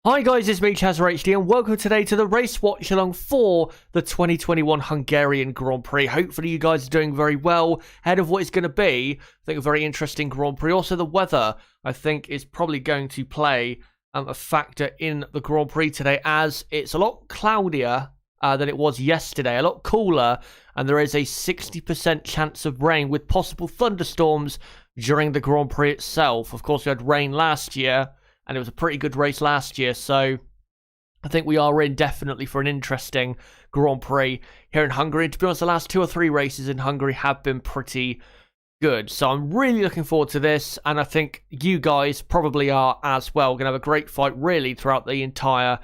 Hi guys, it's me ChazRHD and welcome today to the race watch along for the 2021 Hungarian Grand Prix. Hopefully you guys are doing very well ahead of what is going to be, I think, a very interesting Grand Prix. Also the weather, I think, is probably going to play a factor in the Grand Prix today, as it's a lot cloudier than it was yesterday, a lot cooler, and there is a 60% chance of rain with possible thunderstorms during the Grand Prix itself. Of course, we had rain last year, and it was a pretty good race last year, so I think we are in definitely for an interesting Grand Prix here in Hungary. And to be honest, the last 2 or 3 races in Hungary have been pretty good, so I'm really looking forward to this, and I think you guys probably are as well. We're going to have a great fight really throughout the entire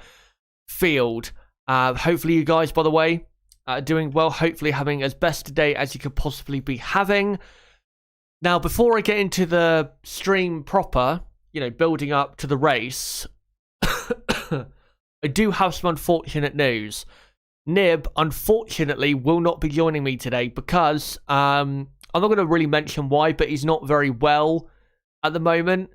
field. Hopefully you guys, by the way, are doing well, hopefully having as best a day as you could possibly be having. Now, before I get into the stream proper, building up to the race, I do have some unfortunate news. Nib, unfortunately, will not be joining me today because, I'm not going to really mention why, but he's not very well at the moment.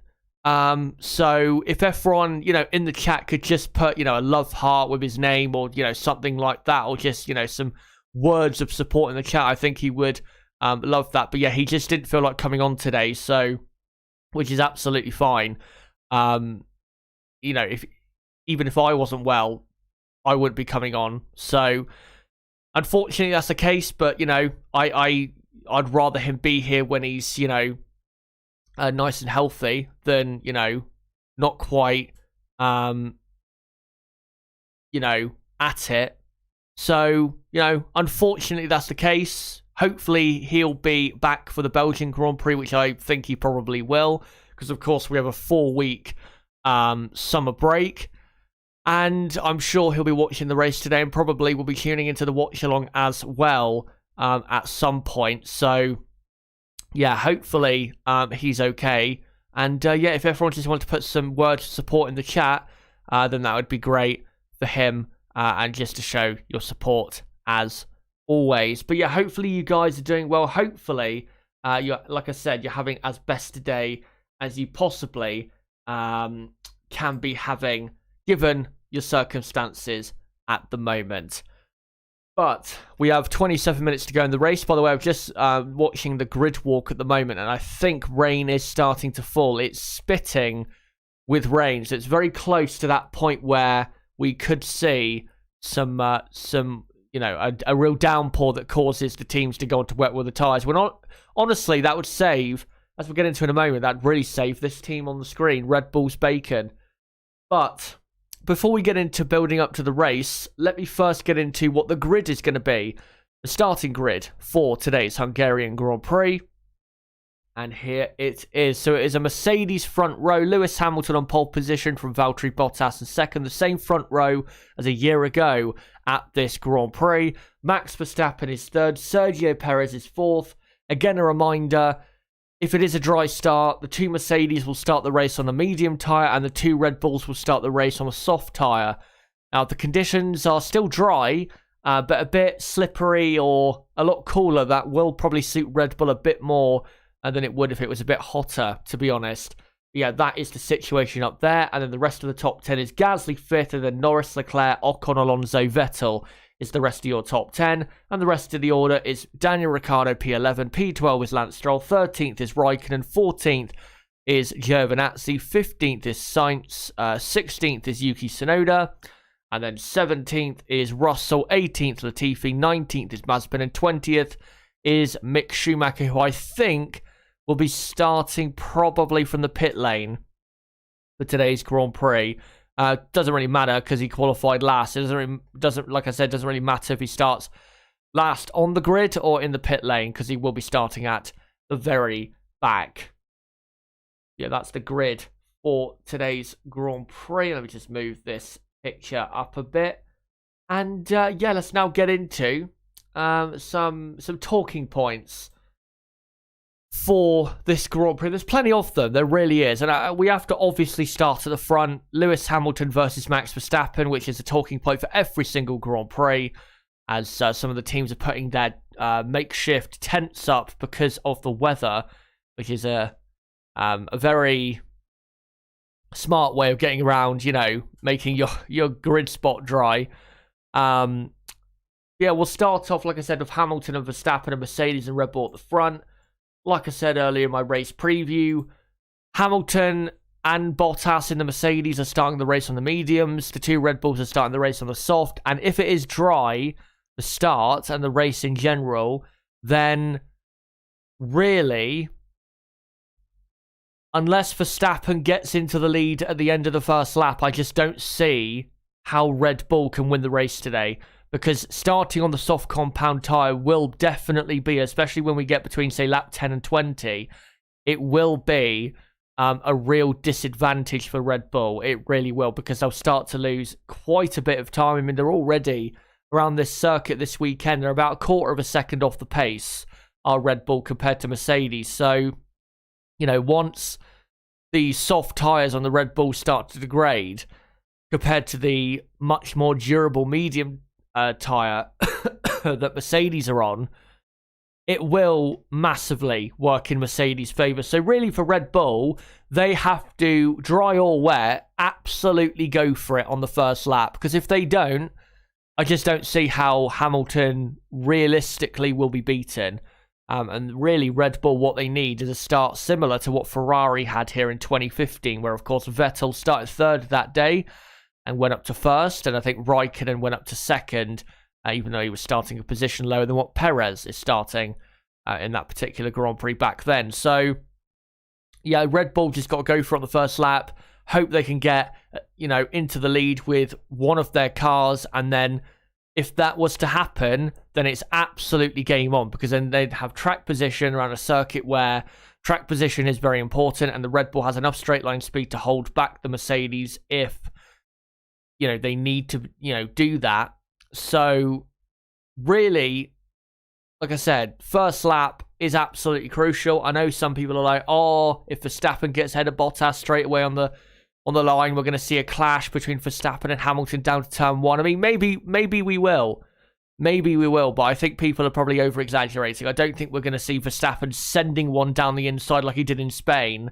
So if everyone, in the chat could just put, a love heart with his name or, something like that, or just, some words of support in the chat, I think he would love that. But yeah, he just didn't feel like coming on today, so... which is absolutely fine. Even if I wasn't well, I wouldn't be coming on. So, unfortunately, that's the case. But I'd rather him be here when he's nice and healthy than not quite at it. So unfortunately, that's the case. Hopefully, he'll be back for the Belgian Grand Prix, which I think he probably will, because, of course, we have a 4-week summer break. And I'm sure he'll be watching the race today and probably will be tuning into the watch-along as well at some point. So, yeah, hopefully he's okay. And, yeah, if everyone just wanted to put some words of support in the chat, then that would be great for him and just to show your support as always. But yeah, hopefully you guys are doing well. Hopefully, like I said, you're having as best a day as you possibly can be having, given your circumstances at the moment. But we have 27 minutes to go in the race. By the way, I'm just watching the grid walk at the moment, and I think rain is starting to fall. It's spitting with rain, so it's very close to that point where we could see some a real downpour that causes the teams to go on to wet weather tyres. We're not, honestly, that would save, as we'll get into in a moment, that'd really save this team on the screen, Red Bull's bacon. But before we get into building up to the race, let me first get into what the grid is going to be. The starting grid for today's Hungarian Grand Prix. And here it is. So it is a Mercedes front row. Lewis Hamilton on pole position from Valtteri Bottas in second. The same front row as a year ago at this Grand Prix. Max Verstappen is third. Sergio Perez is fourth. Again, a reminder, if it is a dry start, the 2 Mercedes will start the race on a medium tyre and the 2 Red Bulls will start the race on a soft tyre. Now, the conditions are still dry, but a bit slippery or a lot cooler. That will probably suit Red Bull a bit more than it would if it was a bit hotter, to be honest. Yeah, that is the situation up there. And then the rest of the top 10 is Gasly 5th, and then Norris, Leclerc, Ocon, Alonso, Vettel is the rest of your top 10. And the rest of the order is Daniel Ricciardo, P11, P12 is Lance Stroll, 13th is Raikkonen, 14th is Giovinazzi, 15th is Sainz, 16th is Yuki Tsunoda, and then 17th is Russell, 18th Latifi, 19th is Mazepin, and 20th is Mick Schumacher, who I think will be starting probably from the pit lane for today's Grand Prix. Doesn't really matter because he qualified last. It doesn't really matter if he starts last on the grid or in the pit lane, because he will be starting at the very back. Yeah, that's the grid for today's Grand Prix. Let me just move this picture up a bit. And yeah, let's now get into some talking points for this Grand Prix. There's plenty of them, there really is, and we have to obviously start at the front. Lewis Hamilton versus Max Verstappen, which is a talking point for every single Grand Prix, as some of the teams are putting their makeshift tents up because of the weather, which is a very smart way of getting around, you know, making your grid spot dry. Yeah, we'll start off, like I said, with Hamilton and Verstappen and Mercedes and Red Bull at the front. Like I said earlier in my race preview, Hamilton and Bottas in the Mercedes are starting the race on the mediums. The two Red Bulls are starting the race on the soft. And if it is dry, the start and the race in general, then really, unless Verstappen gets into the lead at the end of the first lap, I just don't see how Red Bull can win the race today. Because starting on the soft compound tyre will definitely be, especially when we get between, say, lap 10 and 20, it will be a real disadvantage for Red Bull. It really will, because they'll start to lose quite a bit of time. I mean, they're already around this circuit this weekend. They're about a quarter of a second off the pace, are Red Bull, compared to Mercedes. So, you know, once the soft tyres on the Red Bull start to degrade, compared to the much more durable medium tyre that Mercedes are on, it will massively work in Mercedes' favour. So really for Red Bull, they have to, dry or wet, absolutely go for it on the first lap. Because if they don't, I just don't see how Hamilton realistically will be beaten. And really, Red Bull, what they need is a start similar to what Ferrari had here in 2015, where, of course, Vettel started third that day and went up to first, and I think Raikkonen went up to second, even though he was starting a position lower than what Perez is starting in that particular Grand Prix back then. So, yeah, Red Bull just got to go for it on the first lap, hope they can get, you know, into the lead with one of their cars, and then if that was to happen, then it's absolutely game on, because then they'd have track position around a circuit where track position is very important, and the Red Bull has enough straight line speed to hold back the Mercedes if, you know, they need to, you know, do that. So really, like I said, first lap is absolutely crucial. I know some people are like, oh, if Verstappen gets ahead of Bottas straight away on the line, we're going to see a clash between Verstappen and Hamilton down to turn one. I mean, maybe we will. Maybe we will, but I think people are probably over-exaggerating. I don't think we're going to see Verstappen sending one down the inside like he did in Spain,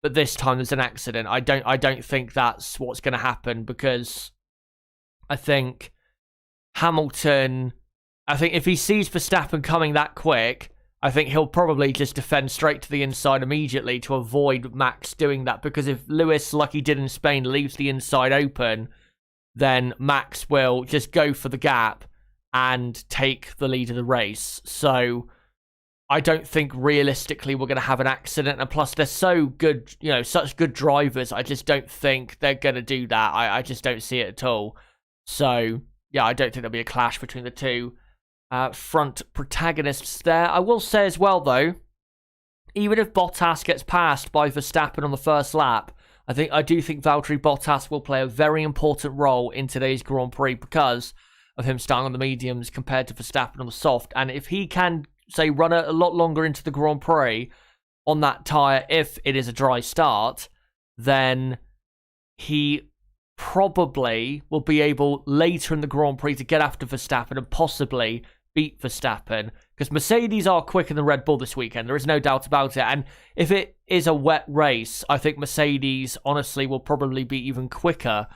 but this time there's an accident. I don't think that's what's going to happen, because I think Hamilton, I think if he sees Verstappen coming that quick, I think he'll probably just defend straight to the inside immediately to avoid Max doing that, because if Lewis, like he did in Spain, leaves the inside open, then Max will just go for the gap and take the lead of the race. So I don't think realistically we're going to have an accident, and plus they're so good, you know, such good drivers, I just don't think they're going to do that. I just don't see it at all. So yeah, I don't think there'll be a clash between the two front protagonists there. I will say as well, though, even if Bottas gets passed by Verstappen on the first lap, I do think Valtteri Bottas will play a very important role in today's Grand Prix because of him starting on the mediums compared to Verstappen on the soft. And if he can, say, run a lot longer into the Grand Prix on that tyre, if it is a dry start, then he probably will be able later in the Grand Prix to get after Verstappen and possibly beat Verstappen, because Mercedes are quicker than Red Bull this weekend. There is no doubt about it. And if it is a wet race, I think Mercedes, honestly, will probably be even quicker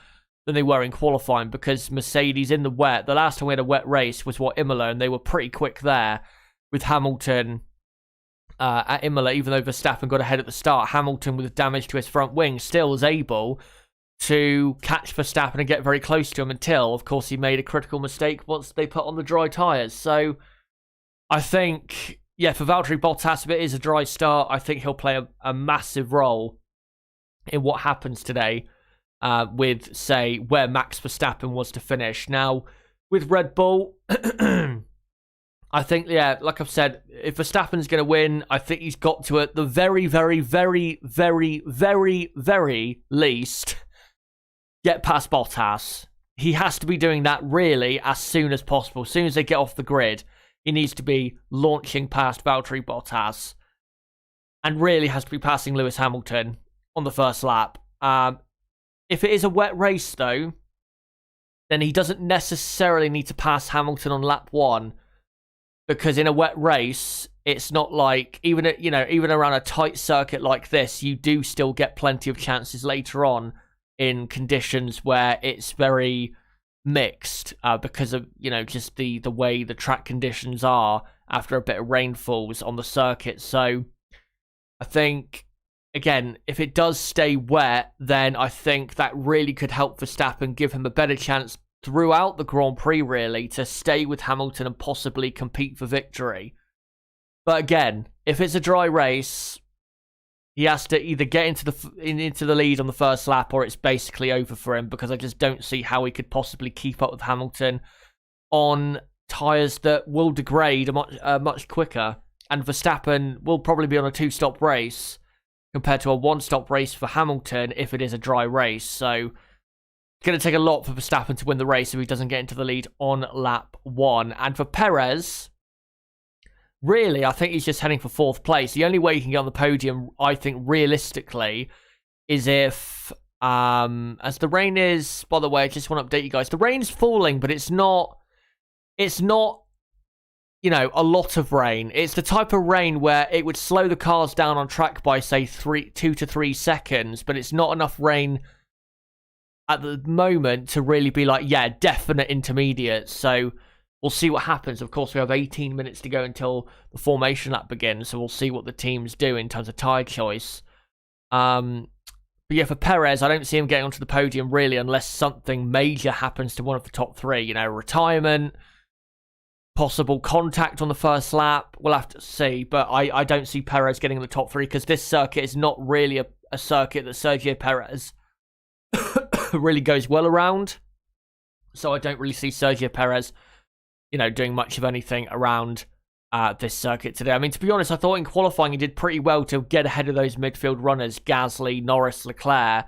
than they were in qualifying, because Mercedes in the wet, the last time we had a wet race was Imola, and they were pretty quick there with Hamilton at Imola. Even though Verstappen got ahead at the start, Hamilton, with damage to his front wing, still was able to catch Verstappen and get very close to him until, of course, he made a critical mistake once they put on the dry tyres. So I think, yeah, for Valtteri Bottas, if it is a dry start, I think he'll play a massive role in what happens today with, say, where Max Verstappen was to finish. Now, with Red Bull, I think, yeah, like I've said, if Verstappen's going to win, I think he's got to, at the very, very, very, very, very, very least, get past Bottas. He has to be doing that really as soon as possible. As soon as they get off the grid, he needs to be launching past Valtteri Bottas, and really has to be passing Lewis Hamilton on the first lap. If it is a wet race, though, then he doesn't necessarily need to pass Hamilton on lap 1, because in a wet race, it's not like even around a tight circuit like this, you do still get plenty of chances later on in conditions where it's very mixed because of just the way the track conditions are after a bit of rain falls on the circuit. So I think, again, if it does stay wet, then I think that really could help Verstappen, give him a better chance throughout the Grand Prix, really, to stay with Hamilton and possibly compete for victory. But again, if it's a dry race, he has to either get into the lead on the first lap, or it's basically over for him, because I just don't see how he could possibly keep up with Hamilton on tyres that will degrade much quicker. And Verstappen will probably be on a 2-stop race compared to a 1-stop race for Hamilton if it is a dry race. So it's going to take a lot for Verstappen to win the race if he doesn't get into the lead on lap 1. And for Perez, really, I think he's just heading for 4th place. The only way he can get on the podium, I think, realistically, is if, as the rain is, by the way, I just want to update you guys, the rain's falling, but it's not, a lot of rain. It's the type of rain where it would slow the cars down on track by, say, 2 to 3 seconds, but it's not enough rain at the moment to really be like, yeah, definite intermediate. So we'll see what happens. Of course, we have 18 minutes to go until the formation lap begins, so we'll see what the teams do in terms of tyre choice. But yeah, for Perez, I don't see him getting onto the podium, really, unless something major happens to one of the top 3. Retirement, possible contact on the first lap. We'll have to see, but I don't see Perez getting in the top 3, because this circuit is not really a circuit that Sergio Perez really goes well around. So I don't really see Sergio Perez doing much of anything around this circuit today. I mean, to be honest, I thought in qualifying he did pretty well to get ahead of those midfield runners, Gasly, Norris, Leclerc,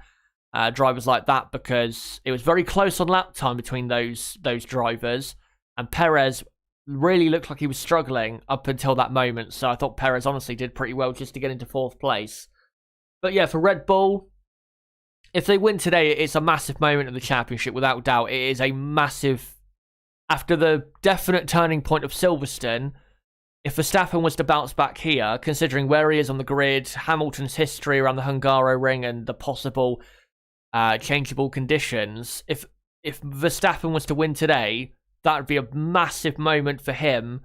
drivers like that, because it was very close on lap time between those drivers, and Perez really looked like he was struggling up until that moment. So I thought Perez honestly did pretty well just to get into 4th place. But yeah, for Red Bull, if they win today, it's a massive moment of the championship, without doubt. It is a massive, after the definite turning point of Silverstone, if Verstappen was to bounce back here, considering where he is on the grid, Hamilton's history around the Hungaroring and the possible changeable conditions, if Verstappen was to win today, that would be a massive moment for him,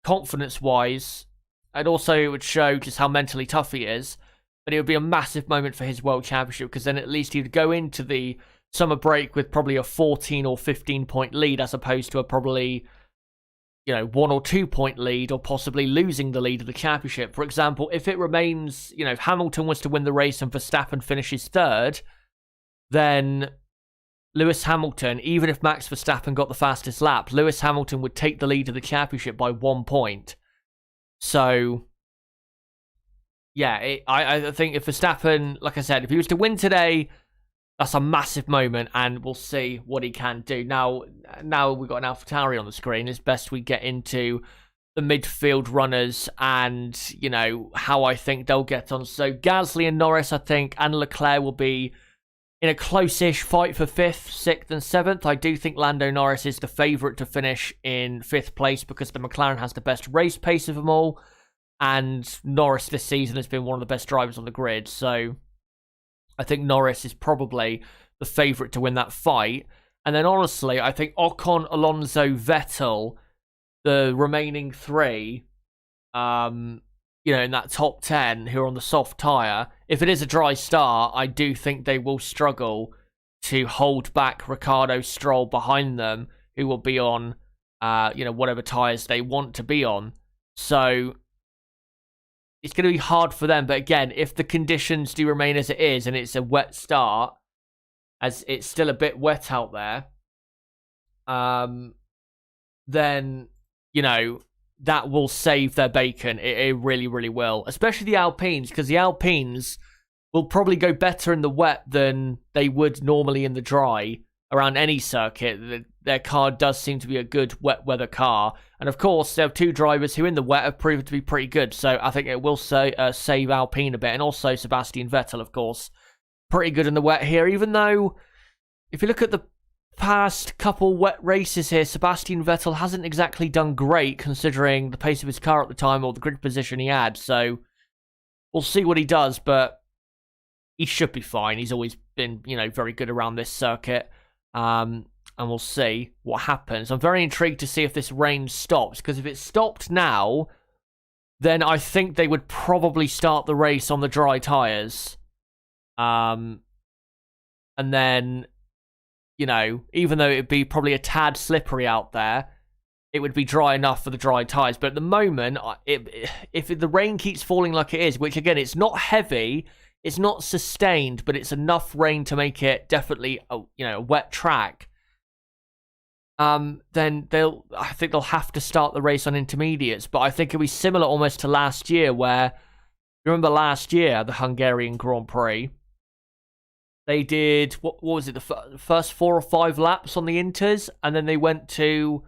confidence-wise, and also it would show just how mentally tough he is. But it would be a massive moment for his World Championship, because then at least he'd go into the summer break with probably a 14 or 15 point lead, as opposed to a probably 1 or 2 point lead, or possibly losing the lead of the championship. For example, if it remains, if Hamilton was to win the race and Verstappen finishes 3rd, then Lewis Hamilton, even if Max Verstappen got the fastest lap, Lewis Hamilton would take the lead of the championship by 1 point. So yeah, I think if Verstappen, like I said, if he was to win today, that's a massive moment, and we'll see what he can do. Now we've got an AlphaTauri on the screen. It's best we get into the midfield runners and, how I think they'll get on. So Gasly and Norris, I think, and Leclerc will be in a close-ish fight for 5th, 6th, and 7th. I do think Lando Norris is the favourite to finish in 5th place, because the McLaren has the best race pace of them all. And Norris this season has been one of the best drivers on the grid. So I think Norris is probably the favourite to win that fight. And then honestly, I think Ocon, Alonso, Vettel, the remaining 3, in that top 10 who are on the soft tyre, if it is a dry start, I do think they will struggle to hold back Ricciardo, Stroll behind them, who will be on, whatever tyres they want to be on. So it's going to be hard for them. But again, if the conditions do remain as it is and it's a wet start, as it's still a bit wet out there, then, that will save their bacon. It really, really will. Especially the Alpines, because the Alpines will probably go better in the wet than they would normally in the dry around any circuit. Their car does seem to be a good wet weather car. And of course, they have 2 drivers who in the wet have proven to be pretty good. So I think it will save Alpine a bit. And also Sebastian Vettel, of course, pretty good in the wet here. Even though, if you look at the past couple wet races here, Sebastian Vettel hasn't exactly done great considering the pace of his car at the time or the grid position he had. So we'll see what he does, but he should be fine. He's always been, very good around this circuit. And we'll see what happens. I'm very intrigued to see if this rain stops, because if it stopped now, then I think they would probably start the race on the dry tyres. And then, even though it'd be probably a tad slippery out there, it would be dry enough for the dry tyres. But at the moment, if the rain keeps falling like it is, which again, it's not heavy, it's not sustained, but it's enough rain to make it definitely a wet track, then I think they'll have to start the race on intermediates. But I think it'll be similar almost to last year, where, remember last year, the Hungarian Grand Prix, they did, what was it, the first 4 or 5 laps on the inters, and then they went to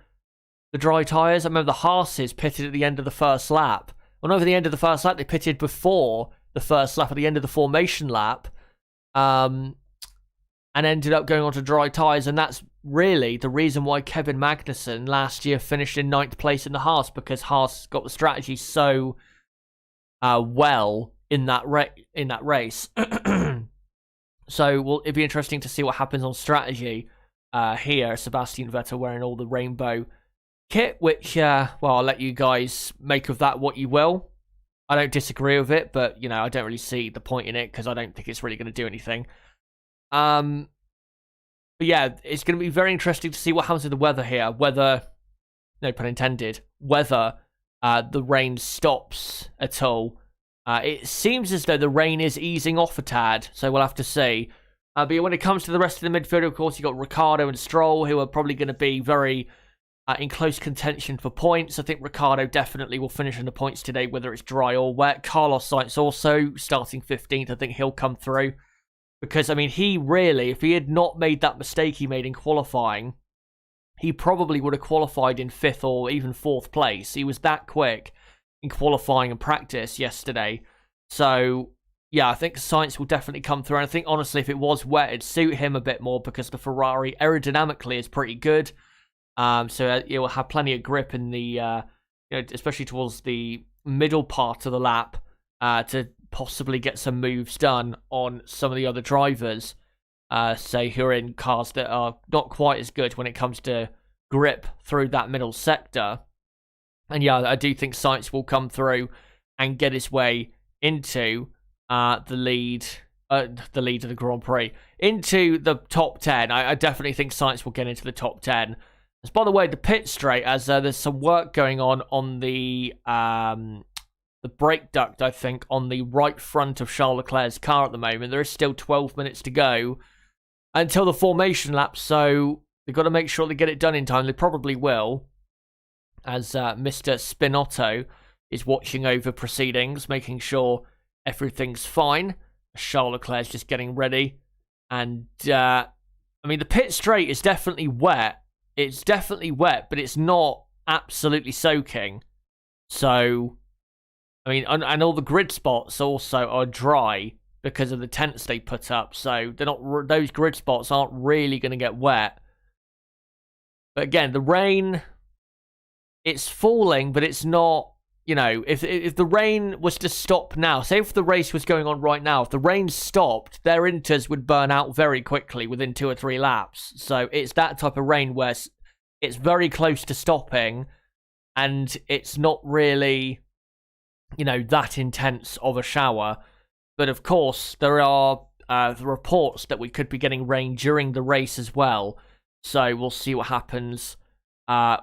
the dry tyres. I remember the Haas's pitted at the end of the first lap. Well, not at the end of the first lap, they pitted before the first lap at the end of the formation lap, and ended up going on to dry tyres. And that's really the reason why Kevin Magnussen last year finished in 9th place in the Haas, because Haas got the strategy so well in that race. So it'd be interesting to see what happens on strategy here. Sebastian Vettel wearing all the rainbow kit, which, I'll let you guys make of that what you will. I don't disagree with it, but, I don't really see the point in it, because I don't think it's really going to do anything. But yeah, it's going to be very interesting to see what happens with the weather here. Whether, no pun intended, whether the rain stops at all. It seems as though the rain is easing off a tad, so we'll have to see. But when it comes to the rest of the midfield, of course, you've got Ricciardo and Stroll, who are probably going to be very in close contention for points. I think Ricciardo definitely will finish in the points today, whether it's dry or wet. Carlos Sainz also starting 15th. I think he'll come through. Because, he really, if he had not made that mistake he made in qualifying, he probably would have qualified in 5th or even 4th place. He was that quick in qualifying and practice yesterday. So, yeah, I think Sainz will definitely come through. And I think, honestly, if it was wet, it'd suit him a bit more, because the Ferrari aerodynamically is pretty good. So it will have plenty of grip in the, especially towards the middle part of the lap, to possibly get some moves done on some of the other drivers, say, who are in cars that are not quite as good when it comes to grip through that middle sector. And yeah, I do think Sainz will come through and get his way into the lead of the Grand Prix, into the top 10. I definitely think Sainz will get into the top 10. As by the way, the pit straight, as there's some work going on the brake duct, I think, on the right front of Charles Leclerc's car at the moment. There is still 12 minutes to go until the formation lap, so they've got to make sure they get it done in time. They probably will, as Mr. Spinotto is watching over proceedings, making sure everything's fine. Charles Leclerc's just getting ready. And, the pit straight is definitely wet. It's definitely wet, but it's not absolutely soaking. So, and all the grid spots also are dry because of the tents they put up. So, those grid spots aren't really going to get wet. But again, the rain, it's falling, but it's not, if the rain was to stop now, say if the race was going on right now, if the rain stopped, their inters would burn out very quickly within 2 or 3 laps. So it's that type of rain where it's very close to stopping, and it's not really, that intense of a shower. But of course, there are the reports that we could be getting rain during the race as well. So we'll see what happens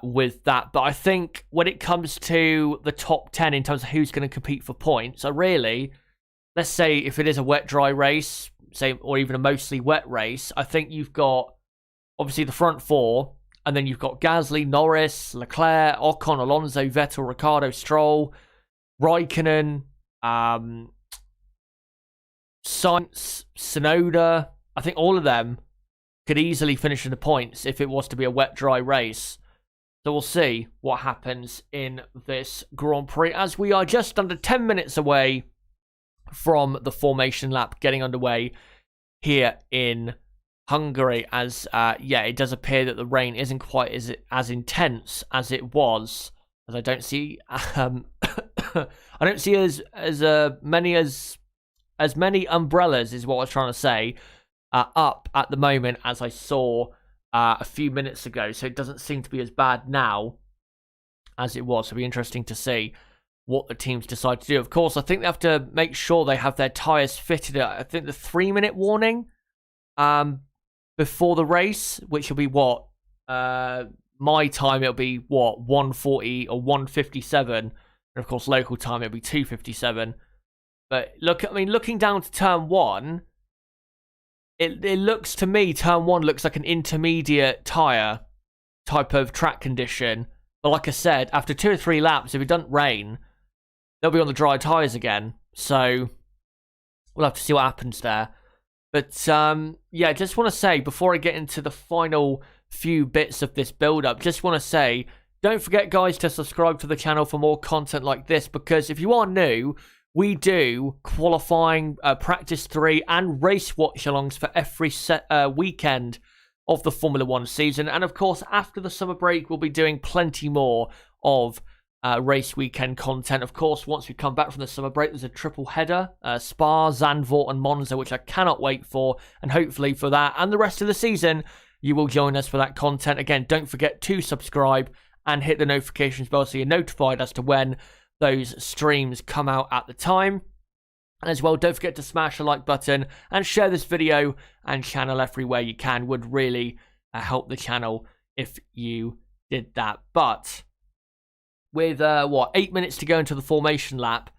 with that. But I think when it comes to the top 10 in terms of who's going to compete for points, let's say if it is a wet dry race, say, or even a mostly wet race, I think you've got obviously the front 4, and then you've got Gasly, Norris, Leclerc, Ocon, Alonso, Vettel, Ricciardo, Stroll, Raikkonen, Sainz, Tsunoda. I think all of them could easily finish in the points if it was to be a wet dry race. So we'll see what happens in this Grand Prix, as we are just under 10 minutes away from the formation lap getting underway here in Hungary, as yeah, it does appear that the rain isn't quite as intense as it was, as I don't see I don't see as many umbrellas, is what I was trying to say, up at the moment as I saw a few minutes ago. So it doesn't seem to be as bad now as it was. So it'll be interesting to see what the teams decide to do. Of course, I think they have to make sure they have their tyres fitted at, I think, the 3-minute warning before the race, which will be what? My time, it'll be what? 1:40 or 1:57. And of course, local time, it'll be 2:57. But look, I mean, looking down to turn 1, it looks to me, turn 1 looks like an intermediate tyre type of track condition. But like I said, after 2 or 3 laps, if it doesn't rain, they'll be on the dry tyres again. So we'll have to see what happens there. But yeah, just want to say, before I get into the final few bits of this build-up, just want to say, don't forget, guys, to subscribe to the channel for more content like this, because if you are new, we do qualifying, practice 3 and race watch-alongs for every weekend of the Formula 1 season. And of course, after the summer break, we'll be doing plenty more of race weekend content. Of course, once we come back from the summer break, there's a triple header, Spa, Zandvoort and Monza, which I cannot wait for. And hopefully for that and the rest of the season, you will join us for that content. Again, don't forget to subscribe and hit the notifications bell so you're notified as to when those streams come out at the time. And as well, don't forget to smash the like button and share this video and channel everywhere you can. Would really help the channel if you did that. But with 8 minutes to go into the formation lap,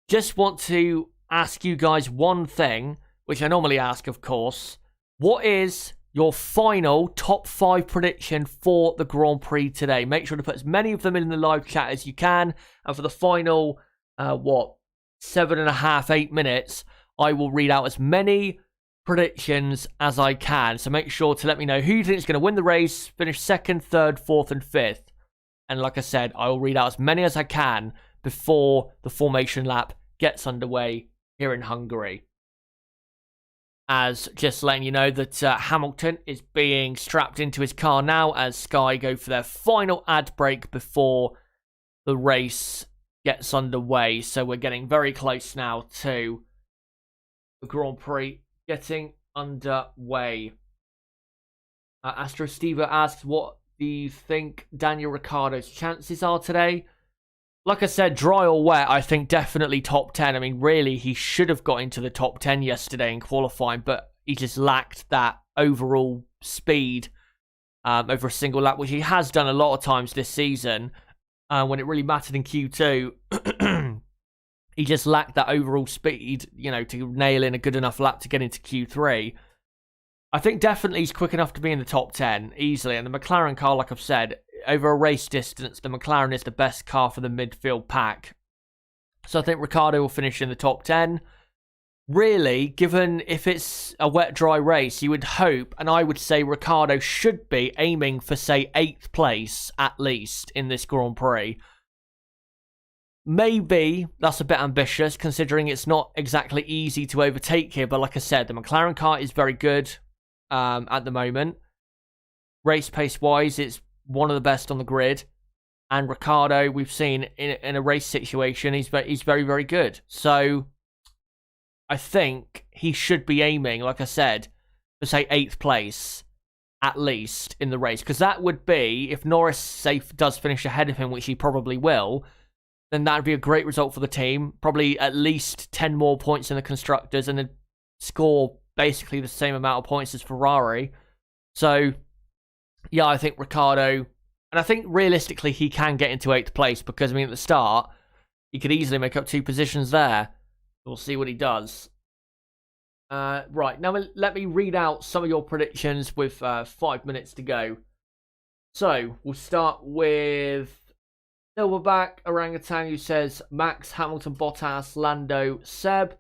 just want to ask you guys one thing, which I normally ask, of course. What is your final top 5 prediction for the Grand Prix today? Make sure to put as many of them in the live chat as you can. And for the final, 7.5, 8 minutes, I will read out as many predictions as I can. So make sure to let me know who you think is going to win the race, finish 2nd, 3rd, 4th, and 5th. And like I said, I will read out as many as I can before the formation lap gets underway here in Hungary. As just letting you know that Hamilton is being strapped into his car now as Sky go for their final ad break before the race gets underway. So we're getting very close now to the Grand Prix getting underway. Astro Steve asks, what do you think Daniel Ricciardo's chances are today? Like I said, dry or wet, I think definitely top 10. I mean, really, he should have got into the top 10 yesterday in qualifying, but he just lacked that overall speed over a single lap, which he has done a lot of times this season. When it really mattered in Q2, he just lacked that overall speed, you know, to nail in a good enough lap to get into Q3. I think definitely he's quick enough to be in the top 10 easily. And the McLaren car, like I've said, over a race distance, the McLaren is the best car for the midfield pack. So I think Ricciardo will finish in the top 10. Really, given if it's a wet, dry race, you would hope, and I would say Ricciardo should be aiming for, say, 8th place at least in this Grand Prix. Maybe that's a bit ambitious, considering it's not exactly easy to overtake here. But like I said, the McLaren car is very good at the moment. Race pace-wise, it's one of the best on the grid. And Ricciardo, we've seen in a race situation, he's very, very good. So I think he should be aiming, like I said, for, say, 8th place at least in the race. Because that would be, if Norris does finish ahead of him, which he probably will, then that would be a great result for the team. Probably at least 10 more points in the Constructors and then score basically the same amount of points as Ferrari. So, yeah, I think Ricciardo, and I think realistically he can get into 8th place because, I mean, at the start, he could easily make up 2 positions there. We'll see what he does. Right, now let me read out some of your predictions with 5 minutes to go. So, we'll start with Silverback Orangutan, who says Max, Hamilton, Bottas, Lando, Seb.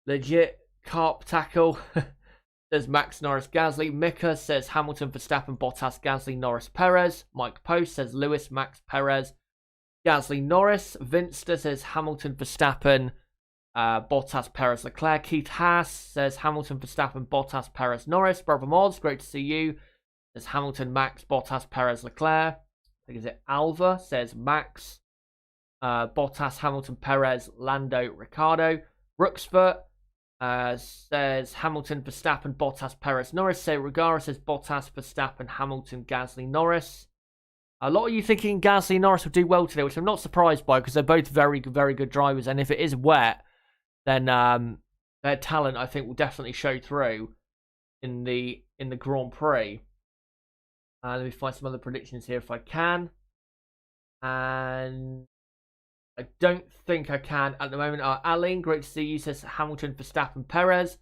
Legit Carp Tackle says Max, Norris, Gasly. Mika says Hamilton, Verstappen, Bottas, Gasly, Norris, Perez. Mike Post says Lewis, Max, Perez, Gasly, Norris. Vinster says Hamilton, Verstappen, Bottas, Perez, Leclerc. Keith Haas says Hamilton, Verstappen, Bottas, Perez, Norris. Brother Mods, great to see you. Says Hamilton, Max, Bottas, Perez, Leclerc. I think is it Alva says Max, Bottas, Hamilton, Perez, Lando, Ricciardo. Rooksfoot says Hamilton, Verstappen, Bottas, Perez, Norris. Say Regara says Bottas, Verstappen, Hamilton, Gasly, Norris. A lot of you thinking Gasly, Norris will do well today, which I'm not surprised by because they're both very, very good drivers. And if it is wet, then their talent, I think, will definitely show through in the Grand Prix. Let me find some other predictions here if I can. And I don't think I can at the moment. Aline, great to see you, says Hamilton, Verstappen, Perez.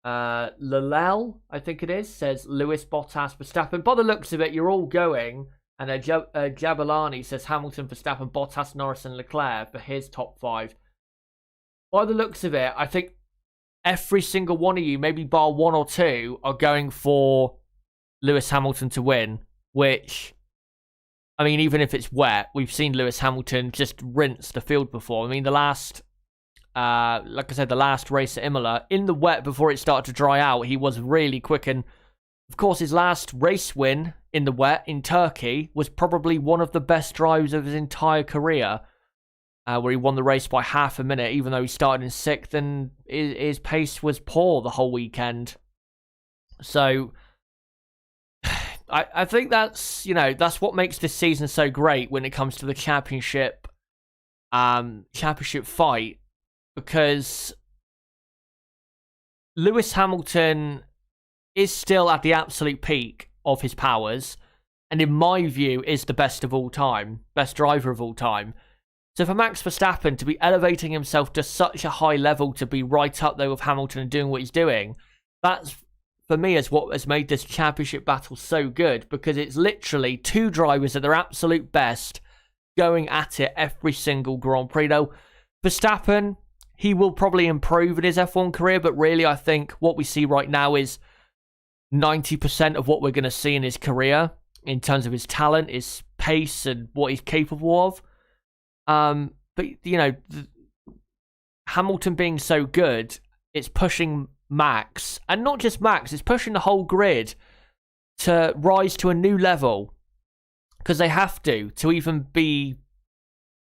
Lalel, I think it is, says Lewis, Bottas, Verstappen. By the looks of it, you're all going. And Jabalani says Hamilton, Verstappen, Bottas, Norris, and Leclerc for his top 5. By the looks of it, I think every single one of you, maybe bar 1 or 2, are going for Lewis Hamilton to win, which, I mean, even if it's wet, we've seen Lewis Hamilton just rinse the field before. I mean, the last race at Imola, in the wet before it started to dry out, he was really quick. And, of course, his last race win in the wet in Turkey was probably one of the best drives of his entire career, where he won the race by half a minute, even though he started in 6th, and his pace was poor the whole weekend. So I think that's what makes this season so great when it comes to the championship fight, because Lewis Hamilton is still at the absolute peak of his powers, and in my view is the best of all time, best driver of all time. So for Max Verstappen to be elevating himself to such a high level, to be right up there with Hamilton and doing what he's doing, that's, for me, is what has made this championship battle so good, because it's literally 2 drivers at their absolute best going at it every single Grand Prix. Though Verstappen, he will probably improve in his F1 career, but really I think what we see right now is 90% of what we're going to see in his career in terms of his talent, his pace, and what he's capable of. But, Hamilton being so good, it's pushing Max, and not just Max, it's pushing the whole grid to rise to a new level, because they have to even be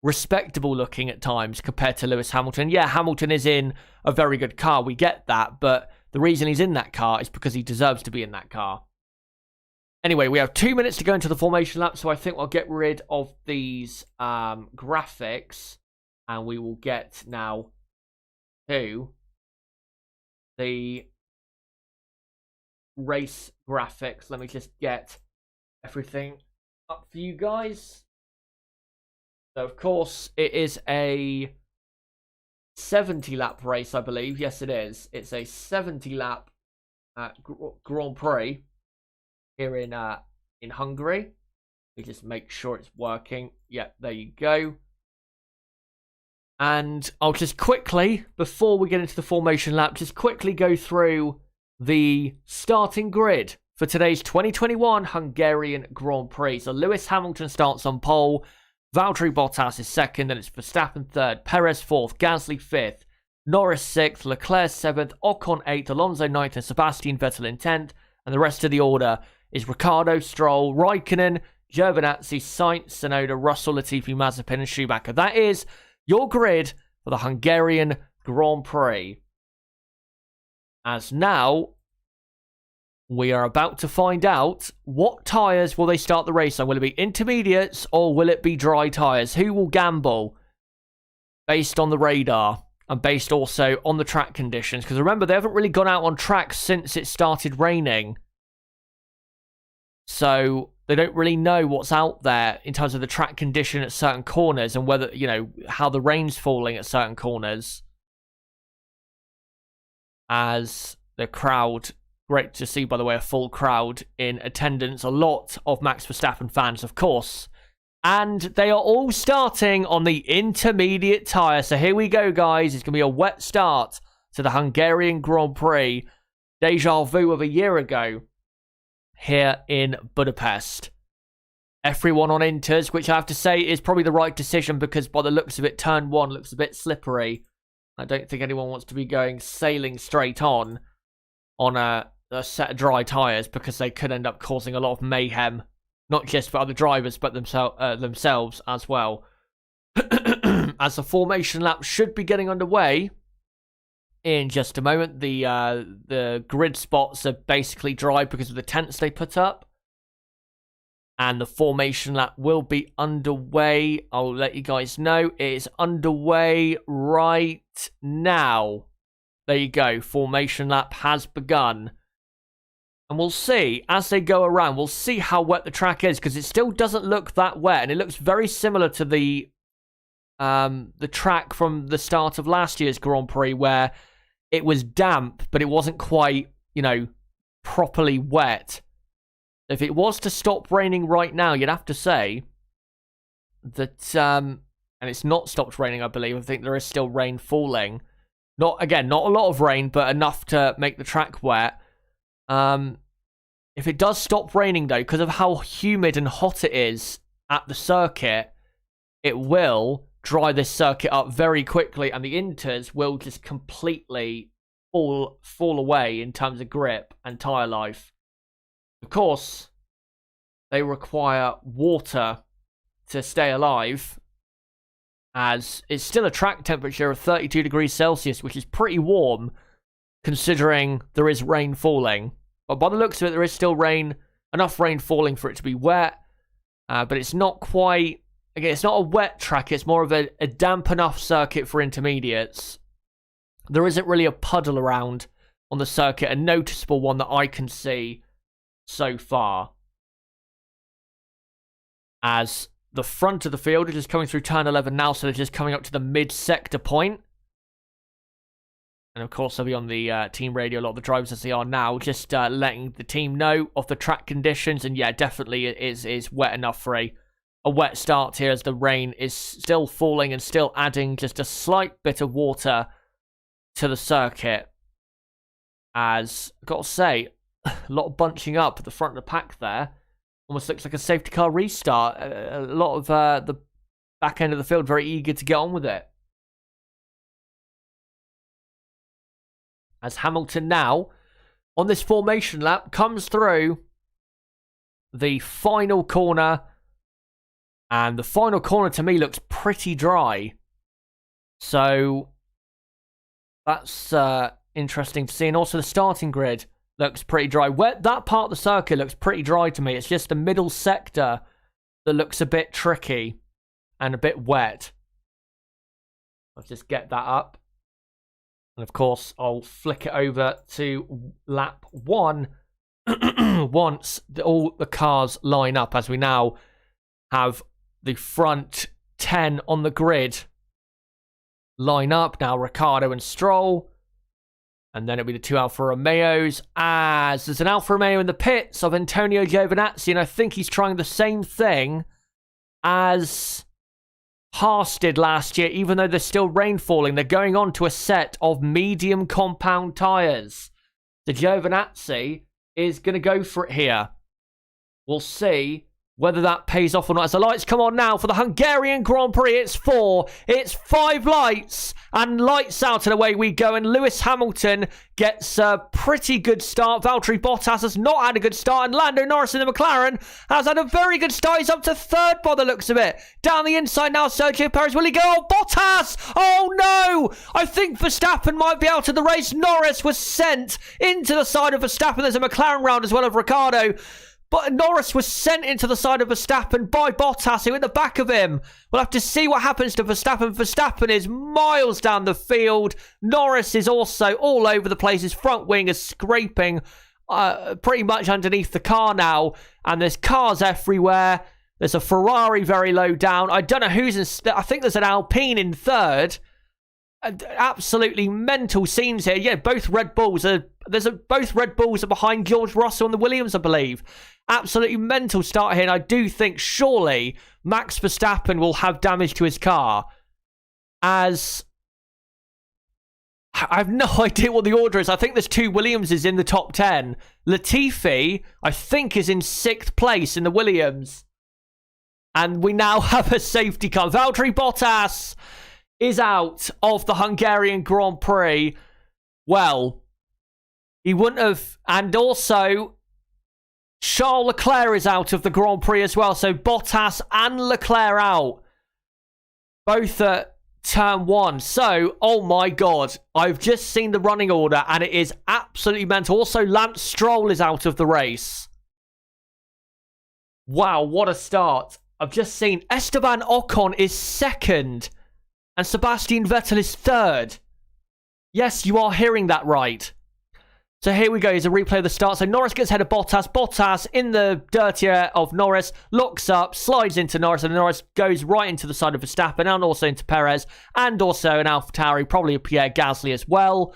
respectable looking at times compared to Lewis Hamilton. Yeah, Hamilton is in a very good car, we get that, but the reason he's in that car is because he deserves to be in that car. Anyway, we have 2 minutes to go into the formation lap, so I think I'll get rid of these graphics, and we will get now to the race graphics. Let me just get everything up for you guys. So, of course, it is a 70-lap race, I believe. Yes, it is. It's a 70-lap Grand Prix here in Hungary. We just make sure it's working. Yep, there you go. And I'll just quickly, before we get into the formation lap, just quickly go through the starting grid for today's 2021 Hungarian Grand Prix. So Lewis Hamilton starts on pole. Valtteri Bottas is 2nd, then it's Verstappen 3rd, Perez 4th, Gasly 5th, Norris 6th, Leclerc 7th, Ocon 8th, Alonso 9th, and Sebastian Vettel in 10th. And the rest of the order is Ricciardo, Stroll, Raikkonen, Giovinazzi, Sainz, Tsunoda, Russell, Latifi, Mazepin, and Schumacher. That is your grid for the Hungarian Grand Prix. As now, we are about to find out what tyres will they start the race on. Will it be intermediates or will it be dry tyres? Who will gamble based on the radar and based also on the track conditions? Because remember, they haven't really gone out on track since it started raining. So they don't really know what's out there in terms of the track condition at certain corners and whether, how the rain's falling at certain corners. As the crowd, great to see, by the way, a full crowd in attendance. A lot of Max Verstappen fans, of course. And they are all starting on the intermediate tyre. So here we go, guys. It's going to be a wet start to the Hungarian Grand Prix. Deja vu of a year ago here in Budapest. Everyone on inters, which I have to say is probably the right decision, because by the looks of it, turn 1 looks a bit slippery. I don't think anyone wants to be going sailing straight on a set of dry tyres, because they could end up causing a lot of mayhem, not just for other drivers, but themselves as well. As the formation lap should be getting underway in just a moment. The grid spots are basically dry because of the tents they put up. And the formation lap will be underway. I'll let you guys know. It is underway right now. There you go. Formation lap has begun. And we'll see, as they go around, we'll see how wet the track is, because it still doesn't look that wet. And it looks very similar to the track from the start of last year's Grand Prix, where it was damp, but it wasn't quite, properly wet. If it was to stop raining right now, you'd have to say that, and it's not stopped raining, I believe. I think there is still rain falling. Not a lot of rain, but enough to make the track wet. If it does stop raining, though, because of how humid and hot it is at the circuit, it will dry this circuit up very quickly, and the inters will just completely fall away in terms of grip and tyre life. Of course, they require water to stay alive, as it's still a track temperature of 32 degrees Celsius, which is pretty warm considering there is rain falling. But by the looks of it, there is still enough rain falling for it to be wet. But it's not quite, again, it's not a wet track. It's more of a damp enough circuit for intermediates. There isn't really a puddle around on the circuit, a noticeable one that I can see so far. As the front of the field is just coming through turn 11 now, so they're just coming up to the mid-sector point. And of course, they'll be on the team radio, a lot of the drivers as they are now, just letting the team know of the track conditions. And yeah, definitely it is wet enough for a wet start here, as the rain is still falling and still adding just a slight bit of water to the circuit. As I've got to say, a lot of bunching up at the front of the pack there. Almost looks like a safety car restart. A lot of the back end of the field very eager to get on with it. As Hamilton now, on this formation lap, comes through the final corner. And the final corner, to me, looks pretty dry. So that's interesting to see. And also the starting grid looks pretty dry. That part of the circuit looks pretty dry to me. It's just the middle sector that looks a bit tricky and a bit wet. Let's just get that up. And of course, I'll flick it over to lap 1 once all the cars line up, as we now have the front 10 on the grid line up. Now Ricciardo and Stroll. And then it'll be the 2 Alfa Romeos, as there's an Alfa Romeo in the pits of Antonio Giovinazzi, and I think he's trying the same thing as Haas did last year, even though there's still rain falling. They're going on to a set of medium compound tyres. The Giovinazzi is going to go for it here. We'll see whether that pays off or not. As the lights come on now for the Hungarian Grand Prix, it's 5 lights, and lights out and away we go. And Lewis Hamilton gets a pretty good start. Valtteri Bottas has not had a good start, and Lando Norris in the McLaren has had a very good start. He's up to 3rd by the looks of it. Down the inside now, Sergio Perez. Will he go? Oh, Bottas! Oh no! I think Verstappen might be out of the race. Norris was sent into the side of Verstappen. There's a McLaren round as well of Ricciardo. But Norris was sent into the side of Verstappen by Bottas, who at the back of him. We'll have to see what happens to Verstappen. Verstappen is miles down the field. Norris is also all over the place. His front wing is scraping pretty much underneath the car now. And there's cars everywhere. There's a Ferrari very low down. I don't know who's in... I think there's an Alpine in 3rd. Absolutely mental scenes here. Yeah, both Red Bulls are... both Red Bulls are behind George Russell and the Williams, I believe. Absolutely mental start here, and I do think surely Max Verstappen will have damage to his car, as I have no idea what the order is. I think there's 2 Williamses in the top 10. Latifi, I think, is in 6th place in the Williams. And we now have a safety car. Valtteri Bottas is out of the Hungarian Grand Prix. Well, he wouldn't have. And also, Charles Leclerc is out of the Grand Prix as well. So Bottas and Leclerc out. Both at turn 1. So, oh my God. I've just seen the running order and it is absolutely mental. Also, Lance Stroll is out of the race. Wow, what a start. I've just seen Esteban Ocon is 2nd. And Sebastian Vettel is 3rd. Yes, you are hearing that right. So here we go. Here's a replay of the start. So Norris gets ahead of Bottas. Bottas in the dirty air of Norris. Locks up. Slides into Norris. And Norris goes right into the side of Verstappen. And also into Perez. And also an AlphaTauri. Probably a Pierre Gasly as well.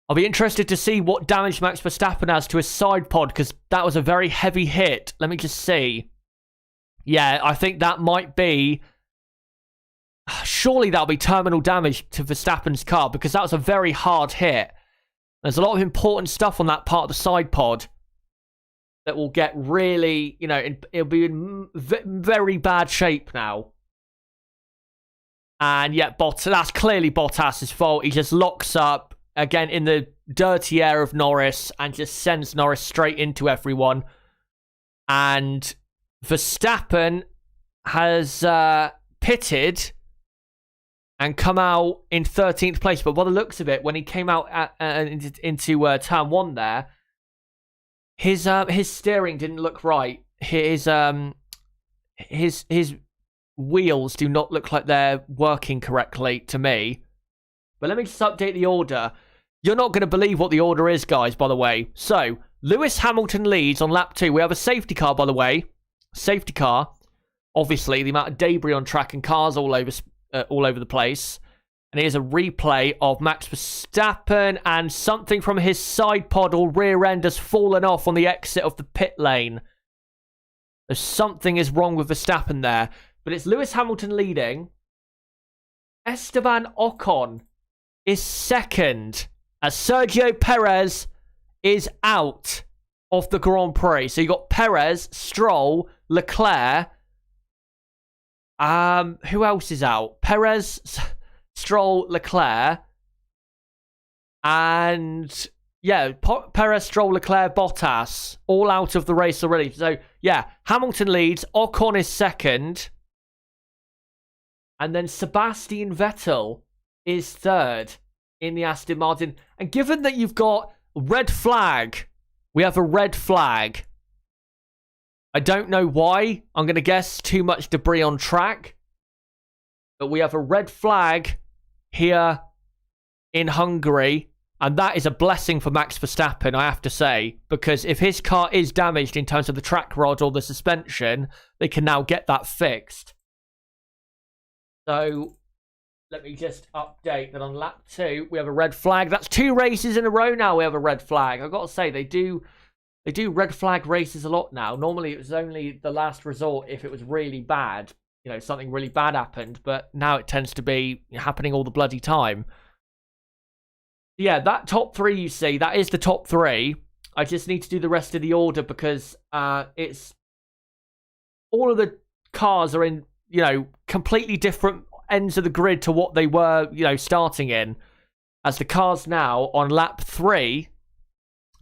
I'll be interested to see what damage Max Verstappen has to his side pod. Because that was a very heavy hit. Let me just see. Yeah, I think that might be... Surely that'll be terminal damage to Verstappen's car. Because that was a very hard hit. There's a lot of important stuff on that part of the side pod that will get really, you know, it'll be in very bad shape now. And yeah, that's clearly Bottas's fault. He just locks up, again, in the dirty air of Norris and just sends Norris straight into everyone. And Verstappen has pitted and come out in 13th place. But by the looks of it, when he came out into turn 1 there, his steering didn't look right. His wheels do not look like they're working correctly to me. But let me just update the order. You're not going to believe what the order is, guys, by the way. So, Lewis Hamilton leads on lap 2. We have a safety car, by the way. Safety car. Obviously, the amount of debris on track and cars all over the place. And here's a replay of Max Verstappen, and something from his side pod or rear end has fallen off on the exit of the pit lane. So something is wrong with Verstappen there. But it's Lewis Hamilton leading. Esteban Ocon is 2nd as Sergio Perez is out of the Grand Prix. So you got Perez, Stroll, Leclerc. Who else is out? Perez, Stroll, Leclerc. And, yeah, Perez, Stroll, Leclerc, Bottas. All out of the race already. So, yeah, Hamilton leads. Ocon is 2nd. And then Sebastian Vettel is 3rd in the Aston Martin. And given that you've got red flag, we have a red flag. I don't know why. I'm going to guess too much debris on track. But we have a red flag here in Hungary. And that is a blessing for Max Verstappen, I have to say. Because if his car is damaged in terms of the track rod or the suspension, they can now get that fixed. So, let me just update that on lap 2, we have a red flag. That's 2 races in a row now we have a red flag. I've got to say, they do red flag races a lot now. Normally, it was only the last resort if it was really bad. You know, something really bad happened. But now it tends to be happening all the bloody time. Yeah, that top 3 you see, that is the top 3. I just need to do the rest of the order because it's... all of the cars are in, you know, completely different ends of the grid to what they were, you know, starting in. As the cars now, on lap 3...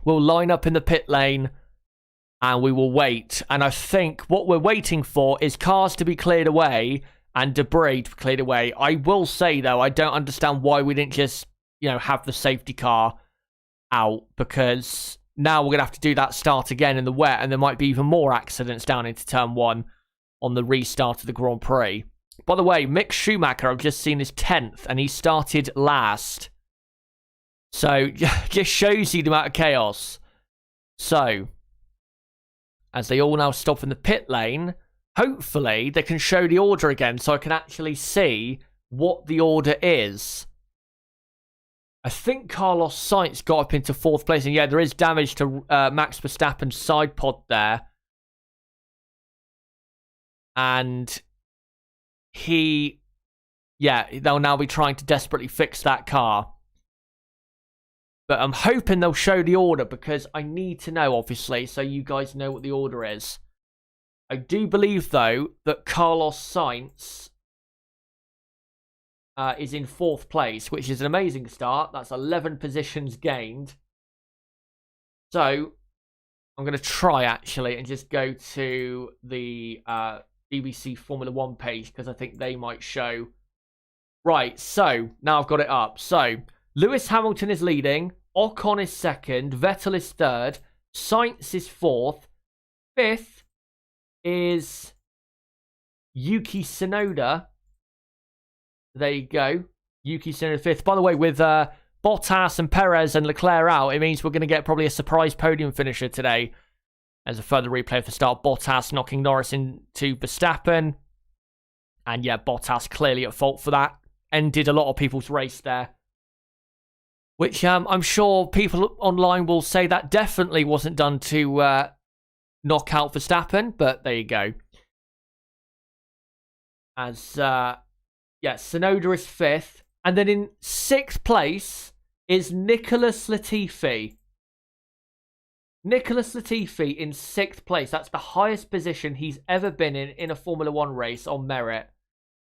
we'll line up in the pit lane and we will wait. And I think what we're waiting for is cars to be cleared away and debris to be cleared away. I will say, though, I don't understand why we didn't just, you know, have the safety car out. Because now we're going to have to do that start again in the wet. And there might be even more accidents down into turn 1 on the restart of the Grand Prix. By the way, Mick Schumacher, I've just seen, is 10th. And he started last. So, just shows you the amount of chaos. So, as they all now stop in the pit lane, hopefully they can show the order again so I can actually see what the order is. I think Carlos Sainz got up into 4th place. And yeah, there is damage to Max Verstappen's side pod there. And they'll now be trying to desperately fix that car. But I'm hoping they'll show the order because I need to know, obviously, so you guys know what the order is. I do believe, though, that Carlos Sainz is in 4th place, which is an amazing start. That's 11 positions gained. So I'm going to try, actually, and just go to the BBC Formula 1 page, because I think they might show. Right, so now I've got it up. So Lewis Hamilton is leading. Ocon is 2nd. Vettel is 3rd. Sainz is 4th. 5th is Yuki Tsunoda. There you go. Yuki Tsunoda 5th. By the way, with Bottas and Perez and Leclerc out, it means we're going to get probably a surprise podium finisher today. As a further replay of the start, Bottas knocking Norris into Verstappen. And yeah, Bottas clearly at fault for that. Ended a lot of people's race there. Which I'm sure people online will say that definitely wasn't done to knock out Verstappen. But there you go. As... yeah, Tsunoda is 5th. And then in 6th place is Nicholas Latifi. Nicholas Latifi in 6th place. That's the highest position he's ever been in a Formula 1 race on merit.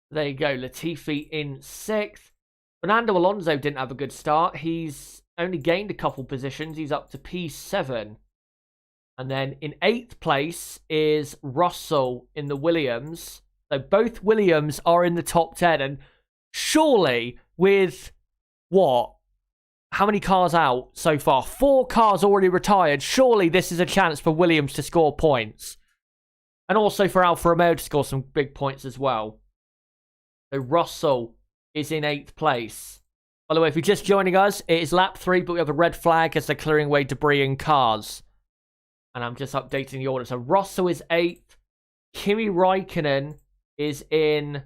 There you go, Latifi in 6th. Fernando Alonso didn't have a good start. He's only gained a couple positions. He's up to P7. And then in 8th place is Russell in the Williams. So both Williams are in the top 10. And surely with what? How many cars out so far? 4 cars already retired. Surely this is a chance for Williams to score points. And also for Alfa Romeo to score some big points as well. So Russell is in 8th place. By the way, if you're just joining us, it is lap 3, but we have a red flag as they're clearing away debris and cars. And I'm just updating the order. So Russell is 8th. Kimi Räikkönen is in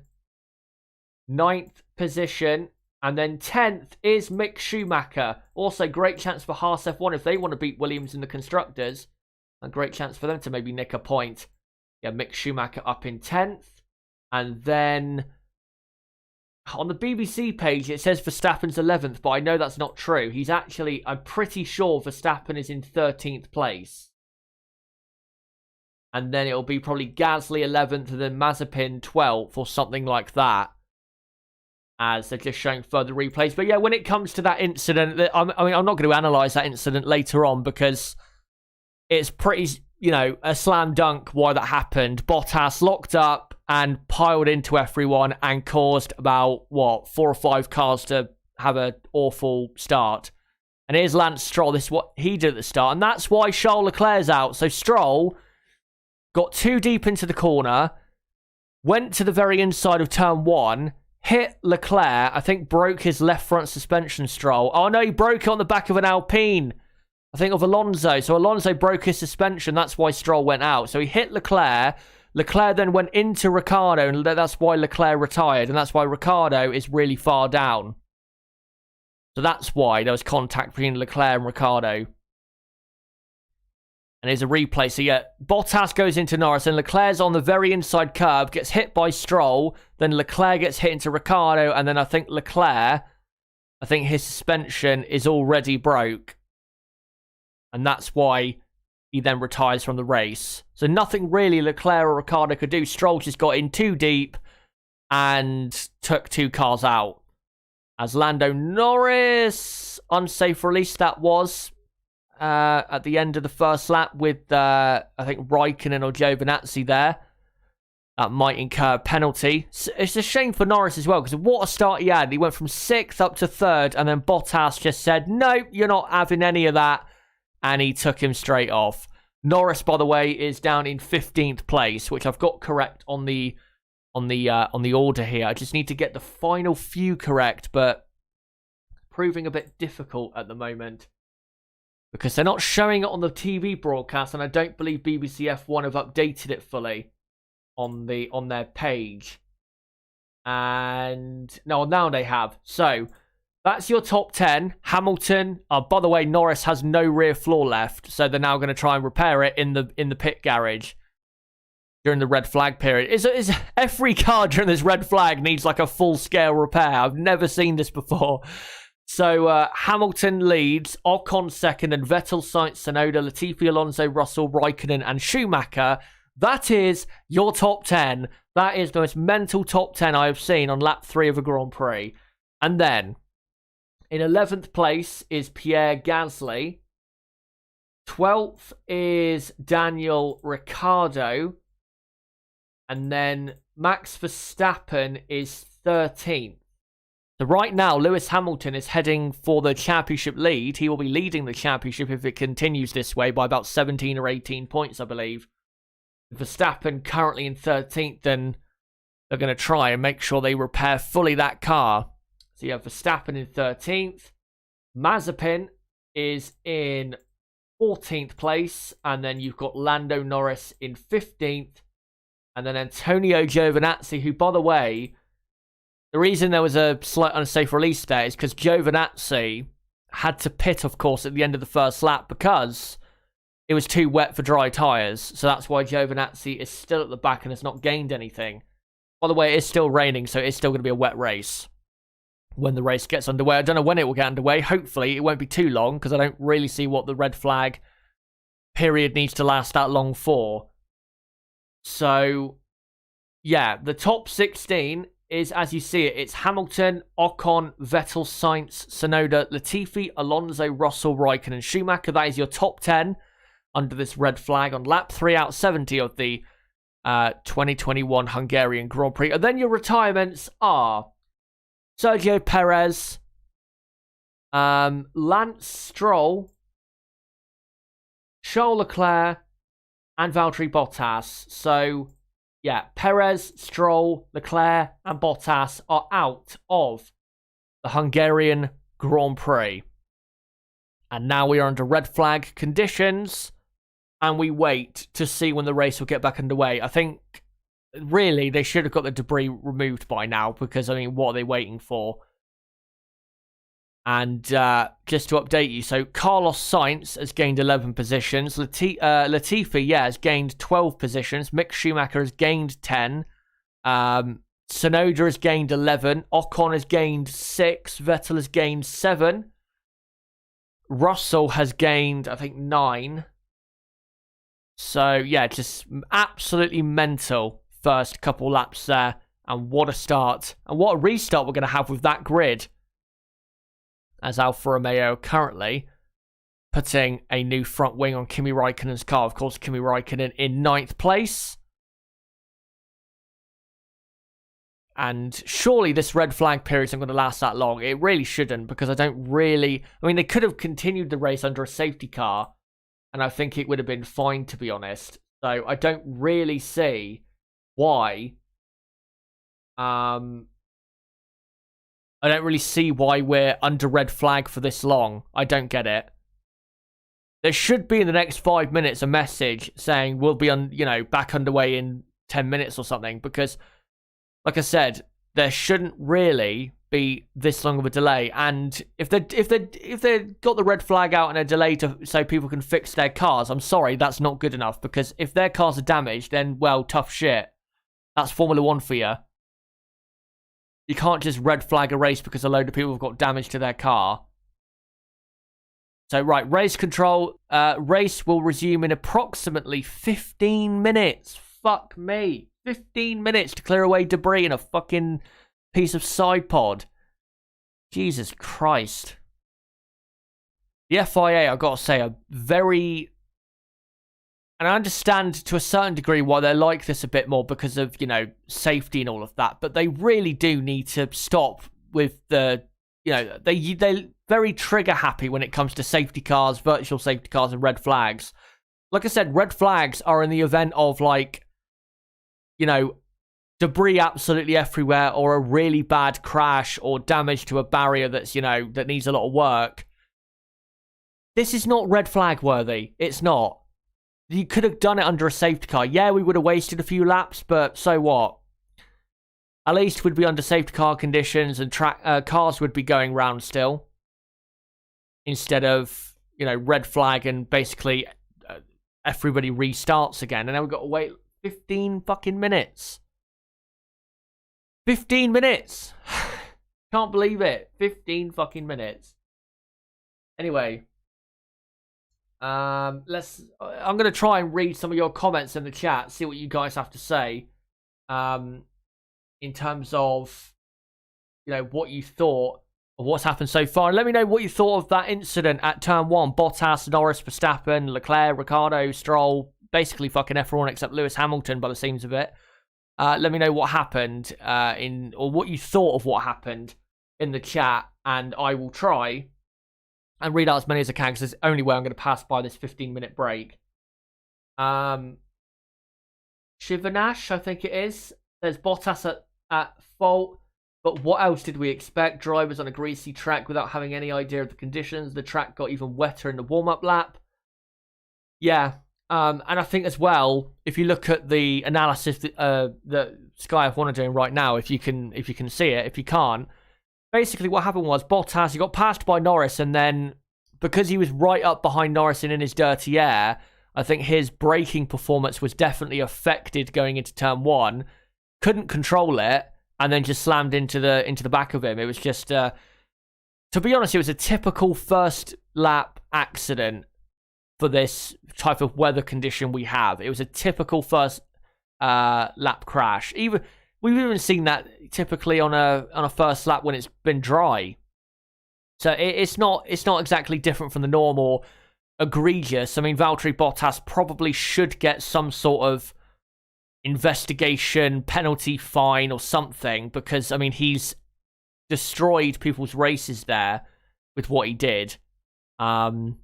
9th position. And then 10th is Mick Schumacher. Also, great chance for Haas F1 if they want to beat Williams in the Constructors. A great chance for them to maybe nick a point. Yeah, Mick Schumacher up in 10th. And then on the BBC page, it says Verstappen's 11th, but I know that's not true. He's actually, I'm pretty sure Verstappen is in 13th place. And then it'll be probably Gasly 11th and then Mazepin 12th or something like that. As they're just showing further replays. But yeah, when it comes to that incident, I'm not going to analyse that incident later on because it's pretty, you know, a slam dunk why that happened. Bottas locked up and piled into everyone and caused about, 4 or 5 cars to have an awful start. And here's Lance Stroll. This is what he did at the start. And that's why Charles Leclerc's out. So Stroll got too deep into the corner, went to the very inside of turn 1, hit Leclerc, I think broke his left front suspension, Stroll. Oh no, he broke it on the back of an Alpine. I think of Alonso. So Alonso broke his suspension. That's why Stroll went out. So he hit Leclerc. Leclerc then went into Ricciardo, and that's why Leclerc retired. And that's why Ricciardo is really far down. So that's why there was contact between Leclerc and Ricciardo. And here's a replay. So yeah, Bottas goes into Norris and Leclerc's on the very inside curb, gets hit by Stroll. Then Leclerc gets hit into Ricciardo. And then I think Leclerc, his suspension is already broke. And that's why he then retires from the race. So nothing really Leclerc or Ricciardo could do. Stroll just got in too deep and took 2 cars out. As Lando Norris, unsafe release that was. At the end of the first lap with, I think, Raikkonen or Giovinazzi there. That might incur a penalty. It's a shame for Norris as well, because what a start he had. He went from 6th up to 3rd, and then Bottas just said, no, you're not having any of that, and he took him straight off. Norris, by the way, is down in 15th place, which I've got correct on the order here. I just need to get the final few correct, but proving a bit difficult at the moment. Because they're not showing it on the TV broadcast, and I don't believe BBC F1 have updated it fully on their page. And no, now they have. So that's your top 10. Hamilton. By the way, Norris has no rear floor left, so they're now going to try and repair it in the pit garage during the red flag period. Is every car during this red flag needs like a full scale repair? I've never seen this before. So Hamilton leads, Ocon 2nd, and Vettel, Sainz, Tsunoda, Latifi, Alonso, Russell, Raikkonen, and Schumacher. That is your top 10 That is the most mental top 10 I have seen on lap 3 of a Grand Prix. And then, in 11th place is Pierre Gasly. 12th is Daniel Ricciardo. And then Max Verstappen is 13th. So right now, Lewis Hamilton is heading for the championship lead. He will be leading the championship if it continues this way by about 17 or 18 points, I believe. Verstappen currently in 13th, then they're going to try and make sure they repair fully that car. So you have Verstappen in 13th. Mazepin is in 14th place. And then you've got Lando Norris in 15th. And then Antonio Giovinazzi, who, by the way, the reason there was a slight unsafe release there is because Giovinazzi had to pit, of course, at the end of the first lap because it was too wet for dry tyres. So that's why Giovinazzi is still at the back and has not gained anything. By the way, it is still raining, so it's still going to be a wet race when the race gets underway. I don't know when it will get underway. Hopefully, it won't be too long because I don't really see what the red flag period needs to last that long for. So, yeah, the top 16 is, as you see it, it's Hamilton, Ocon, Vettel, Sainz, Tsunoda, Latifi, Alonso, Russell, Raikkonen, Schumacher. That is your top 10 under this red flag on lap 3 out of 70 of the 2021 Hungarian Grand Prix. And then your retirements are Sergio Perez, Lance Stroll, Charles Leclerc, and Valtteri Bottas. So, yeah, Perez, Stroll, Leclerc, and Bottas are out of the Hungarian Grand Prix. And now we are under red flag conditions, and we wait to see when the race will get back underway. I think, really, they should have got the debris removed by now, because, I mean, what are they waiting for? And just to update you, so Carlos Sainz has gained 11 positions. Latifi, has gained 12 positions. Mick Schumacher has gained 10. Tsunoda has gained 11. Ocon has gained 6. Vettel has gained 7. Russell has gained, I think, 9. So, yeah, just absolutely mental first couple laps there. And what a start. And what a restart we're going to have with that grid. As Alfa Romeo currently putting a new front wing on Kimi Raikkonen's car. Of course, Kimi Raikkonen in 9th place. And surely this red flag period isn't going to last that long. It really shouldn't, because I don't really... I mean, they could have continued the race under a safety car, and I think it would have been fine, to be honest. So I don't really see why... I don't really see why we're under red flag for this long. I don't get it. There should be in the next 5 minutes a message saying we'll be back underway in 10 minutes or something, because like I said, there shouldn't really be this long of a delay. And if they got the red flag out and a delay so people can fix their cars, I'm sorry, that's not good enough, because if their cars are damaged, then well, tough shit. That's Formula 1 for you. You can't just red flag a race because a load of people have got damage to their car. So, right, race control. Race will resume in approximately 15 minutes. Fuck me. 15 minutes to clear away debris in a fucking piece of side pod. Jesus Christ. The FIA, I've got to say, are very... And I understand to a certain degree why they're like this a bit more because of, safety and all of that. But they really do need to stop with the, they're very trigger happy when it comes to safety cars, virtual safety cars, and red flags. Like I said, red flags are in the event of, debris absolutely everywhere, or a really bad crash or damage to a barrier that's, that needs a lot of work. This is not red flag worthy. It's not. You could have done it under a safety car. Yeah, we would have wasted a few laps, but so what? At least we'd be under safety car conditions, and cars would be going round still. Instead of, red flag and basically everybody restarts again. And now we've got to wait 15 fucking minutes. 15 minutes! Can't believe it. 15 fucking minutes. Anyway... I'm going to try and read some of your comments in the chat, see what you guys have to say. in terms of, what you thought of what's happened so far. And let me know what you thought of that incident at turn 1. Bottas, Norris, Verstappen, Leclerc, Ricciardo, Stroll, basically fucking everyone except Lewis Hamilton by the seams of it. Let me know what happened or what you thought of what happened in the chat, and I will try and read out as many as I can, because it's the only way I'm going to pass by this 15-minute break. Shivanash, I think it is. There's Bottas at fault, but what else did we expect? Drivers on a greasy track without having any idea of the conditions. The track got even wetter in the warm-up lap. Yeah. And I think as well, if you look at the analysis that Sky F1 are doing right now, if you can see it, if you can't, basically what happened was Bottas, he got passed by Norris, and then because he was right up behind Norris and in his dirty air, I think his braking performance was definitely affected going into turn 1. Couldn't control it, and then just slammed into the back of him. It was just, to be honest, it was a typical first lap accident for this type of weather condition we have. It was a typical first lap crash. We've even seen that typically on a first lap when it's been dry. So it's not exactly different from the norm or egregious. I mean, Valtteri Bottas probably should get some sort of investigation, penalty, fine or something, because I mean he's destroyed people's races there with what he did. So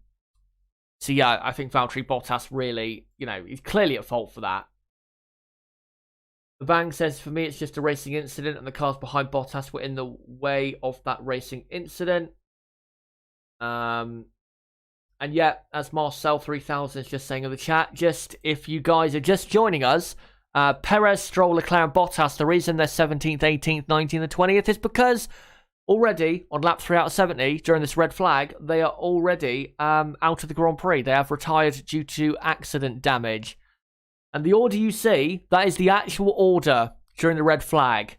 yeah, I think Valtteri Bottas really, he's clearly at fault for that. The Bang says, for me, it's just a racing incident, and the cars behind Bottas were in the way of that racing incident. And yeah, as Marcel 3000 is just saying in the chat, just if you guys are just joining us, Perez, Stroll, Leclerc, and Bottas, the reason they're 17th, 18th, 19th, and 20th is because already on lap 3 out of 70 during this red flag, they are already out of the Grand Prix. They have retired due to accident damage. And the order you see, that is the actual order during the red flag.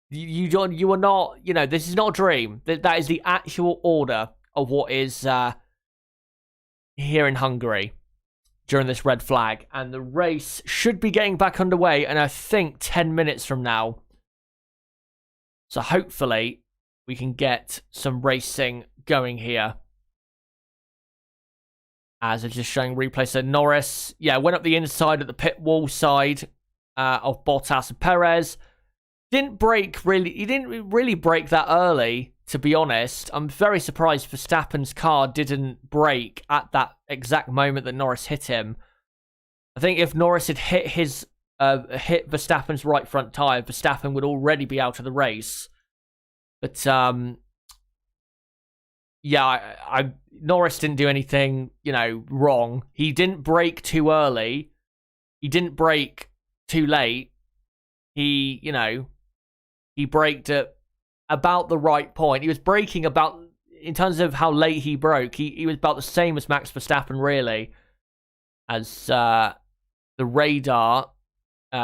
You are not, this is not a dream. That is the actual order of what is here in Hungary during this red flag. And the race should be getting back underway, and I think 10 minutes from now. So hopefully we can get some racing going here. As it's just showing replay. So Norris, went up the inside at the pit wall side of Bottas and Perez. He didn't really brake that early, to be honest. I'm very surprised Verstappen's car didn't brake at that exact moment that Norris hit him. I think if Norris had hit Verstappen's right front tyre, Verstappen would already be out of the race. But Norris didn't do anything, wrong. He didn't brake too early. He didn't brake too late. He braked at about the right point. He was braking about, in terms of how late he broke, he was about the same as Max Verstappen, really. As the radar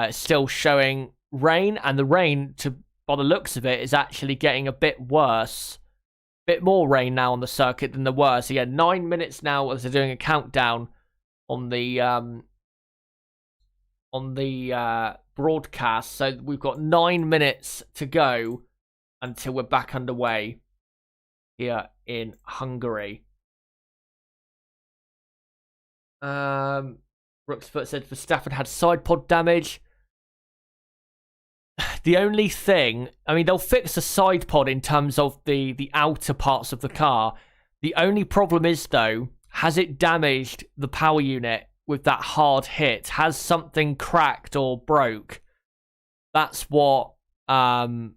still showing rain, and the rain, by the looks of it, is actually getting a bit worse. Bit more rain now on the circuit than there were. So yeah, 9 minutes now as they're doing a countdown on the broadcast. So we've got 9 minutes to go until we're back underway here in Hungary. Brooksfoot said Verstappen had side pod damage. The only thing, I mean, they'll fix the side pod in terms of the outer parts of the car. The only problem is, though, has it damaged the power unit with that hard hit? Has something cracked or broke? That's what they'll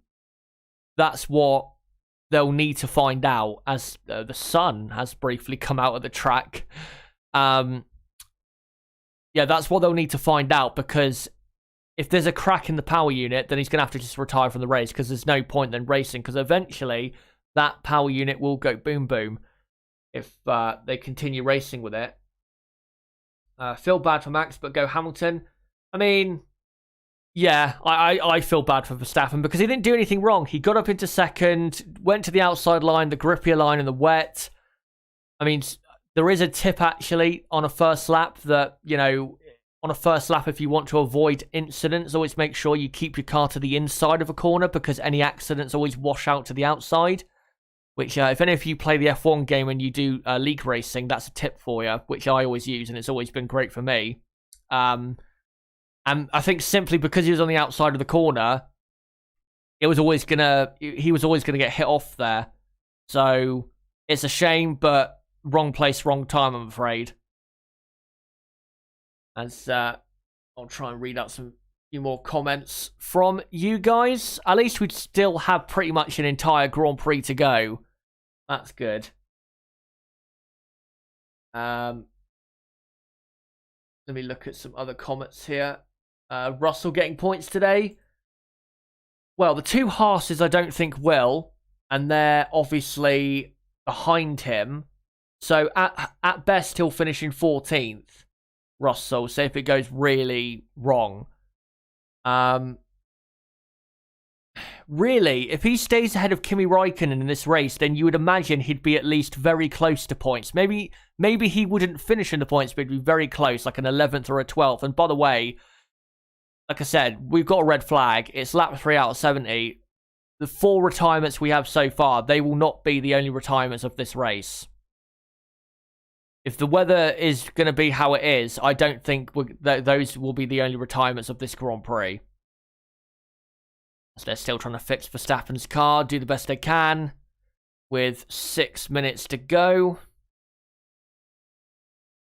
need to find out, as the sun has briefly come out of the track. That's what they'll need to find out, because if there's a crack in the power unit, then he's going to have to just retire from the race, because there's no point then racing, because eventually that power unit will go boom boom if they continue racing with it. Feel bad for Max, but go Hamilton. I mean, yeah, I feel bad for Verstappen because he didn't do anything wrong. He got up into second, went to the outside line, the grippier line in the wet. I mean, there is a tip actually on a first lap that, on a first lap, if you want to avoid incidents, always make sure you keep your car to the inside of a corner, because any accidents always wash out to the outside. Which, if any of you play the F1 game and you do league racing, that's a tip for you, which I always use, and it's always been great for me. And I think simply because he was on the outside of the corner, he was always gonna get hit off there. So it's a shame, but wrong place, wrong time, I'm afraid. As I'll try and read out some few more comments from you guys. At least we'd still have pretty much an entire Grand Prix to go. That's good. Let me look at some other comments here. Russell getting points today. Well, the two Haas's I don't think will, and they're obviously behind him. So at best he'll finish in 14th, Russell. So if it goes really wrong. Really, if he stays ahead of Kimi Räikkönen in this race, then you would imagine he'd be at least very close to points. Maybe he wouldn't finish in the points, but he'd be very close, like an 11th or a 12th. And by the way, like I said, we've got a red flag. It's lap 3 out of 70. The 4 retirements we have so far, they will not be the only retirements of this race. If the weather is going to be how it is, I don't think those will be the only retirements of this Grand Prix. So they're still trying to fix Verstappen's car, do the best they can, with 6 minutes to go.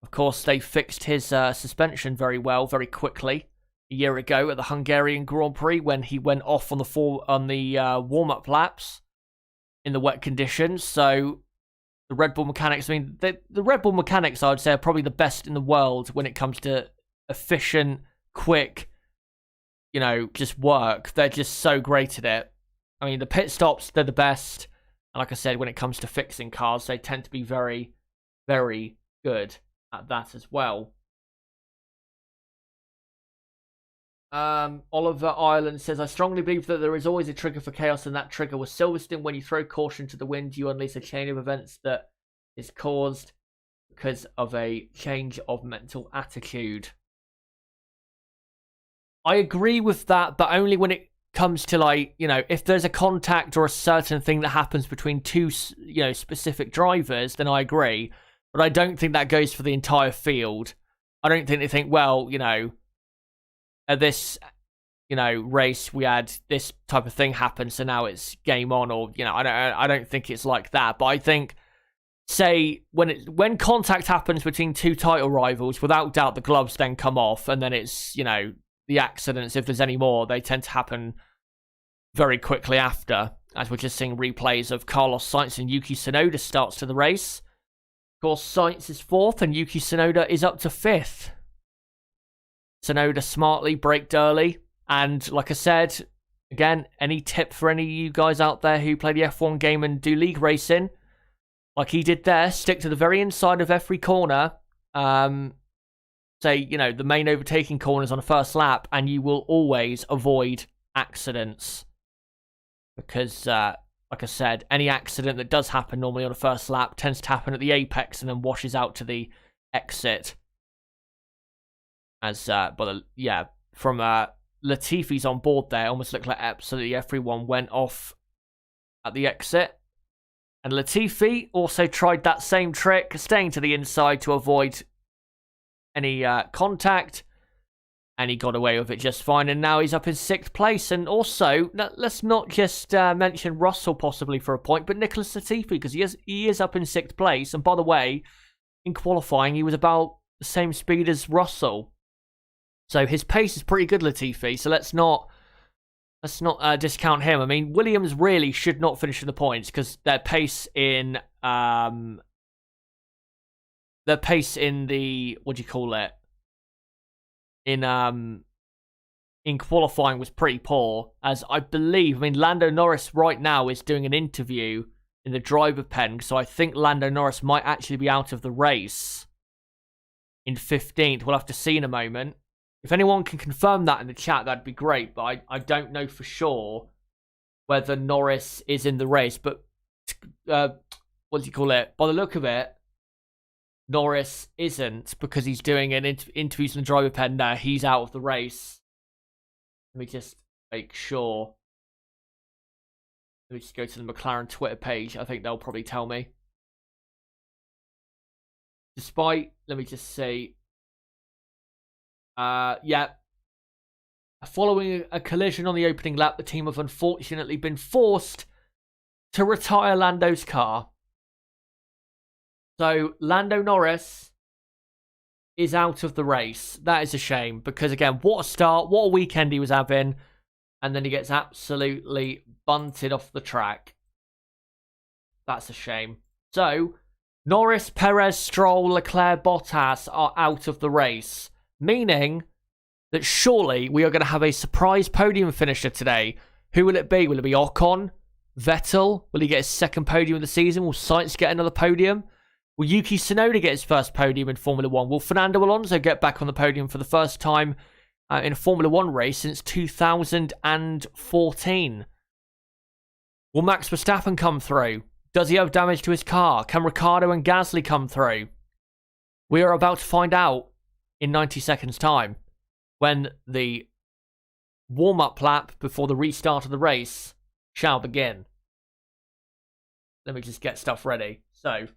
Of course, they fixed his suspension very well, very quickly, a year ago at the Hungarian Grand Prix when he went off on the warm-up laps in the wet conditions. So the Red Bull mechanics, I mean, the Red Bull mechanics, I would say, are probably the best in the world when it comes to efficient, quick, just work. They're just so great at it. I mean, the pit stops, they're the best. And like I said, when it comes to fixing cars, they tend to be very, very good at that as well. Oliver Ireland says, I strongly believe that there is always a trigger for chaos, and that trigger was Silverstone. When you throw caution to the wind, you unleash a chain of events that is caused because of a change of mental attitude. I agree with that, but only when it comes to, like, if there's a contact or a certain thing that happens between two, specific drivers, then I agree. But I don't think that goes for the entire field. I don't think they think, well, at this, race we had this type of thing happen, so now it's game on, or, I don't think it's like that. But I think, say, when contact happens between two title rivals, without doubt the gloves then come off, and then it's, the accidents, if there's any more, they tend to happen very quickly after, as we're just seeing replays of Carlos Sainz and Yuki Tsunoda starts to the race. Of course, Sainz is 4th and Yuki Tsunoda is up to 5th. Tsunoda smartly braked early, and like I said, again, any tip for any of you guys out there who play the F1 game and do league racing, like he did there, stick to the very inside of every corner. Say, the main overtaking corners on a first lap, and you will always avoid accidents. Because, like I said, any accident that does happen normally on a first lap tends to happen at the apex and then washes out to the exit. As, from Latifi's on board there, almost looked like absolutely everyone went off at the exit. And Latifi also tried that same trick, staying to the inside to avoid any contact, and he got away with it just fine, and now he's up in 6th place. And also, let's not just mention Russell possibly for a point, but Nicholas Latifi, because he is up in 6th place, and by the way, in qualifying he was about the same speed as Russell, so his pace is pretty good, Latifi, so let's not discount him. I mean, Williams really should not finish in the points, because their pace in the, in qualifying was pretty poor, as I believe, Lando Norris right now is doing an interview in the driver pen, so I think Lando Norris might actually be out of the race in 15th. We'll have to see in a moment. If anyone can confirm that in the chat, that'd be great, but I don't know for sure whether Norris is in the race, but, by the look of it, Norris isn't because he's doing an interviews in the driver pen. No, he's out of the race. Let me just make sure. Let me just go to the McLaren Twitter page. I think they'll probably tell me. Despite, let me just see. Yeah. Following a collision on the opening lap, the team have unfortunately been forced to retire Lando's car. So, Lando Norris is out of the race. That is a shame because, again, what a start, what a weekend he was having. And then he gets absolutely bunted off the track. That's a shame. So, Norris, Perez, Stroll, Leclerc, Bottas are out of the race. Meaning that surely we are going to have a surprise podium finisher today. Who will it be? Will it be Ocon? Vettel? Will he get his second podium of the season? Will Sainz get another podium? Will Yuki Tsunoda get his first podium in Formula 1? Will Fernando Alonso get back on the podium for the first time in a Formula 1 race since 2014? Will Max Verstappen come through? Does he have damage to his car? Can Ricciardo and Gasly come through? We are about to find out in 90 seconds' time when the warm-up lap before the restart of the race shall begin. Let me just get stuff ready. So,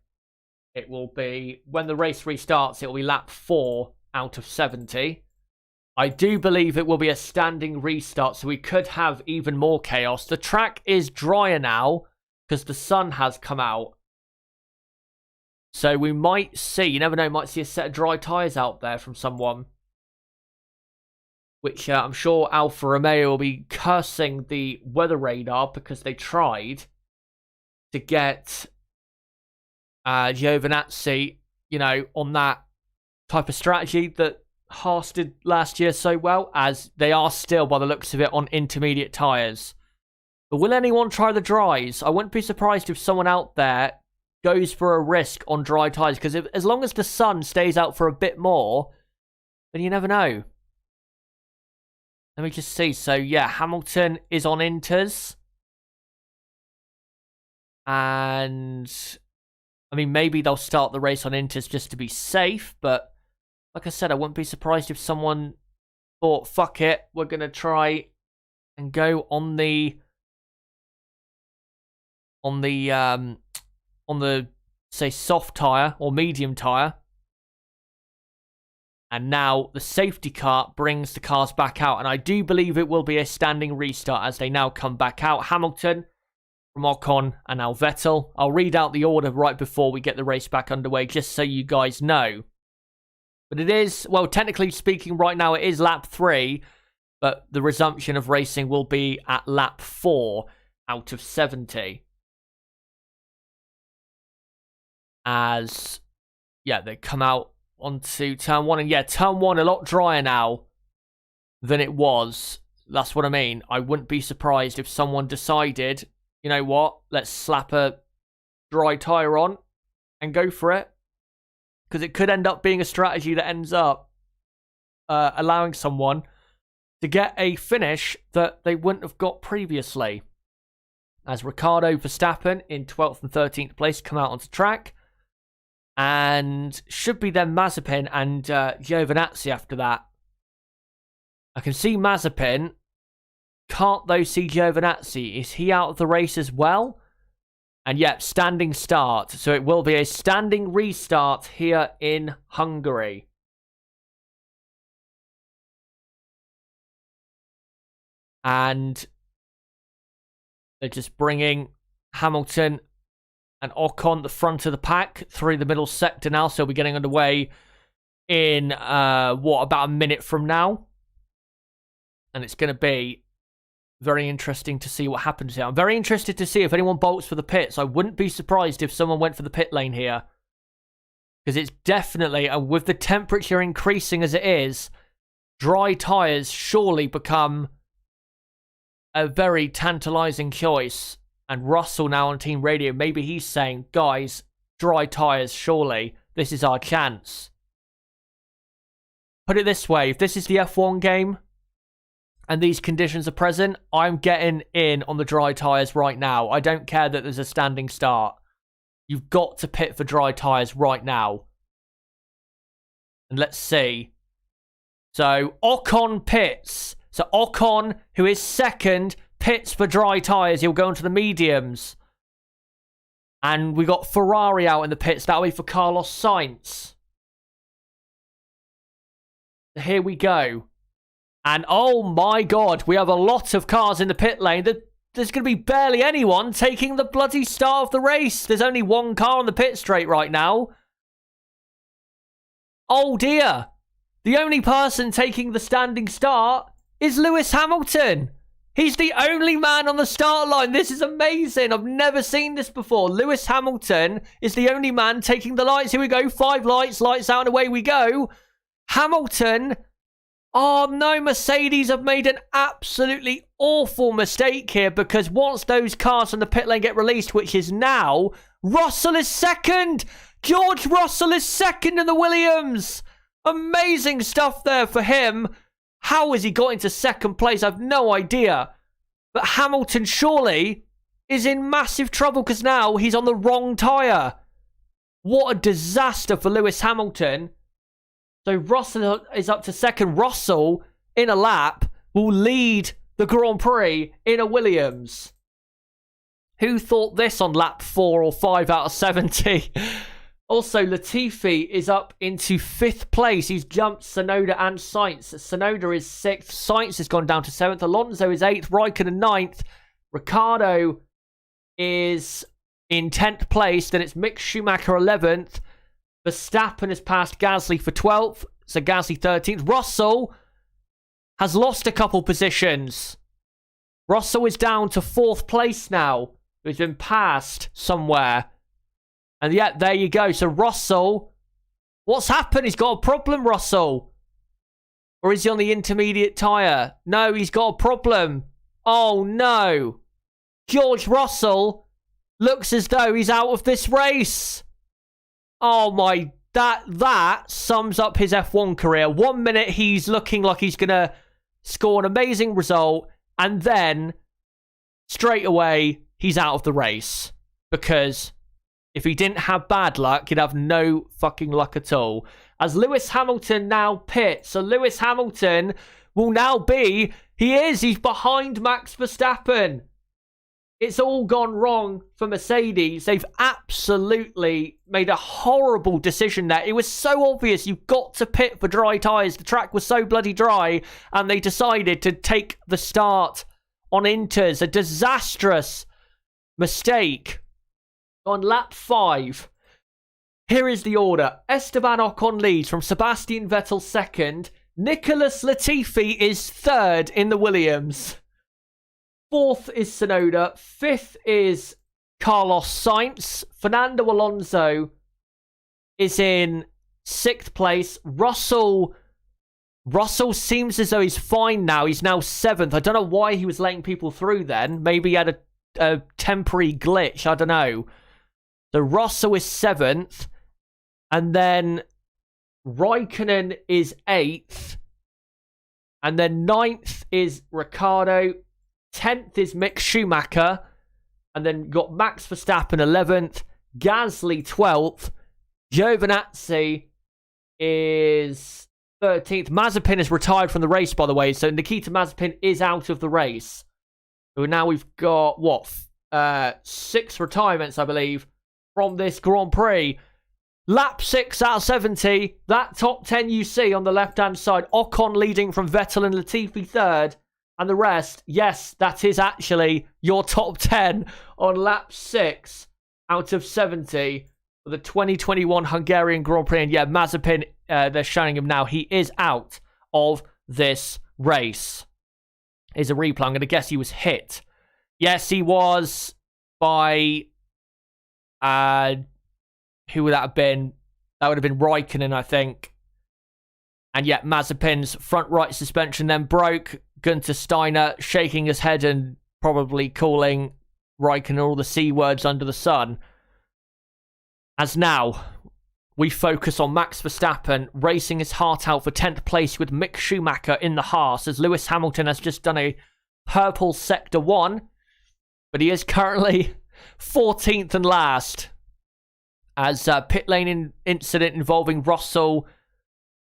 it will be, when the race restarts, it will be lap 4 out of 70. I do believe it will be a standing restart, so we could have even more chaos. The track is drier now because the sun has come out. So we might see, you never know, might see a set of dry tyres out there from someone. Which I'm sure Alfa Romeo will be cursing the weather radar because they tried to get Giovinazzi, you know, on that type of strategy that Haas did last year so well, as they are still, by the looks of it, on intermediate tyres. But will anyone try the dries? I wouldn't be surprised if someone out there goes for a risk on dry tyres, because as long as the sun stays out for a bit more, then you never know. Let me just see. So, yeah, Hamilton is on inters. And, I mean, maybe they'll start the race on inters just to be safe. But, like I said, I wouldn't be surprised if someone thought, fuck it, we're going to try and go on the, say, soft tyre or medium tyre. And now the safety car brings the cars back out. And I do believe it will be a standing restart as they now come back out. Hamilton from Ocon and now Vettel. I'll read out the order right before we get the race back underway, just so you guys know. But it is, well, technically speaking, right now it is lap 3. But the resumption of racing will be at lap 4 out of 70. As, yeah, they come out onto turn 1, and yeah, turn 1 a lot drier now than it was. That's what I mean. I wouldn't be surprised if someone decided, you know what, let's slap a dry tyre on and go for it, because it could end up being a strategy that ends up allowing someone to get a finish that they wouldn't have got previously. As Ricciardo, Verstappen in 12th and 13th place come out onto track. And should be then Mazepin and Giovinazzi after that. I can see Mazepin. Can't though see Giovinazzi. Is he out of the race as well? And yep, standing start. So it will be a standing restart here in Hungary. And they're just bringing Hamilton and Ocon the front of the pack through the middle sector now. So we're getting underway in, about a minute from now. And it's going to be very interesting to see what happens here. I'm very interested to see if anyone bolts for the pits. I wouldn't be surprised if someone went for the pit lane here. Because it's definitely, and with the temperature increasing as it is, dry tyres surely become a very tantalising choice. And Russell now on team radio, maybe he's saying, guys, dry tyres, surely. This is our chance. Put it this way, if this is the F1 game and these conditions are present, I'm getting in on the dry tyres right now. I don't care that there's a standing start. You've got to pit for dry tyres right now. And let's see. So Ocon pits. So Ocon, who is second, pits for dry tyres. He'll go into the mediums. And we got Ferrari out in the pits. That'll be for Carlos Sainz. Here we go. And oh my God, we have a lot of cars in the pit lane. There's going to be barely anyone taking the bloody start of the race. There's only one car on the pit straight right now. Oh dear. The only person taking the standing start is Lewis Hamilton. He's the only man on the start line. This is amazing. I've never seen this before. Lewis Hamilton is the only man taking the lights. Here we go. 5 lights, lights out, and away we go. Hamilton. Oh no, Mercedes have made an absolutely awful mistake here, because once those cars from the pit lane get released, which is now, Russell is second. George Russell is second in the Williams. Amazing stuff there for him. How has he got into second place? I've no idea. But Hamilton surely is in massive trouble, because now he's on the wrong tyre. What a disaster for Lewis Hamilton. So Russell is up to second. Russell, in a lap, will lead the Grand Prix in a Williams. Who thought this on lap 4 or 5 out of 70? Also, Latifi is up into 5th place. He's jumped Tsunoda and Sainz. Tsunoda is 6th. Sainz has gone down to 7th. Alonso is 8th. Raikkonen 9th. Ricciardo is in 10th place. Then it's Mick Schumacher 11th. Verstappen has passed Gasly for 12th. So Gasly 13th. Russell has lost a couple positions. Russell is down to 4th place now. He's been passed somewhere. And yeah, there you go. So Russell, what's happened? He's got a problem, Russell. Or is he on the intermediate tyre? No, he's got a problem. Oh no. George Russell looks as though he's out of this race. Oh my, that sums up his F1 career. 1 minute he's looking like he's going to score an amazing result, and then straight away he's out of the race. Because if he didn't have bad luck, he'd have no fucking luck at all. As Lewis Hamilton now pits. So Lewis Hamilton will now be, he's behind Max Verstappen. It's all gone wrong for Mercedes. They've absolutely made a horrible decision there. It was so obvious. You've got to pit for dry tyres. The track was so bloody dry, and they decided to take the start on inters. A disastrous mistake. On lap 5, here is the order. Esteban Ocon leads from Sebastian Vettel 2nd. Nicholas Latifi is 3rd in the Williams. 4th is Tsunoda. 5th is Carlos Sainz. Fernando Alonso is in 6th place. Russell seems as though he's fine now. He's now 7th. I don't know why he was letting people through then. Maybe he had a temporary glitch. I don't know. So Russell is 7th. And then Raikkonen is 8th. And then 9th is Ricciardo. 10th is Mick Schumacher. And then got Max Verstappen 11th. Gasly 12th. Giovinazzi is 13th. Mazepin is retired from the race, by the way. So Nikita Mazepin is out of the race. So now we've got, 6 retirements, I believe, from this Grand Prix. Lap 6 out of 70. That top 10 you see on the left-hand side. Ocon leading from Vettel and Latifi 3rd. And the rest, yes, that is actually your top 10 on lap 6 out of 70 for the 2021 Hungarian Grand Prix. And yeah, Mazepin, they're showing him now. He is out of this race. Here's a replay. I'm going to guess he was hit. Yes, he was by... who would that have been? That would have been Raikkonen, I think. And yeah, Mazepin's front right suspension then broke. Gunther Steiner shaking his head and probably calling Raikkonen all the C words under the sun. As now, we focus on Max Verstappen racing his heart out for 10th place with Mick Schumacher in the Haas, as Lewis Hamilton has just done a purple Sector 1, but he is currently 14th and last. As pit lane incident involving Russell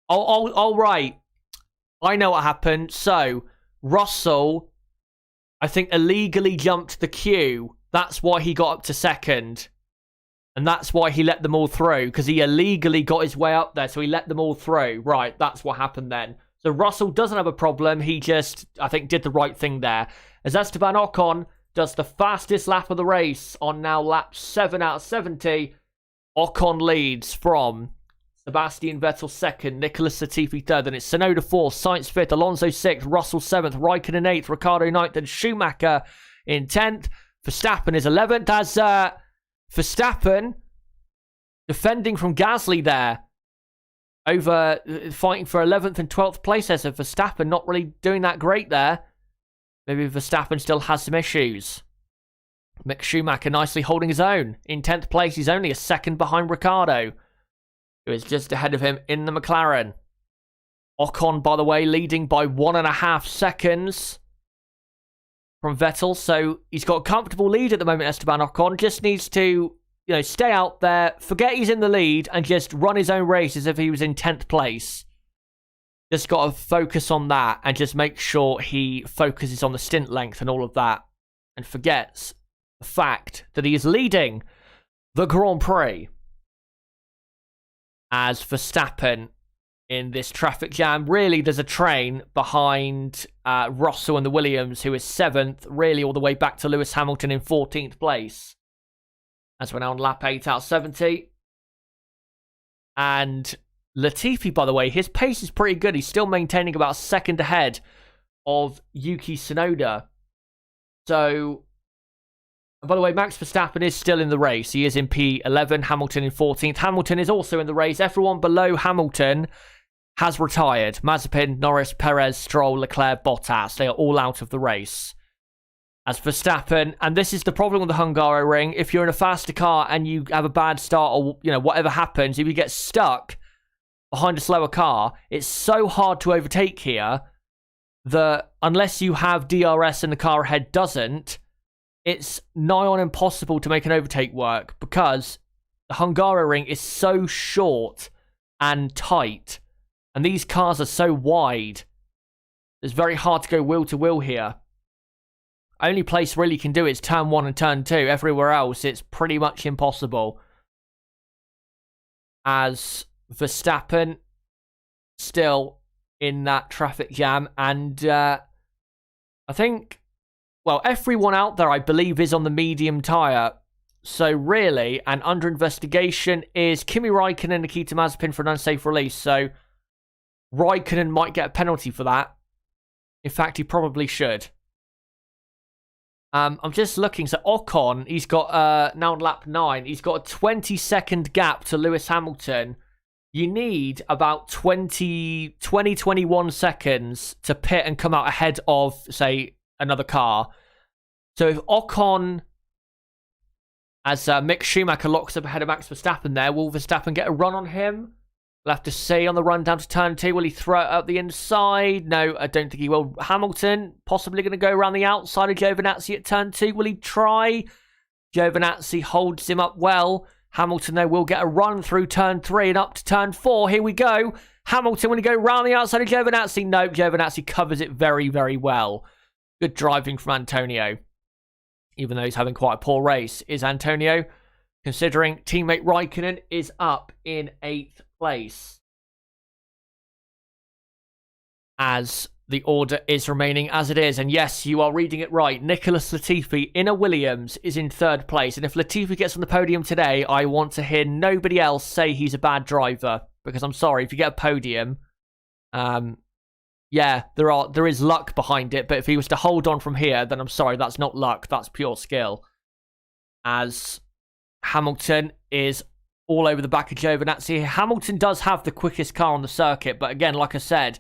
Oh, right. I know what happened. So, Russell, I think, illegally jumped the queue. That's why he got up to second. And that's why he let them all through, because he illegally got his way up there, so he let them all through. Right, that's what happened then. So Russell doesn't have a problem. He just, I think, did the right thing there. As Esteban Ocon does the fastest lap of the race on now lap 7 out of 70. Ocon leads from Sebastian Vettel second, Nicholas Latifi third, then it's Tsunoda fourth, Sainz fifth, Alonso sixth, Russell seventh, Raikkonen eighth, Ricciardo ninth, and Schumacher in 10th. Verstappen is 11th as Verstappen defending from Gasly there. Over fighting for 11th and 12th place there. So Verstappen not really doing that great there. Maybe Verstappen still has some issues. Mick Schumacher nicely holding his own. In 10th place, he's only a second behind Ricciardo, who is just ahead of him in the McLaren. Ocon, by the way, leading by 1.5 seconds from Vettel. So he's got a comfortable lead at the moment, Esteban Ocon. Just needs to, stay out there, forget he's in the lead, and just run his own race as if he was in 10th place. Just got to focus on that and just make sure he focuses on the stint length and all of that, and forgets the fact that he is leading the Grand Prix. As Verstappen in this traffic jam, really there's a train behind Russell and the Williams, who is 7th, really all the way back to Lewis Hamilton in 14th place. As we're now on lap 8 out of 70. And Latifi, by the way, his pace is pretty good. He's still maintaining about a second ahead of Yuki Tsunoda. So, by the way, Max Verstappen is still in the race. He is in P11, Hamilton in 14th. Hamilton is also in the race. Everyone below Hamilton has retired. Mazepin, Norris, Perez, Stroll, Leclerc, Bottas. They are all out of the race. As Verstappen, and this is the problem with the Hungaroring, if you're in a faster car and you have a bad start or, whatever happens, if you get stuck behind a slower car, it's so hard to overtake here that unless you have DRS and the car ahead doesn't, it's nigh on impossible to make an overtake work because the Hungaroring is so short and tight, and these cars are so wide. It's very hard to go wheel to wheel here. Only place really you can do is turn 1 and turn 2. Everywhere else, it's pretty much impossible. As Verstappen still in that traffic jam, and I think, well, everyone out there, I believe, is on the medium tyre. So really, and under investigation is Kimi Raikkonen and Nikita Mazepin for an unsafe release. So Raikkonen might get a penalty for that. In fact, he probably should. I'm just looking. So Ocon, he's got, now on lap 9, he's got a 20-second gap to Lewis Hamilton. You need about 21 seconds to pit and come out ahead of, say, another car. So if Ocon, as Mick Schumacher locks up ahead of Max Verstappen there, will Verstappen get a run on him? We'll have to see on the run down to turn 2. Will he throw it up the inside? No, I don't think he will. Hamilton possibly going to go around the outside of Giovinazzi at turn 2. Will he try? Giovinazzi holds him up well. Hamilton, though, will get a run through turn 3 and up to turn 4. Here we go. Hamilton, will he go round the outside of Giovinazzi? No, Giovinazzi covers it very, very well. Good driving from Antonio. Even though he's having quite a poor race, is Antonio, considering teammate Raikkonen is up in 8th place. As the order is remaining as it is. And yes, you are reading it right. Nicholas Latifi in a Williams is in 3rd place. And if Latifi gets on the podium today, I want to hear nobody else say he's a bad driver. Because I'm sorry, if you get a podium, yeah, there is luck behind it. But if he was to hold on from here, then I'm sorry, that's not luck. That's pure skill. As Hamilton is all over the back of Giovinazzi. Hamilton does have the quickest car on the circuit. But again, like I said,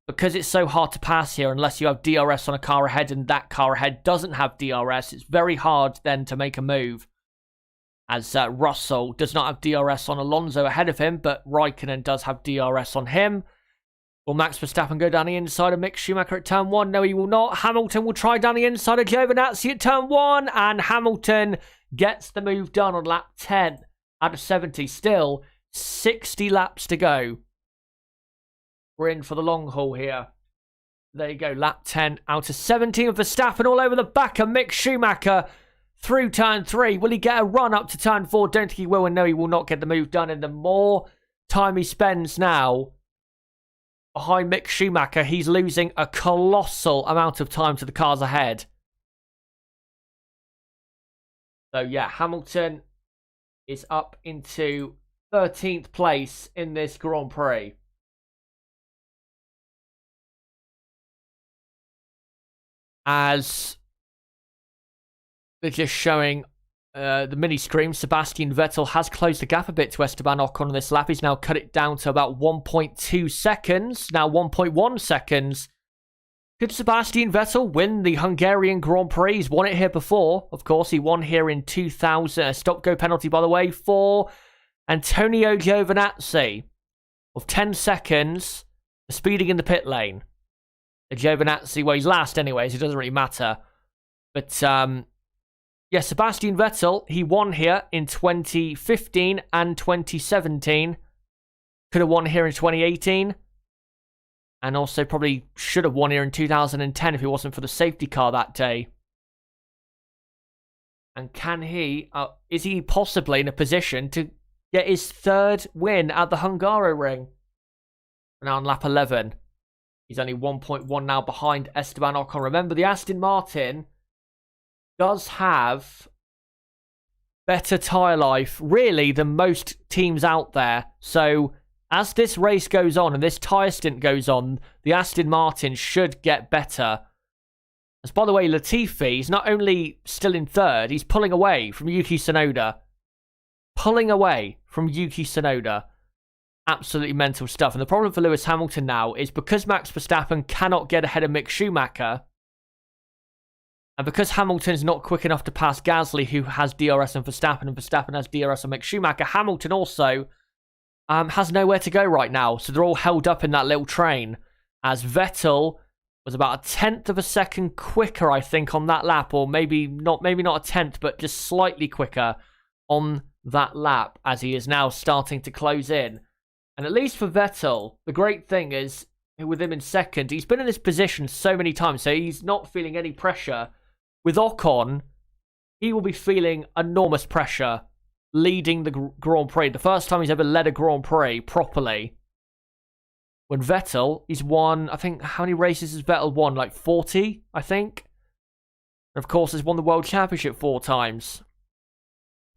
because it's so hard to pass here unless you have DRS on a car ahead and that car ahead doesn't have DRS, it's very hard then to make a move. As Russell does not have DRS on Alonso ahead of him, but Raikkonen does have DRS on him. Will Max Verstappen go down the inside of Mick Schumacher at turn 1? No, he will not. Hamilton will try down the inside of Giovinazzi at turn 1, and Hamilton gets the move done on lap 10 out of 70. Still 60 laps to go. We're in for the long haul here. There you go, lap 10 out of 17 of Verstappen all over the back of Mick Schumacher through turn 3. Will he get a run up to turn 4? Don't think he will, and no, he will not get the move done. And the more time he spends now behind Mick Schumacher, he's losing a colossal amount of time to the cars ahead. So yeah, Hamilton is up into 13th place in this Grand Prix. As they're just showing the mini screen, Sebastian Vettel has closed the gap a bit to Esteban Ocon on this lap. He's now cut it down to about 1.2 seconds. Now 1.1 seconds. Could Sebastian Vettel win the Hungarian Grand Prix? He's won it here before. Of course, he won here in 2000. A stop-go penalty, by the way, for Antonio Giovinazzi of 10 seconds for speeding in the pit lane. Giovinazzi, well, he's last anyways. It doesn't really matter. But, yeah, Sebastian Vettel, he won here in 2015 and 2017. Could have won here in 2018. And also probably should have won here in 2010 if it wasn't for the safety car that day. And can he, is he possibly in a position to get his third win at the Hungaroring? Now on lap 11. He's only 1.1 now behind Esteban Ocon. Remember, the Aston Martin does have better tyre life, really, than most teams out there. So, as this race goes on and this tyre stint goes on, the Aston Martin should get better. As, by the way, Latifi is not only still in third, he's pulling away from Yuki Tsunoda. Pulling away from Yuki Tsunoda. Absolutely mental stuff. And the problem for Lewis Hamilton now is because Max Verstappen cannot get ahead of Mick Schumacher, and because Hamilton's not quick enough to pass Gasly, who has DRS on Verstappen, and Verstappen has DRS on Mick Schumacher, Hamilton also has nowhere to go right now. So they're all held up in that little train. As Vettel was about a tenth of a second quicker, I think, on that lap. Or maybe not a tenth, but just slightly quicker on that lap, as he is now starting to close in. And at least for Vettel, the great thing is, with him in second, he's been in this position so many times, so he's not feeling any pressure. With Ocon, he will be feeling enormous pressure leading the Grand Prix. The first time he's ever led a Grand Prix properly. When Vettel, he's won, I think, how many races has Vettel won? Like 40, I think. And of course, he's won the World Championship 4 times.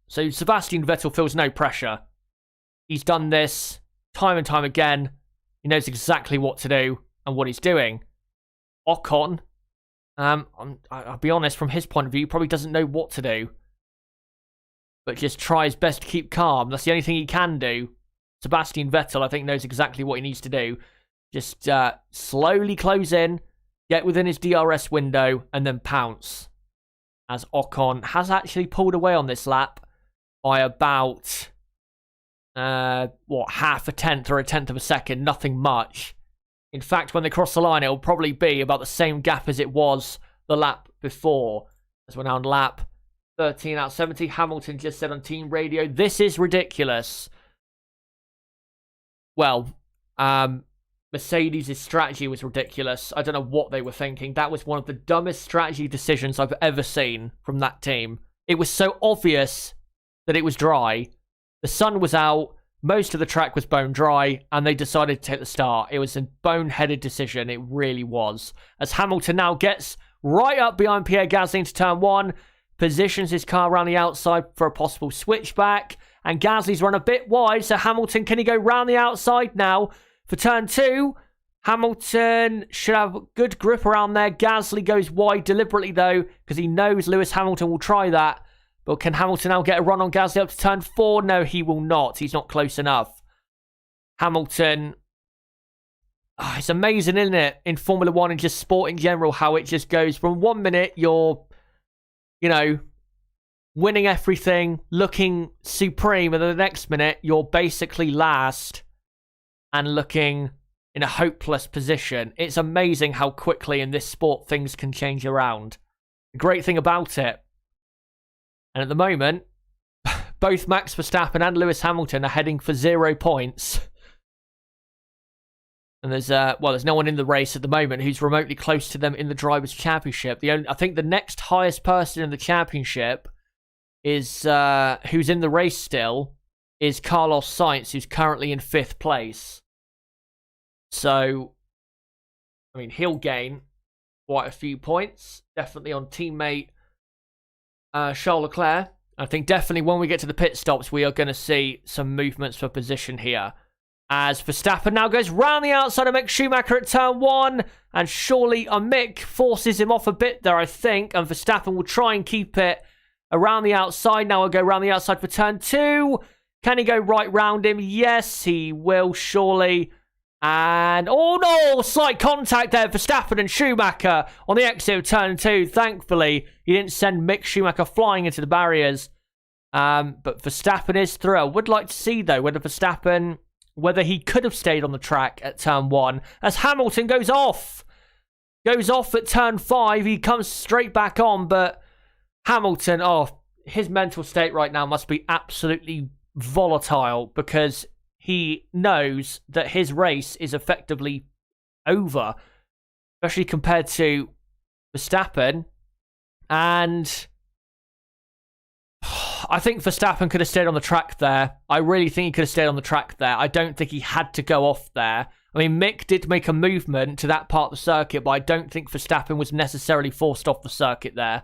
So Sebastian Vettel feels no pressure. He's done this time and time again. He knows exactly what to do and what he's doing. Ocon, I'll be honest, from his point of view, he probably doesn't know what to do. But just tries best to keep calm. That's the only thing he can do. Sebastian Vettel, I think, knows exactly what he needs to do. Just slowly close in, get within his DRS window, and then pounce. As Ocon has actually pulled away on this lap by about, half a tenth or a tenth of a second. Nothing much. In fact, when they cross the line, it'll probably be about the same gap as it was the lap before. As we're now on lap 13 out of 70. Hamilton just said on team radio, this is ridiculous. Well, Mercedes' strategy was ridiculous. I don't know what they were thinking. That was one of the dumbest strategy decisions I've ever seen from that team. It was so obvious that it was dry. The sun was out. Most of the track was bone dry, and they decided to take the start. It was a boneheaded decision. It really was. As Hamilton now gets right up behind Pierre Gasly into turn 1, positions his car around the outside for a possible switchback, and Gasly's run a bit wide, so Hamilton, can he go round the outside now for turn 2? Hamilton should have good grip around there. Gasly goes wide deliberately, though, because he knows Lewis Hamilton will try that. But can Hamilton now get a run on Gasly up to turn 4? No, he will not. He's not close enough. Hamilton. It's amazing, isn't it? In Formula 1 and just sport in general, how it just goes from 1 minute you're, winning everything, looking supreme, and then the next minute you're basically last and looking in a hopeless position. It's amazing how quickly in this sport things can change around. The great thing about it. And at the moment, both Max Verstappen and Lewis Hamilton are heading for 0 points. And there's there's no one in the race at the moment who's remotely close to them in the Drivers' Championship. I think the next highest person in the championship is who's in the race still is Carlos Sainz, who's currently in 5th place. So, I mean, he'll gain quite a few points, definitely on teammate Charles Leclerc. I think definitely when we get to the pit stops, we are going to see some movements for position here. As Verstappen now goes round the outside of Mick Schumacher at turn 1. And surely Mick forces him off a bit there, I think. And Verstappen will try and keep it around the outside. Now we'll go around the outside for turn 2. Can he go right round him? Yes, he will, surely. And, oh no, slight contact there, Verstappen and Schumacher on the exit of turn 2. Thankfully, he didn't send Mick Schumacher flying into the barriers. But Verstappen is through. I would like to see, though, whether he could have stayed on the track at turn 1 as Hamilton goes off. Goes off at turn 5. He comes straight back on, but Hamilton, his mental state right now must be absolutely volatile because he knows that his race is effectively over, especially compared to Verstappen. And I think Verstappen could have stayed on the track there. I really think he could have stayed on the track there. I don't think he had to go off there. I mean, Mick did make a movement to that part of the circuit, but I don't think Verstappen was necessarily forced off the circuit there.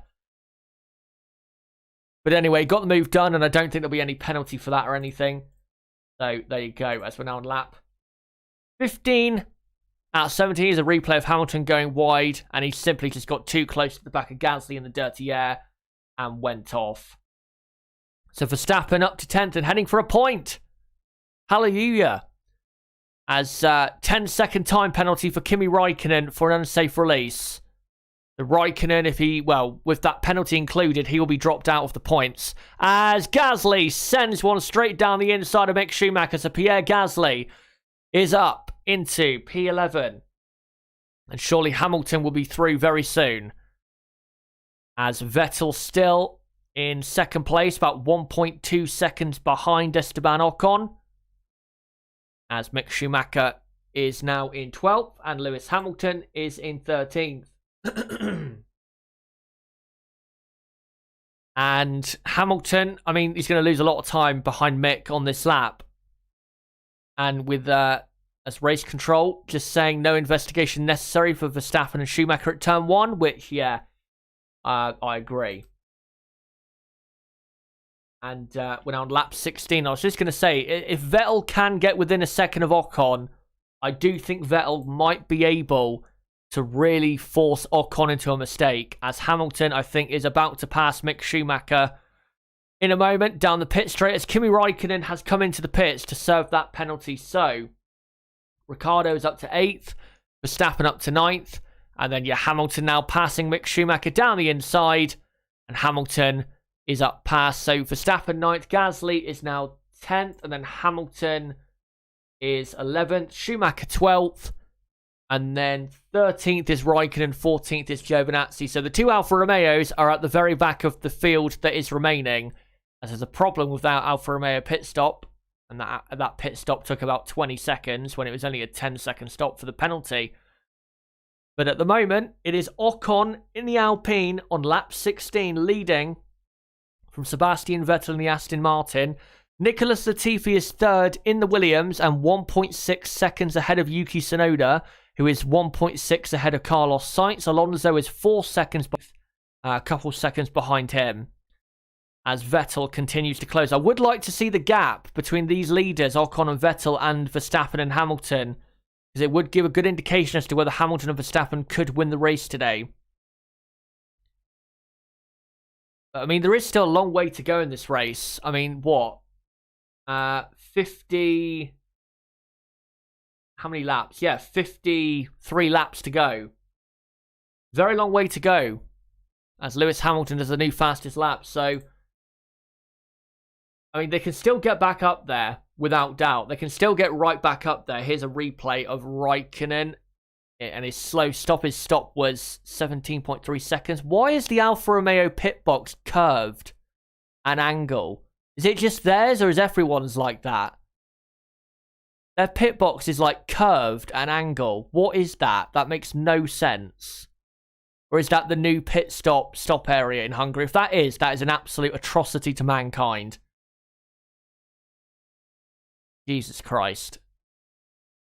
But anyway, got the move done, and I don't think there'll be any penalty for that or anything. So there you go, as we're now on lap 15 out of 17 is a replay of Hamilton going wide, and he simply just got too close to the back of Gasly in the dirty air and went off. So Verstappen up to 10th and heading for a point. Hallelujah. As 10-second time penalty for Kimi Räikkönen for an unsafe release. The Räikkönen, with that penalty included, he will be dropped out of the points. As Gasly sends one straight down the inside of Mick Schumacher. So Pierre Gasly is up into P11. And surely Hamilton will be through very soon. As Vettel still in 2nd place, about 1.2 seconds behind Esteban Ocon. As Mick Schumacher is now in 12th and Lewis Hamilton is in 13th. And Hamilton, I mean, he's going to lose a lot of time behind Mick on this lap. And with as race control, just saying no investigation necessary for Verstappen and Schumacher at turn 1, which, I agree. And we're now on lap 16. I was just going to say, if Vettel can get within a second of Ocon, I do think Vettel might be able to really force Ocon into a mistake, as Hamilton, I think, is about to pass Mick Schumacher in a moment down the pit straight, as Kimi Räikkönen has come into the pits to serve that penalty. So, Ricciardo is up to 8th, Verstappen up to 9th, and then Hamilton now passing Mick Schumacher down the inside, and Hamilton is up past. So, Verstappen 9th, Gasly is now 10th, and then Hamilton is 11th, Schumacher 12th, and then 13th is Raikkonen, 14th is Giovinazzi. So the two Alfa Romeos are at the very back of the field that is remaining, as there's a problem with that Alfa Romeo pit stop, and that pit stop took about 20 seconds when it was only a 10-second stop for the penalty. But at the moment, it is Ocon in the Alpine on lap 16, leading from Sebastian Vettel in the Aston Martin. Nicholas Latifi is 3rd in the Williams and 1.6 seconds ahead of Yuki Tsunoda, who is 1.6 ahead of Carlos Sainz. Alonso is 4 seconds, a couple seconds behind him, as Vettel continues to close. I would like to see the gap between these leaders, Ocon and Vettel, and Verstappen and Hamilton, because it would give a good indication as to whether Hamilton and Verstappen could win the race today. But, I mean, there is still a long way to go in this race. I mean, what? 50... How many laps? Yeah, 53 laps to go. Very long way to go, as Lewis Hamilton does the new fastest lap. So, I mean, they can still get back up there, without doubt. They can still get right back up there. Here's a replay of Raikkonen, and his slow stop. His stop was 17.3 seconds. Why is the Alfa Romeo pit box curved an angle? Is it just theirs, or is everyone's like that? Their pit box is like curved at an angle. What is that? That makes no sense. Or is that the new pit stop area in Hungary? If that is an absolute atrocity to mankind. Jesus Christ.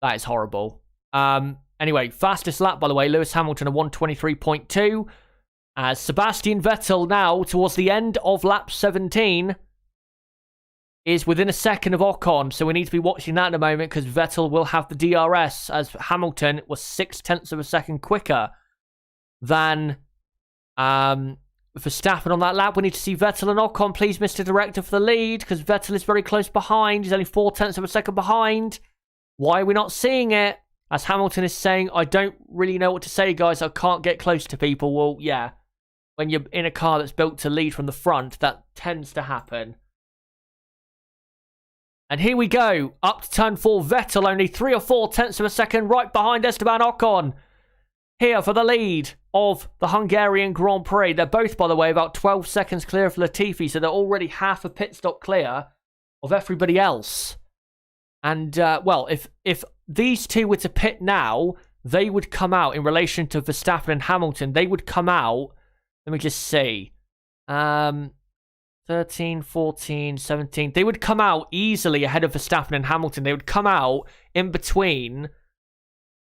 That is horrible. Anyway, fastest lap, by the way, Lewis Hamilton, a 1:23.2. As Sebastian Vettel now, towards the end of lap 17, is within a second of Ocon. So we need to be watching that in a moment because Vettel will have the DRS as Hamilton was 0.6 of a second quicker than Verstappen on that lap. We need to see Vettel and Ocon, please, Mr. Director, for the lead because Vettel is very close behind. He's only 0.4 of a second behind. Why are we not seeing it? As Hamilton is saying, I don't really know what to say, guys. I can't get close to people. Well, yeah. When you're in a car that's built to lead from the front, that tends to happen. And here we go. Up to turn 4. Vettel only 3 or 0.4 of a second right behind Esteban Ocon. Here for the lead of the Hungarian Grand Prix. They're both, by the way, about 12 seconds clear of Latifi. So they're already half a pit stop clear of everybody else. And, well, if these two were to pit now, they would come out in relation to Verstappen and Hamilton. They would come out, let me just see, 13, 14, 17. They would come out easily ahead of Verstappen and Hamilton. They would come out in between,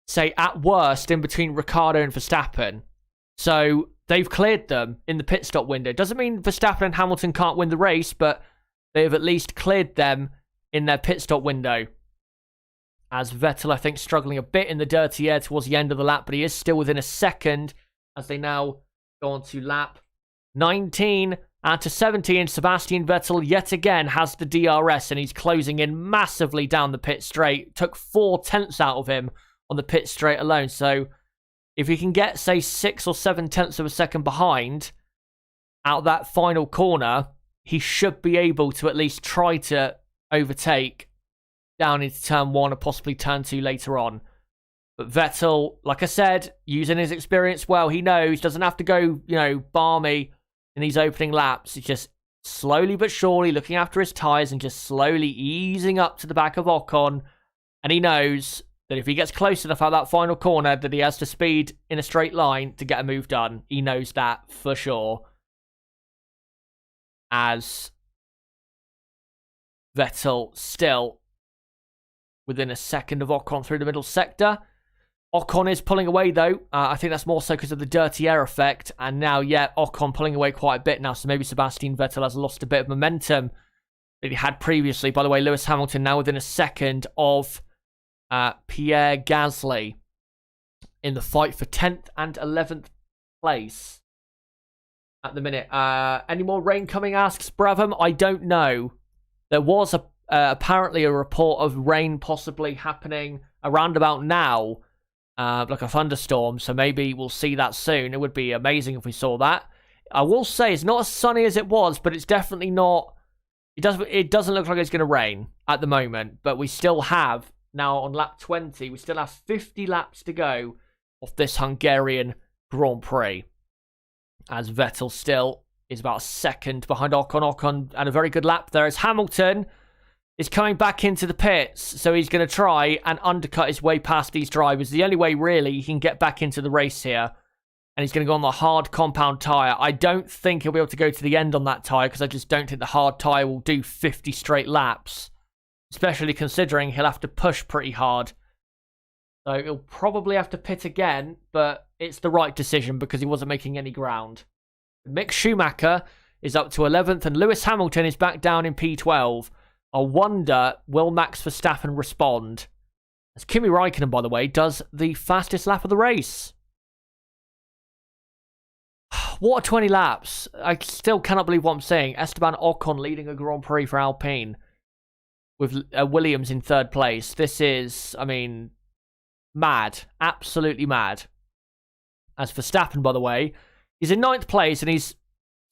say, at worst, in between Ricciardo and Verstappen. So they've cleared them in the pit stop window. Doesn't mean Verstappen and Hamilton can't win the race, but they have at least cleared them in their pit stop window. As Vettel, I think, struggling a bit in the dirty air towards the end of the lap, but he is still within a second as they now go on to lap 19 and to 17. Sebastian Vettel yet again has the DRS and he's closing in massively down the pit straight. Took 0.4 out of him on the pit straight alone. So if he can get, say, 6 or 7 of a second behind out that final corner, he should be able to at least try to overtake down into turn 1 or possibly turn 2 later on. But Vettel, like I said, using his experience well, he knows, doesn't have to go, balmy in these opening laps. He's just slowly but surely looking after his tyres and just slowly easing up to the back of Ocon. And he knows that if he gets close enough at that final corner, that he has to speed in a straight line to get a move done. He knows that for sure. As Vettel still within a second of Ocon through the middle sector. Ocon is pulling away, though. I think that's more so because of the dirty air effect. And now, yeah, Ocon pulling away quite a bit now. So maybe Sebastian Vettel has lost a bit of momentum that he had previously. By the way, Lewis Hamilton now within a second of Pierre Gasly in the fight for 10th and 11th place at the minute. Any more rain coming, asks Bravum. I don't know. There was apparently a report of rain possibly happening around about now. Like a thunderstorm, so maybe we'll see that soon. It would be amazing if we saw that. I will say it's not as sunny as it was, but it's definitely not. It doesn't look like it's going to rain at the moment. But we still have now on lap 20. We still have 50 laps to go of this Hungarian Grand Prix, as Vettel still is about a second behind Ocon. Ocon had a very good lap there as Hamilton is coming back into the pits, so he's going to try and undercut his way past these drivers. The only way, really, he can get back into the race here. And he's going to go on the hard compound tyre. I don't think he'll be able to go to the end on that tyre, because I just don't think the hard tyre will do 50 straight laps. Especially considering he'll have to push pretty hard. So he'll probably have to pit again, but it's the right decision because he wasn't making any ground. Mick Schumacher is up to 11th, and Lewis Hamilton is back down in P12. I wonder, will Max Verstappen respond? As Kimi Räikkönen, by the way, does the fastest lap of the race. What a 20 laps. I still cannot believe what I'm saying. Esteban Ocon leading a Grand Prix for Alpine with Williams in third place. This is, I mean, mad. Absolutely mad. As Verstappen, by the way, he's in 9th place and he's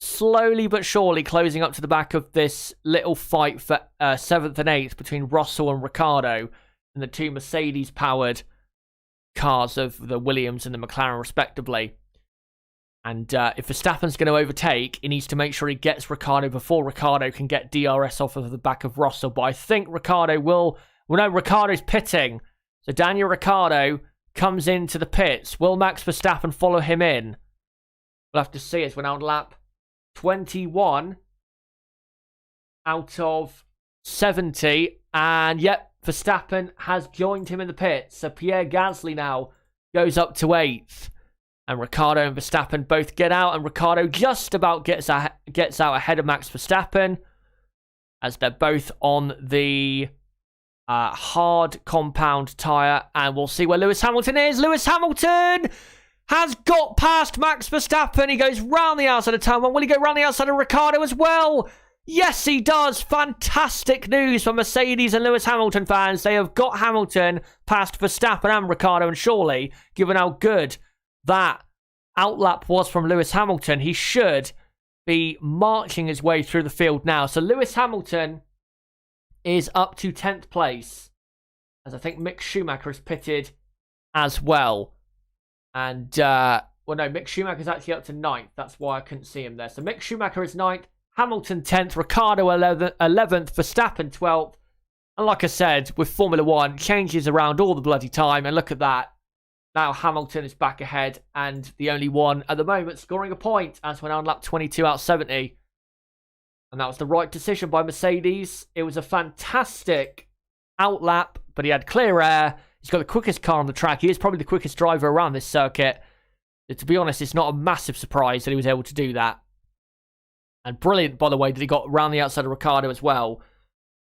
slowly but surely closing up to the back of this little fight for 7th and 8th between Russell and Ricciardo and the two Mercedes-powered cars of the Williams and the McLaren, respectively. And if Verstappen's going to overtake, he needs to make sure he gets Ricciardo before Ricciardo can get DRS off of the back of Russell. But I think Ricciardo will Well, no, Ricciardo's pitting. So Daniel Ricciardo comes into the pits. Will Max Verstappen follow him in? We'll have to see as we're now on lap 21 out of 70. And yep, Verstappen has joined him in the pits. So Pierre Gasly now goes up to 8th. And Ricciardo and Verstappen both get out. And Ricciardo just about gets out ahead of Max Verstappen, as they're both on the hard compound tyre. And we'll see where Lewis Hamilton is. Lewis Hamilton has got past Max Verstappen. He goes round the outside of turn 1. Will he go round the outside of Ricciardo as well? Yes, he does. Fantastic news for Mercedes and Lewis Hamilton fans. They have got Hamilton past Verstappen and Ricciardo. And surely, given how good that outlap was from Lewis Hamilton, he should be marching his way through the field now. So Lewis Hamilton is up to 10th place, as I think Mick Schumacher is pitted as well. And, well, no, Mick Schumacher's actually up to 9th. That's why I couldn't see him there. So Mick Schumacher is 9th, Hamilton 10th, Ricciardo 11th, Verstappen 12th. And like I said, with Formula 1, changes around all the bloody time. And look at that. Now Hamilton is back ahead and the only one at the moment scoring a point, as we're now on lap 22 out of 70. And that was the right decision by Mercedes. It was a fantastic outlap, but he had clear air. He's got the quickest car on the track. He is probably the quickest driver around this circuit. But to be honest, it's not a massive surprise that he was able to do that. And brilliant, by the way, that he got around the outside of Ricciardo as well.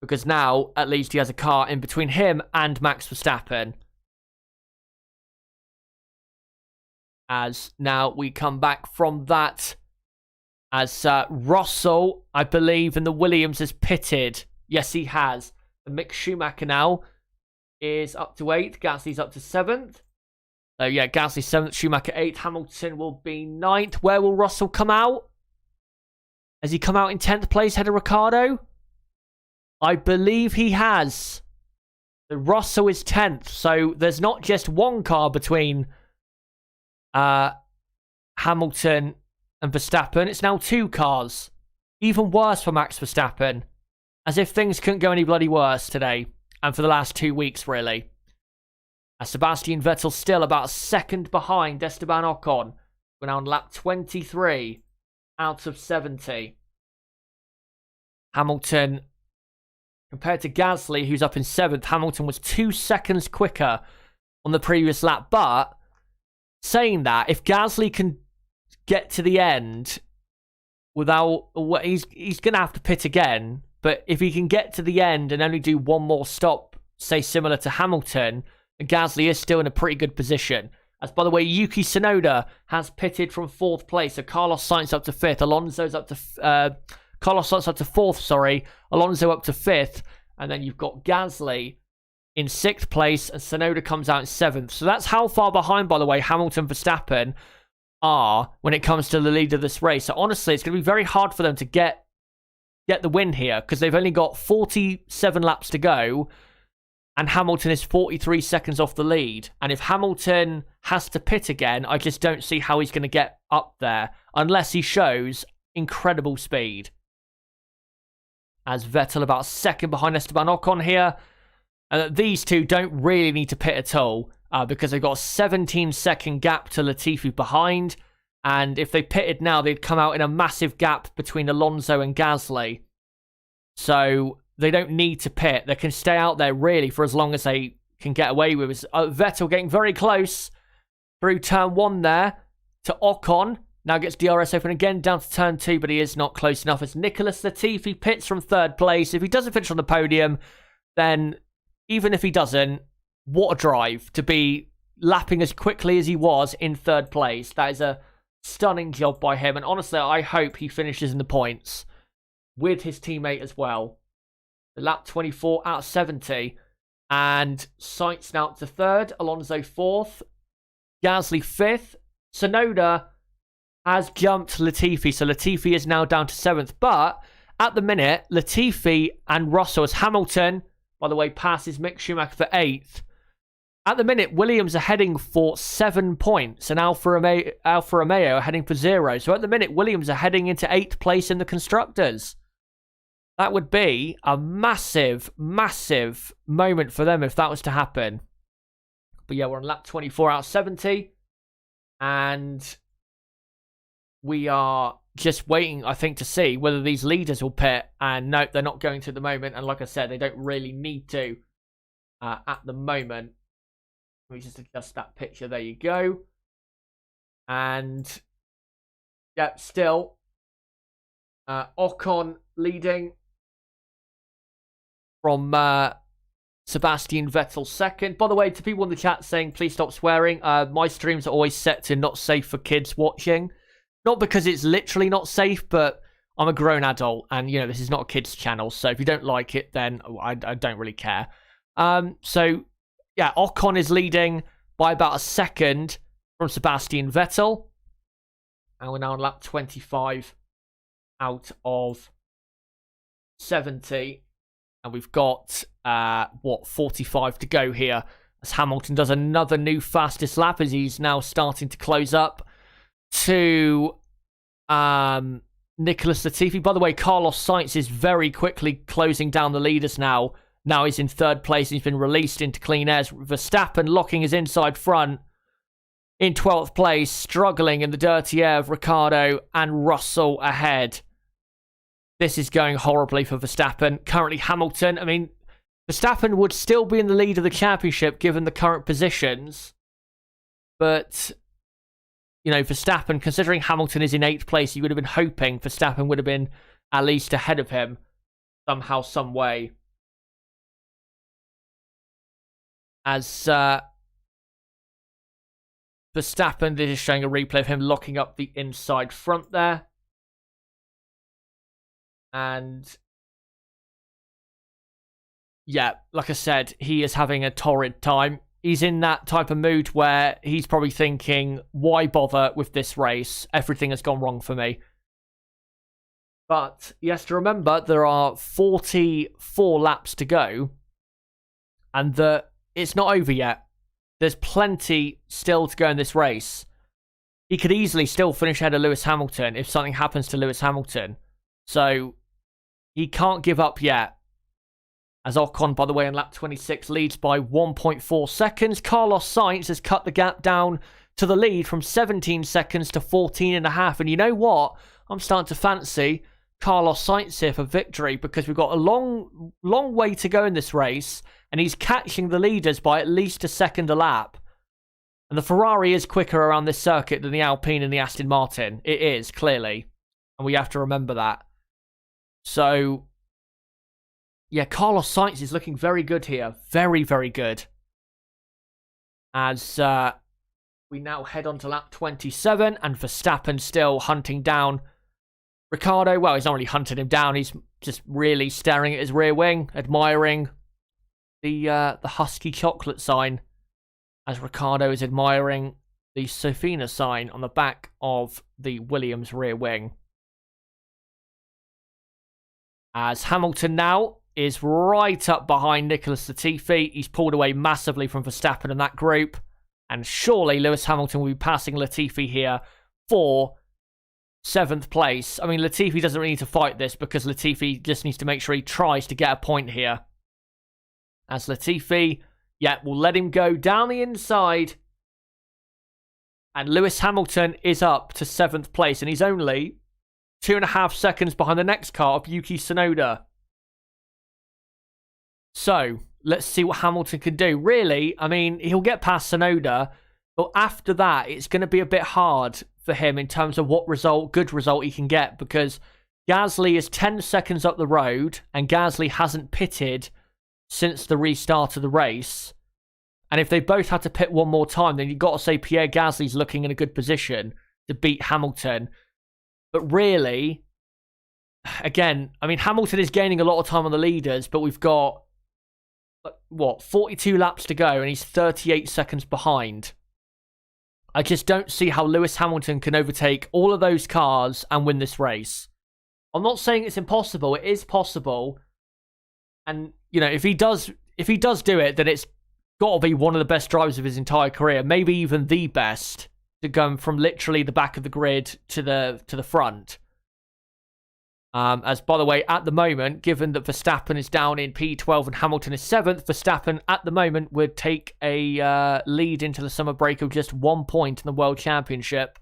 Because now, at least, he has a car in between him and Max Verstappen. As now we come back from that, as Russell, I believe, in the Williams has pitted. Yes, he has. And Mick Schumacher now is up to 8th. Gasly's up to 7th. So yeah, Gasly 7th, Schumacher 8th. Hamilton will be 9th. Where will Russell come out? Has he come out in 10th place ahead of Ricciardo? I believe he has. So Russell is 10th. So there's not just one car between Hamilton and Verstappen. It's now 2 cars. Even worse for Max Verstappen. As if things couldn't go any bloody worse today. And for the last 2 weeks, really. As Sebastian Vettel still about a second behind Esteban Ocon. We're now on lap 23 out of 70. Hamilton, compared to Gasly, who's up in 7th, Hamilton was 2 seconds quicker on the previous lap. But saying that, if Gasly can get to the end without, he's going to have to pit again. But if he can get to the end and only do one more stop, say similar to Hamilton, Gasly is still in a pretty good position. As by the way, Yuki Tsunoda has pitted from 4th place. So Carlos Sainz up to 5th. Alonso's up to Carlos Sainz up to 4th. Sorry, Alonso up to 5th, and then you've got Gasly in 6th place, and Tsunoda comes out in 7th. So that's how far behind, by the way, Hamilton, Verstappen are when it comes to the lead of this race. So honestly, it's going to be very hard for them to get the win here, because they've only got 47 laps to go, and Hamilton is 43 seconds off the lead. And if Hamilton has to pit again, I just don't see how he's going to get up there unless he shows incredible speed. As Vettel about 2nd behind Esteban Ocon here. And these two don't really need to pit at all, because they've got a 17-second gap to Latifi behind. And if they pitted now, they'd come out in a massive gap between Alonso and Gasly. So they don't need to pit. They can stay out there really for as long as they can get away with it. Vettel getting very close through turn 1 there to Ocon. Now gets DRS open again down to turn 2, but he is not close enough as Nicholas Latifi pits from 3rd place. If he doesn't finish on the podium, then even if he doesn't, what a drive to be lapping as quickly as he was in 3rd place. That is a stunning job by him. And honestly, I hope he finishes in the points with his teammate as well. Lap 24 out of 70. And Sainz now up to 3rd. Alonso 4th. Gasly 5th. Tsunoda has jumped Latifi. So Latifi is now down to 7th. But at the minute, Latifi and Russell, as Hamilton, by the way, passes Mick Schumacher for 8th. At the minute, Williams are heading for 7 points. And Alfa Romeo are heading for 0. So at the minute, Williams are heading into 8th place in the Constructors. That would be a massive, massive moment for them if that was to happen. But yeah, we're on lap 24 out of 70. And we are just waiting, I think, to see whether these leaders will pit. And no, they're not going to at the moment. And like I said, they don't really need to at the moment. Let me just adjust that picture. There you go. And yeah, still Ocon leading from Sebastian Vettel second. By the way, to people in the chat saying please stop swearing, my streams are always set to not safe for kids watching. Not because it's literally not safe, but I'm a grown adult and, you know, this is not a kids channel. So if you don't like it, then I don't really care. So, yeah, Ocon is leading by about a second from Sebastian Vettel. And we're now on lap 25 out of 70. And we've got, 45 to go here. As Hamilton does another new fastest lap as he's now starting to close up to Nicholas Latifi. By the way, Carlos Sainz is very quickly closing down the leaders now. Now he's in third place. He's been released into clean airs. Verstappen locking his inside front in 12th place, struggling in the dirty air of Ricciardo and Russell ahead. This is going horribly for Verstappen. Currently Hamilton, I mean, Verstappen would still be in the lead of the championship given the current positions. But, you know, Verstappen, considering Hamilton is in 8th place, you would have been hoping Verstappen would have been at least ahead of him somehow, some way. As Verstappen, this is showing a replay of him locking up the inside front there. And yeah, like I said, he is having a torrid time. He's in that type of mood where he's probably thinking, why bother with this race? Everything has gone wrong for me. But he has to remember there are 44 laps to go. And that it's not over yet. There's plenty still to go in this race. He could easily still finish ahead of Lewis Hamilton if something happens to Lewis Hamilton. So he can't give up yet. As Ocon, by the way, in lap 26 leads by 1.4 seconds. Carlos Sainz has cut the gap down to the lead from 17 seconds to 14.5. And you know what? I'm starting to fancy Carlos Sainz here for victory because we've got a long way to go in this race. And he's catching the leaders by at least a second a lap. And the Ferrari is quicker around this circuit than the Alpine and the Aston Martin. It is, clearly. And we have to remember that. So, yeah, Carlos Sainz is looking very good here. Very, very good. As we now head on to lap 27. And Verstappen still hunting down Ricciardo. Well, he's not really hunting him down. He's just really staring at his rear wing. Admiring the husky chocolate sign. As Ricciardo is admiring the Sofina sign on the back of the Williams rear wing. As Hamilton now is right up behind Nicholas Latifi. He's pulled away massively from Verstappen in that group. And surely Lewis Hamilton will be passing Latifi here for 7th place. I mean, Latifi doesn't really need to fight this because Latifi just needs to make sure he tries to get a point here. As Latifi, yeah, we'll let him go down the inside. And Lewis Hamilton is up to 7th place. And he's only 2.5 seconds behind the next car of Yuki Tsunoda. So, let's see what Hamilton can do. Really, I mean, he'll get past Tsunoda. But after that, it's going to be a bit hard for him in terms of what good result he can get. Because Gasly is 10 seconds up the road. And Gasly hasn't pitted since the restart of the race. And if they both had to pit one more time, then you've got to say Pierre Gasly's looking in a good position to beat Hamilton. But really, again, I mean, Hamilton is gaining a lot of time on the leaders, but we've got, 42 laps to go, and he's 38 seconds behind. I just don't see how Lewis Hamilton can overtake all of those cars and win this race. I'm not saying it's impossible. It is possible. And, you know, if he does do it, then it's got to be one of the best drivers of his entire career, maybe even the best, to go from literally the back of the grid to the front. As, by the way, at the moment, given that Verstappen is down in P12 and Hamilton is 7th, Verstappen at the moment would take a lead into the summer break of just 1 point in the World Championship.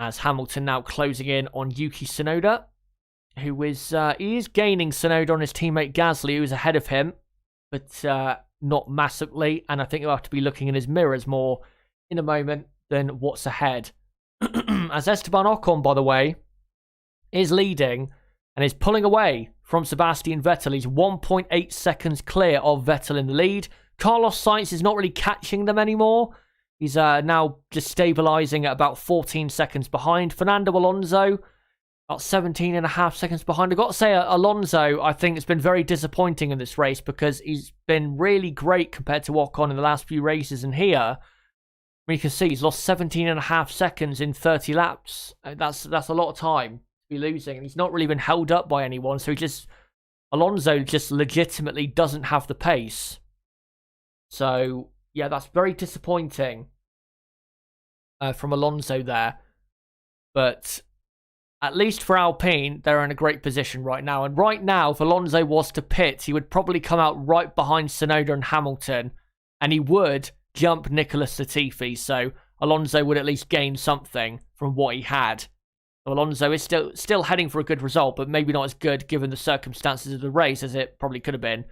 As Hamilton now closing in on Yuki Tsunoda, who is he is gaining Tsunoda on his teammate Gasly, who's ahead of him, but not massively. And I think he'll have to be looking in his mirrors more in a moment than what's ahead. As Esteban Ocon, by the way, is leading and is pulling away from Sebastian Vettel. He's 1.8 seconds clear of Vettel in the lead. Carlos Sainz is not really catching them anymore. He's now just stabilising at about 14 seconds behind. Fernando Alonso, about 17.5 seconds behind. I've got to say, Alonso, I think, has been very disappointing in this race because he's been really great compared to Ocon in the last few races. And here, you can see he's lost 17.5 seconds in 30 laps. That's a lot of time to be losing. And he's not really been held up by anyone. So Alonso just legitimately doesn't have the pace. So, yeah, that's very disappointing from Alonso there. But at least for Alpine, they're in a great position right now. And right now, if Alonso was to pit, he would probably come out right behind Tsunoda and Hamilton. And he would jump Nicholas Latifi. So Alonso would at least gain something from what he had. Alonso is still heading for a good result, but maybe not as good given the circumstances of the race as it probably could have been.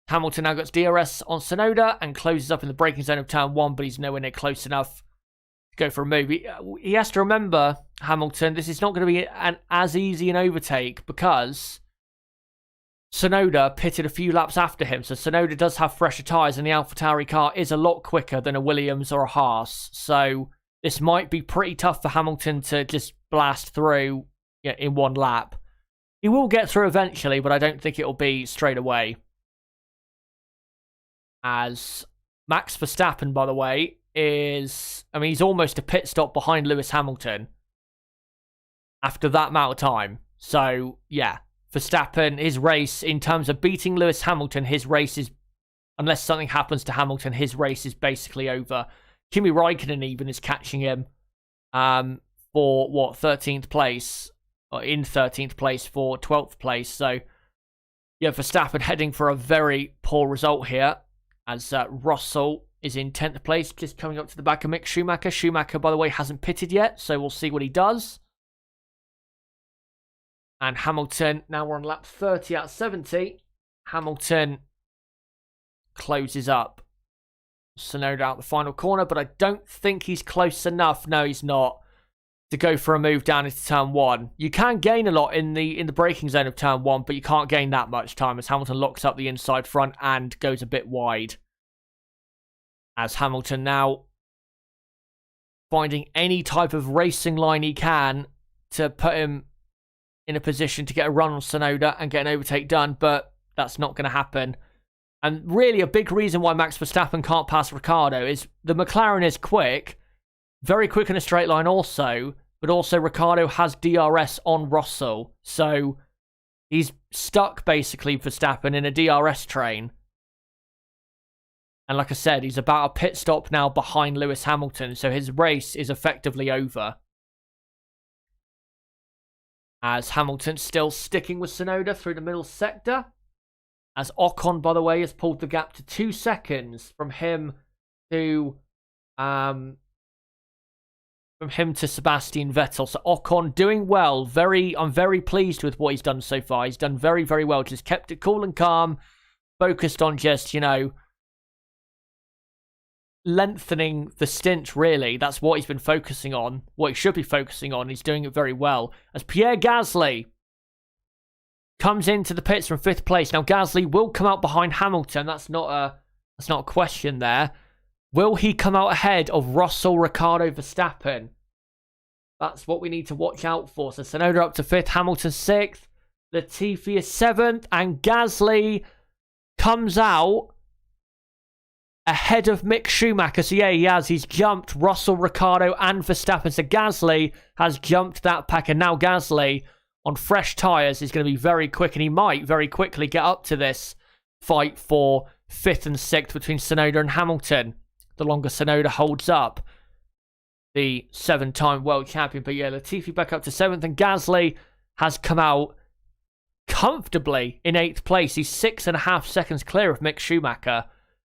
Hamilton now gets DRS on Tsunoda and closes up in the braking zone of turn 1, but he's nowhere near close enough to go for a move. He has to remember, Hamilton, this is not going to be as easy an overtake because Tsunoda pitted a few laps after him. So Tsunoda does have fresher tyres and the AlphaTauri car is a lot quicker than a Williams or a Haas. So this might be pretty tough for Hamilton to just blast through in one lap. He will get through eventually, but I don't think it'll be straight away. As Max Verstappen, by the way, he's almost a pit stop behind Lewis Hamilton after that amount of time. So, yeah, Verstappen, his race, in terms of beating Lewis Hamilton, his race is, unless something happens to Hamilton, his race is basically over. Kimi Räikkönen even is catching him for, 13th place, or in 13th place for 12th place. So, yeah, Verstappen heading for a very poor result here. As Russell is in 10th place, just coming up to the back of Mick Schumacher. Schumacher, by the way, hasn't pitted yet, so we'll see what he does. And Hamilton, now we're on lap 30 out of 70. Hamilton closes up Tsunoda out the final corner, but I don't think he's close enough. No, he's not, to go for a move down into turn 1. You can gain a lot in the braking zone of turn 1, but you can't gain that much time as Hamilton locks up the inside front and goes a bit wide. As Hamilton now finding any type of racing line he can to put him in a position to get a run on Tsunoda and get an overtake done, but that's not going to happen. And really a big reason why Max Verstappen can't pass Ricciardo is the McLaren is quick, very quick in a straight line also, but also Ricciardo has DRS on Russell. So he's stuck basically, Verstappen, in a DRS train. And like I said, he's about a pit stop now behind Lewis Hamilton. So his race is effectively over. As Hamilton still sticking with Tsunoda through the middle sector. As Ocon, by the way, has pulled the gap to 2 seconds from him to Sebastian Vettel. So Ocon doing well. I'm very pleased with what he's done so far. He's done very, very well. Just kept it cool and calm. Focused on just, lengthening the stint, really. That's what he's been focusing on. What he should be focusing on. He's doing it very well. As Pierre Gasly comes into the pits from 5th place. Now, Gasly will come out behind Hamilton. That's not a question there. Will he come out ahead of Russell, Ricciardo, Verstappen? That's what we need to watch out for. So Tsunoda up to 5th, Hamilton 6th, Latifi is 7th, and Gasly comes out ahead of Mick Schumacher. So yeah, he has. He's jumped Russell, Ricciardo, and Verstappen. So Gasly has jumped that pack, and now Gasly on fresh tyres is going to be very quick, and he might very quickly get up to this fight for 5th and 6th between Tsunoda and Hamilton. The longer Tsunoda holds up. the 7-time world champion. But yeah, Latifi back up to 7th, and Gasly has come out comfortably in 8th place. He's 6.5 seconds clear of Mick Schumacher.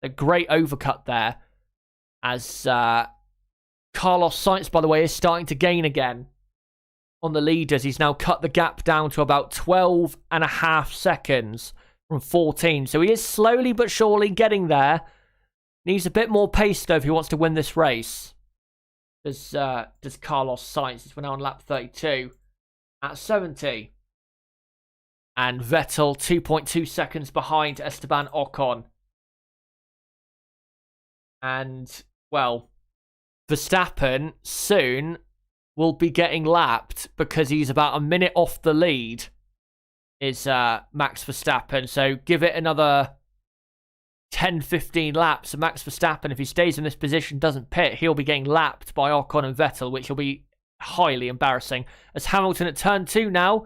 A great overcut there, as Carlos Sainz, by the way, is starting to gain again on the leaders. He's now cut the gap down to about 12.5 seconds from 14. So he is slowly but surely getting there. Needs a bit more pace, though, if he wants to win this race. Does Carlos Sainz. We're now on lap 32 at 70. And Vettel 2.2 seconds behind Esteban Ocon. And, well, Verstappen soon will be getting lapped because he's about a minute off the lead, is Max Verstappen. So give it another 10-15 laps. And Max Verstappen, if he stays in this position, doesn't pit, he'll be getting lapped by Ocon and Vettel, which will be highly embarrassing. As Hamilton at turn 2 now,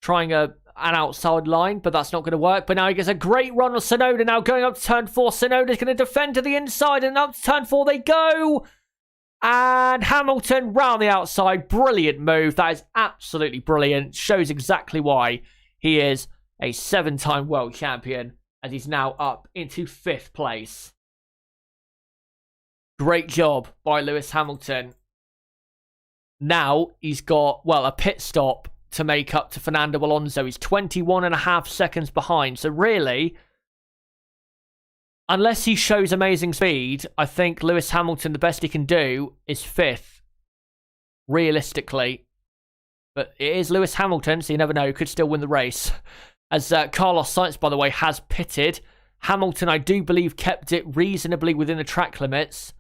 trying an outside line, but that's not going to work. But now he gets a great run on Tsunoda now going up to turn 4. Tsunoda's going to defend to the inside, and up to turn 4 they go. And Hamilton round the outside. Brilliant move. That is absolutely brilliant. Shows exactly why he is a 7-time world champion, as he's now up into 5th place. Great job by Lewis Hamilton. Now he's got, well, a pit stop to make up to Fernando Alonso. He's 21.5 seconds behind. So really, unless he shows amazing speed, I think Lewis Hamilton, the best he can do is 5th, realistically. But it is Lewis Hamilton, so you never know, could still win the race. As Carlos Sainz, by the way, has pitted. Hamilton, I do believe, kept it reasonably within the track limits.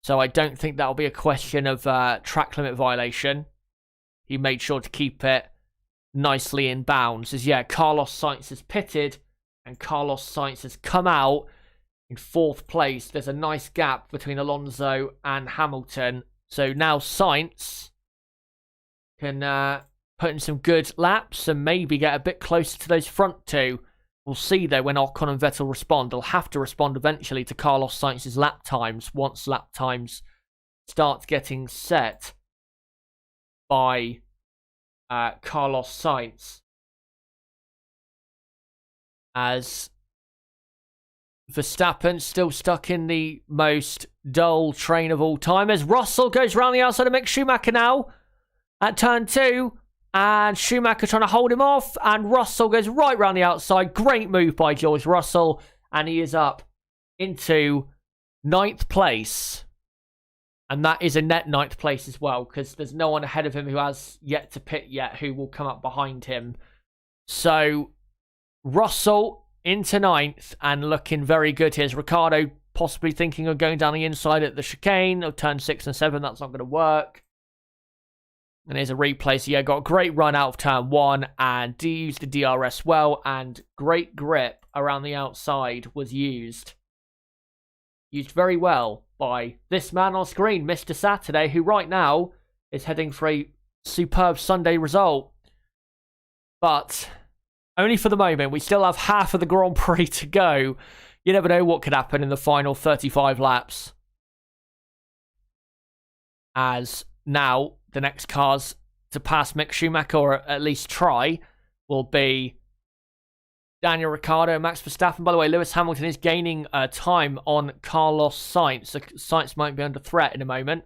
So I don't think that'll be a question of track limit violation. He made sure to keep it nicely in bounds. As yeah, Carlos Sainz has pitted, and Carlos Sainz has come out in 4th place. There's a nice gap between Alonso and Hamilton. So now Sainz can put in some good laps and maybe get a bit closer to those front two. We'll see, though, when Ocon and Vettel respond. They'll have to respond eventually to Carlos Sainz's lap times once lap times start getting set by Carlos Sainz. As Verstappen still stuck in the most dull train of all time, as Russell goes round the outside of Mick Schumacher now at turn 2, and Schumacher trying to hold him off, and Russell goes right round the outside. Great move by George Russell, and he is up into 9th place. And that is a net 9th place as well, because there's no one ahead of him who has yet to pit yet who will come up behind him. So Russell into 9th and looking very good. Here's Ricciardo possibly thinking of going down the inside at the chicane of turn 6 and 7. That's not going to work. And here's a replay. So yeah, got a great run out of turn 1 and used the DRS well, and great grip around the outside was used. Used very well by this man on screen, Mr. Saturday, who right now is heading for a superb Sunday result. But only for the moment. We still have half of the Grand Prix to go. You never know what could happen in the final 35 laps. As now, the next cars to pass Mick Schumacher, or at least try, will be Daniel Ricciardo and Max Verstappen. By the way, Lewis Hamilton is gaining time on Carlos Sainz. So Sainz might be under threat in a moment.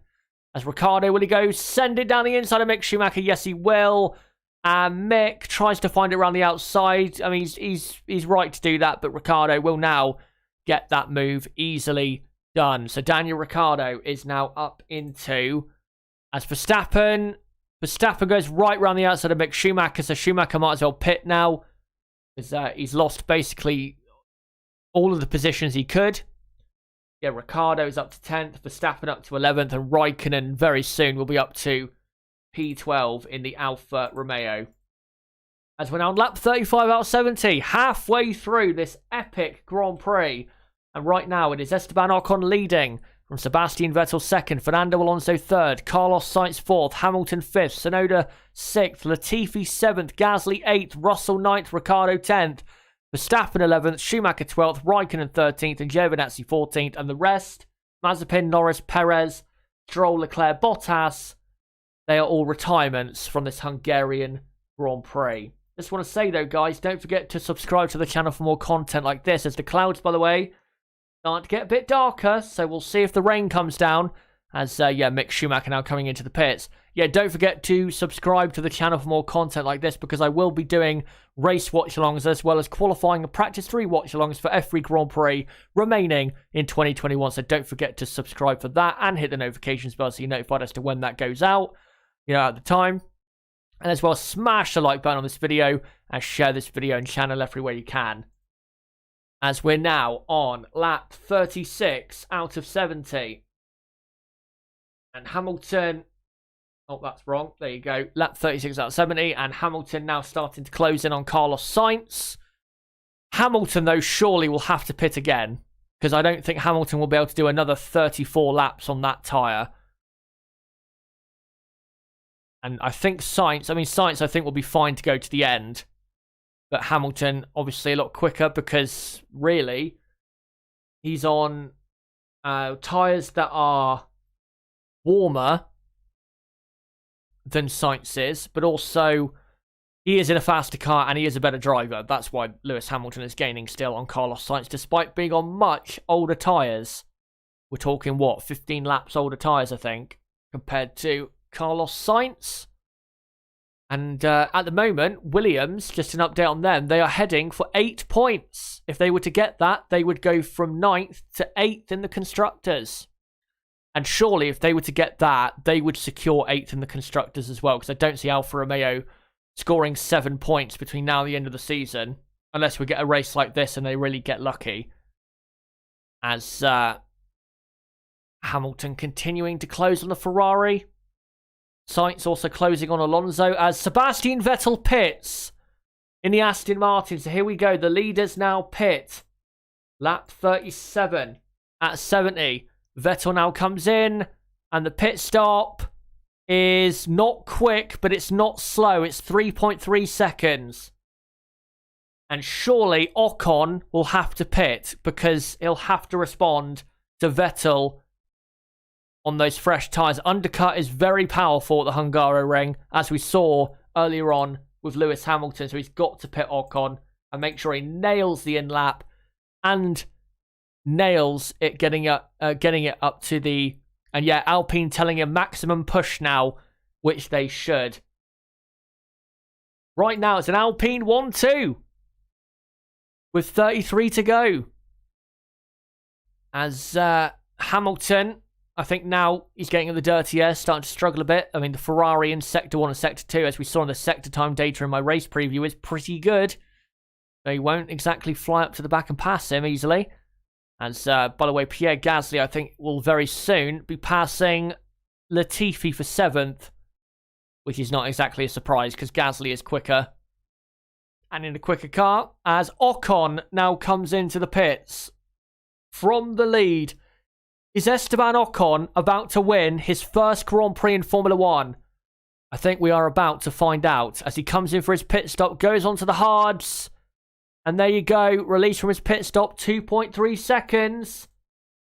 As Ricciardo, will he go send it down the inside of Mick Schumacher? Yes, he will. And Mick tries to find it around the outside. I mean, he's right to do that, but Ricciardo will now get that move easily done. So Daniel Ricciardo is now up into, as Verstappen goes right around the outside of Mick Schumacher, so Schumacher might as well pit now, because he's lost basically all of the positions he could. Yeah, Ricciardo is up to 10th, Verstappen up to 11th, and Raikkonen very soon will be up to P12 in the Alfa Romeo. As we're now on lap 35 out of 70, halfway through this epic Grand Prix. And right now it is Esteban Ocon leading from Sebastian Vettel 2nd, Fernando Alonso 3rd, Carlos Sainz 4th, Hamilton 5th, Tsunoda 6th, Latifi 7th, Gasly 8th, Russell 9th, Ricciardo 10th, Verstappen 11th, Schumacher 12th, Raikkonen 13th, and Giovinazzi 14th. And the rest, Mazepin, Norris, Perez, Stroll, Leclerc, Bottas, they are all retirements from this Hungarian Grand Prix. Just want to say though, guys, don't forget to subscribe to the channel for more content like this, as the clouds, by the way, start to get a bit darker, so we'll see if the rain comes down, as, Mick Schumacher now coming into the pits. Yeah, don't forget to subscribe to the channel for more content like this, because I will be doing race watch-alongs as well as qualifying and practice 3 watch-alongs for every Grand Prix remaining in 2021. So don't forget to subscribe for that and hit the notifications bell so you're notified as to when that goes out, at the time. And as well, smash the like button on this video and share this video and channel everywhere you can. As we're now on lap 36 out of 70. And Hamilton... Oh, that's wrong. There you go. Lap 36 out of 70. And Hamilton now starting to close in on Carlos Sainz. Hamilton, though, surely will have to pit again, because I don't think Hamilton will be able to do another 34 laps on that tyre. And I think Sainz, I think, will be fine to go to the end. But Hamilton, obviously, a lot quicker, because, really, he's on tyres that are warmer than Sainz is, but also he is in a faster car and he is a better driver. That's why Lewis Hamilton is gaining still on Carlos Sainz, despite being on much older tyres. We're talking, 15 laps older tyres, I think, compared to Carlos Sainz. And at the moment, Williams, just an update on them, they are heading for 8 points. If they were to get that, they would go from 9th to 8th in the Constructors. And surely, if they were to get that, they would secure 8th in the Constructors as well, because I don't see Alfa Romeo scoring 7 points between now and the end of the season, unless we get a race like this and they really get lucky. As Hamilton continuing to close on the Ferrari. Sainz also closing on Alonso, as Sebastian Vettel pits in the Aston Martin. So here we go. The leaders now pit. Lap 37 at 70. Vettel now comes in, and the pit stop is not quick, but it's not slow. It's 3.3 seconds. And surely Ocon will have to pit, because he'll have to respond to Vettel on those fresh tyres. Undercut is very powerful at the Hungaroring, as we saw earlier on with Lewis Hamilton. So he's got to pit Ocon and make sure he nails the in-lap and nails it, getting it up to the... And yeah, Alpine telling him maximum push now, which they should. Right now, it's an Alpine 1-2 with 33 to go. As Hamilton, I think now he's getting in the dirty air, starting to struggle a bit. I mean, the Ferrari in Sector 1 and Sector 2, as we saw in the sector time data in my race preview, is pretty good. They won't exactly fly up to the back and pass him easily. As, by the way, Pierre Gasly, I think, will very soon be passing Latifi for 7th, which is not exactly a surprise, because Gasly is quicker and in a quicker car, as Ocon now comes into the pits from the lead. Is Esteban Ocon about to win his first Grand Prix in Formula 1? I think we are about to find out, as he comes in for his pit stop, goes onto the hards. And there you go, release from his pit stop, 2.3 seconds.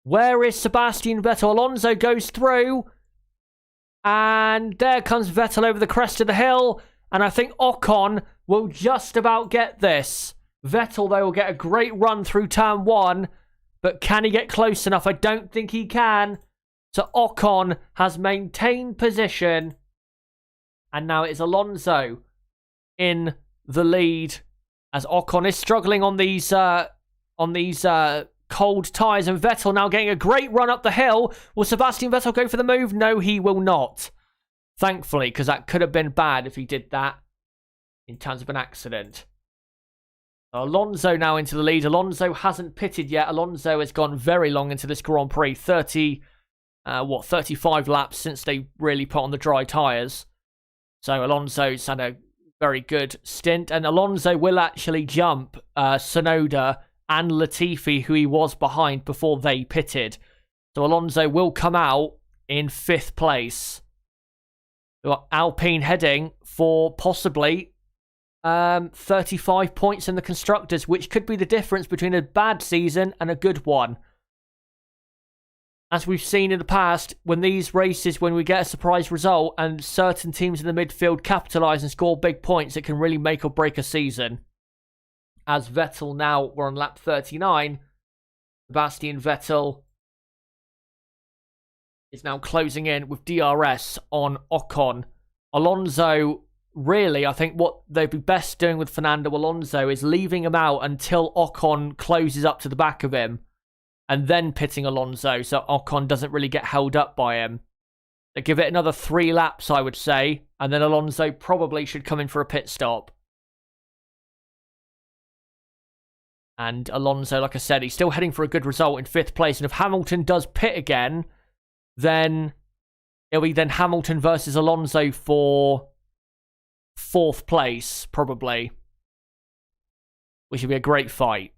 Where is Sebastian Vettel? Alonso goes through. And there comes Vettel over the crest of the hill. And I think Ocon will just about get this. Vettel, though, will get a great run through turn 1. But can he get close enough? I don't think he can. So Ocon has maintained position. And now it's Alonso in the lead, as Ocon is struggling on these cold tyres, and Vettel now getting a great run up the hill. Will Sebastian Vettel go for the move? No, he will not. Thankfully, because that could have been bad if he did that in terms of an accident. Alonso now into the lead. Alonso hasn't pitted yet. Alonso has gone very long into this Grand Prix. 35 laps since they really put on the dry tyres. So Alonso's had a very good stint, and Alonso will actually jump Tsunoda and Latifi, who he was behind before they pitted. So Alonso will come out in 5th place. Alpine heading for possibly 35 points in the Constructors, which could be the difference between a bad season and a good one. as we've seen in the past, when these races, when we get a surprise result and certain teams in the midfield capitalise and score big points, it can really make or break a season. As Vettel now, we're on lap 39. Sebastian Vettel is now closing in with DRS on Ocon. Alonso, really, I think what they'd be best doing with Fernando Alonso is leaving him out until Ocon closes up to the back of him, and then pitting Alonso so Ocon doesn't really get held up by him. They give it another 3 laps, I would say, and then Alonso probably should come in for a pit stop. And Alonso, like I said, he's still heading for a good result in 5th place. And if Hamilton does pit again, then it'll be then Hamilton versus Alonso for 4th place, probably. Which would be a great fight.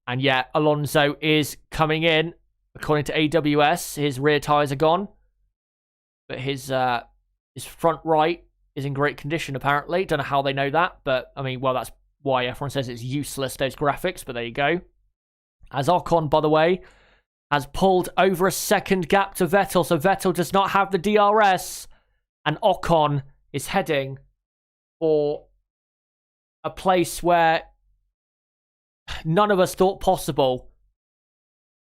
And yeah, Alonso is coming in. According to AWS, his rear tyres are gone. But his front right is in great condition, apparently. Don't know how they know that. But, I mean, well, that's why everyone says it's useless, those graphics. But there you go. As Ocon, by the way, has pulled over a second gap to Vettel. So Vettel does not have the DRS. And Ocon is heading for a place where none of us thought possible.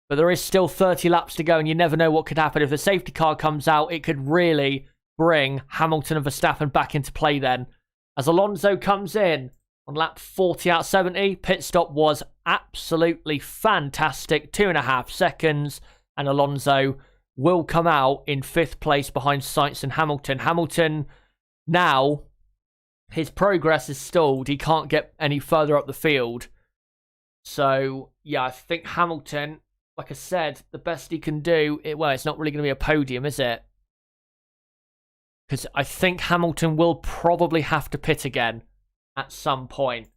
But there is still 30 laps to go, and you never know what could happen. If the safety car comes out, it could really bring Hamilton and Verstappen back into play then. As Alonso comes in on lap 40 out of 70, pit stop was absolutely fantastic. 2.5 seconds, and Alonso will come out in 5th place behind Sainz and Hamilton. Hamilton, now, his progress is stalled. He can't get any further up the field. So, yeah, I think Hamilton, like I said, the best he can do, well, it's not really going to be a podium, is it? Because I think Hamilton will probably have to pit again at some point.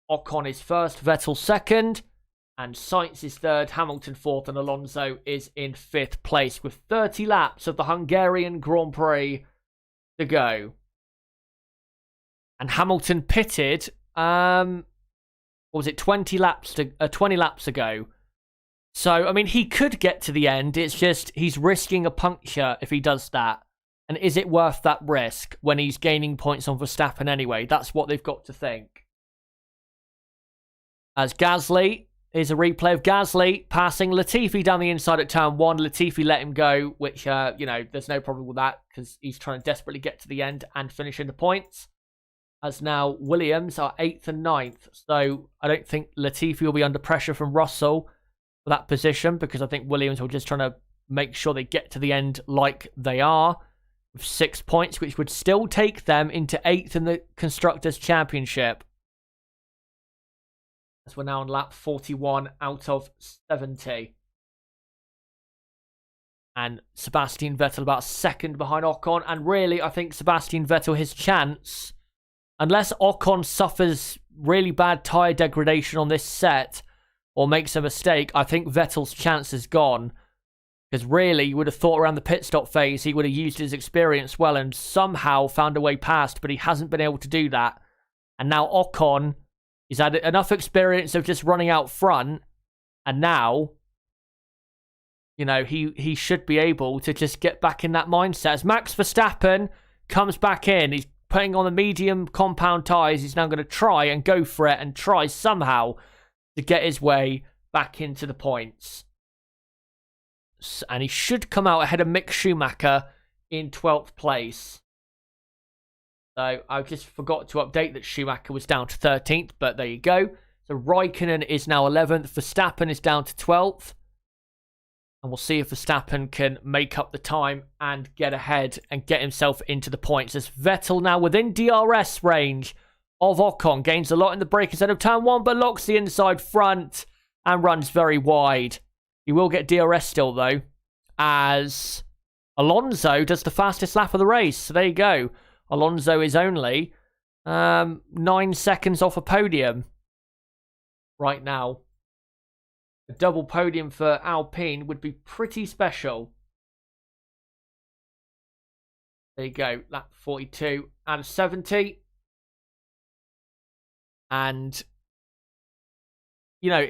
Ocon is 1st, Vettel 2nd, and Sainz is 3rd, Hamilton 4th, and Alonso is in 5th place with 30 laps of the Hungarian Grand Prix to go. And Hamilton pitted, what was it, 20 laps ago. So, I mean, he could get to the end. It's just he's risking a puncture if he does that. And is it worth that risk when he's gaining points on Verstappen anyway? That's what they've got to think. As Gasly, here's a replay of Gasly passing Latifi down the inside at turn 1. Latifi let him go, which, you know, there's no problem with that because he's trying to desperately get to the end and finish in the points. As now Williams are 8th and 9th. So I don't think Latifi will be under pressure from Russell for that position, because I think Williams will just trying to make sure they get to the end like they are, with 6 points, which would still take them into 8th in the Constructors' Championship. As we're now on lap 41 out of 70. And Sebastian Vettel about 2nd behind Ocon. And really, I think Sebastian Vettel, his chance, unless Ocon suffers really bad tyre degradation on this set or makes a mistake, I think Vettel's chance is gone. Because really, you would have thought around the pit stop phase, he would have used his experience well and somehow found a way past, but he hasn't been able to do that. And now Ocon, he's had enough experience of just running out front, and now, you know, he should be able to just get back in that mindset. As Max Verstappen comes back in, he's putting on the medium compound tyres. He's now going to try and go for it and try somehow to get his way back into the points. And he should come out ahead of Mick Schumacher in 12th place. So I just forgot to update that Schumacher was down to 13th, but there you go. So Raikkonen is now 11th. Verstappen is down to 12th. And we'll see if Verstappen can make up the time and get ahead and get himself into the points. As Vettel now within DRS range of Ocon. Gains a lot in the break instead of turn 1, but locks the inside front and runs very wide. He will get DRS still, though, as Alonso does the fastest lap of the race. So there you go. Alonso is only 9 seconds off a podium right now. A double podium for Alpine would be pretty special. There you go. Lap 42 out of 70. And, you know,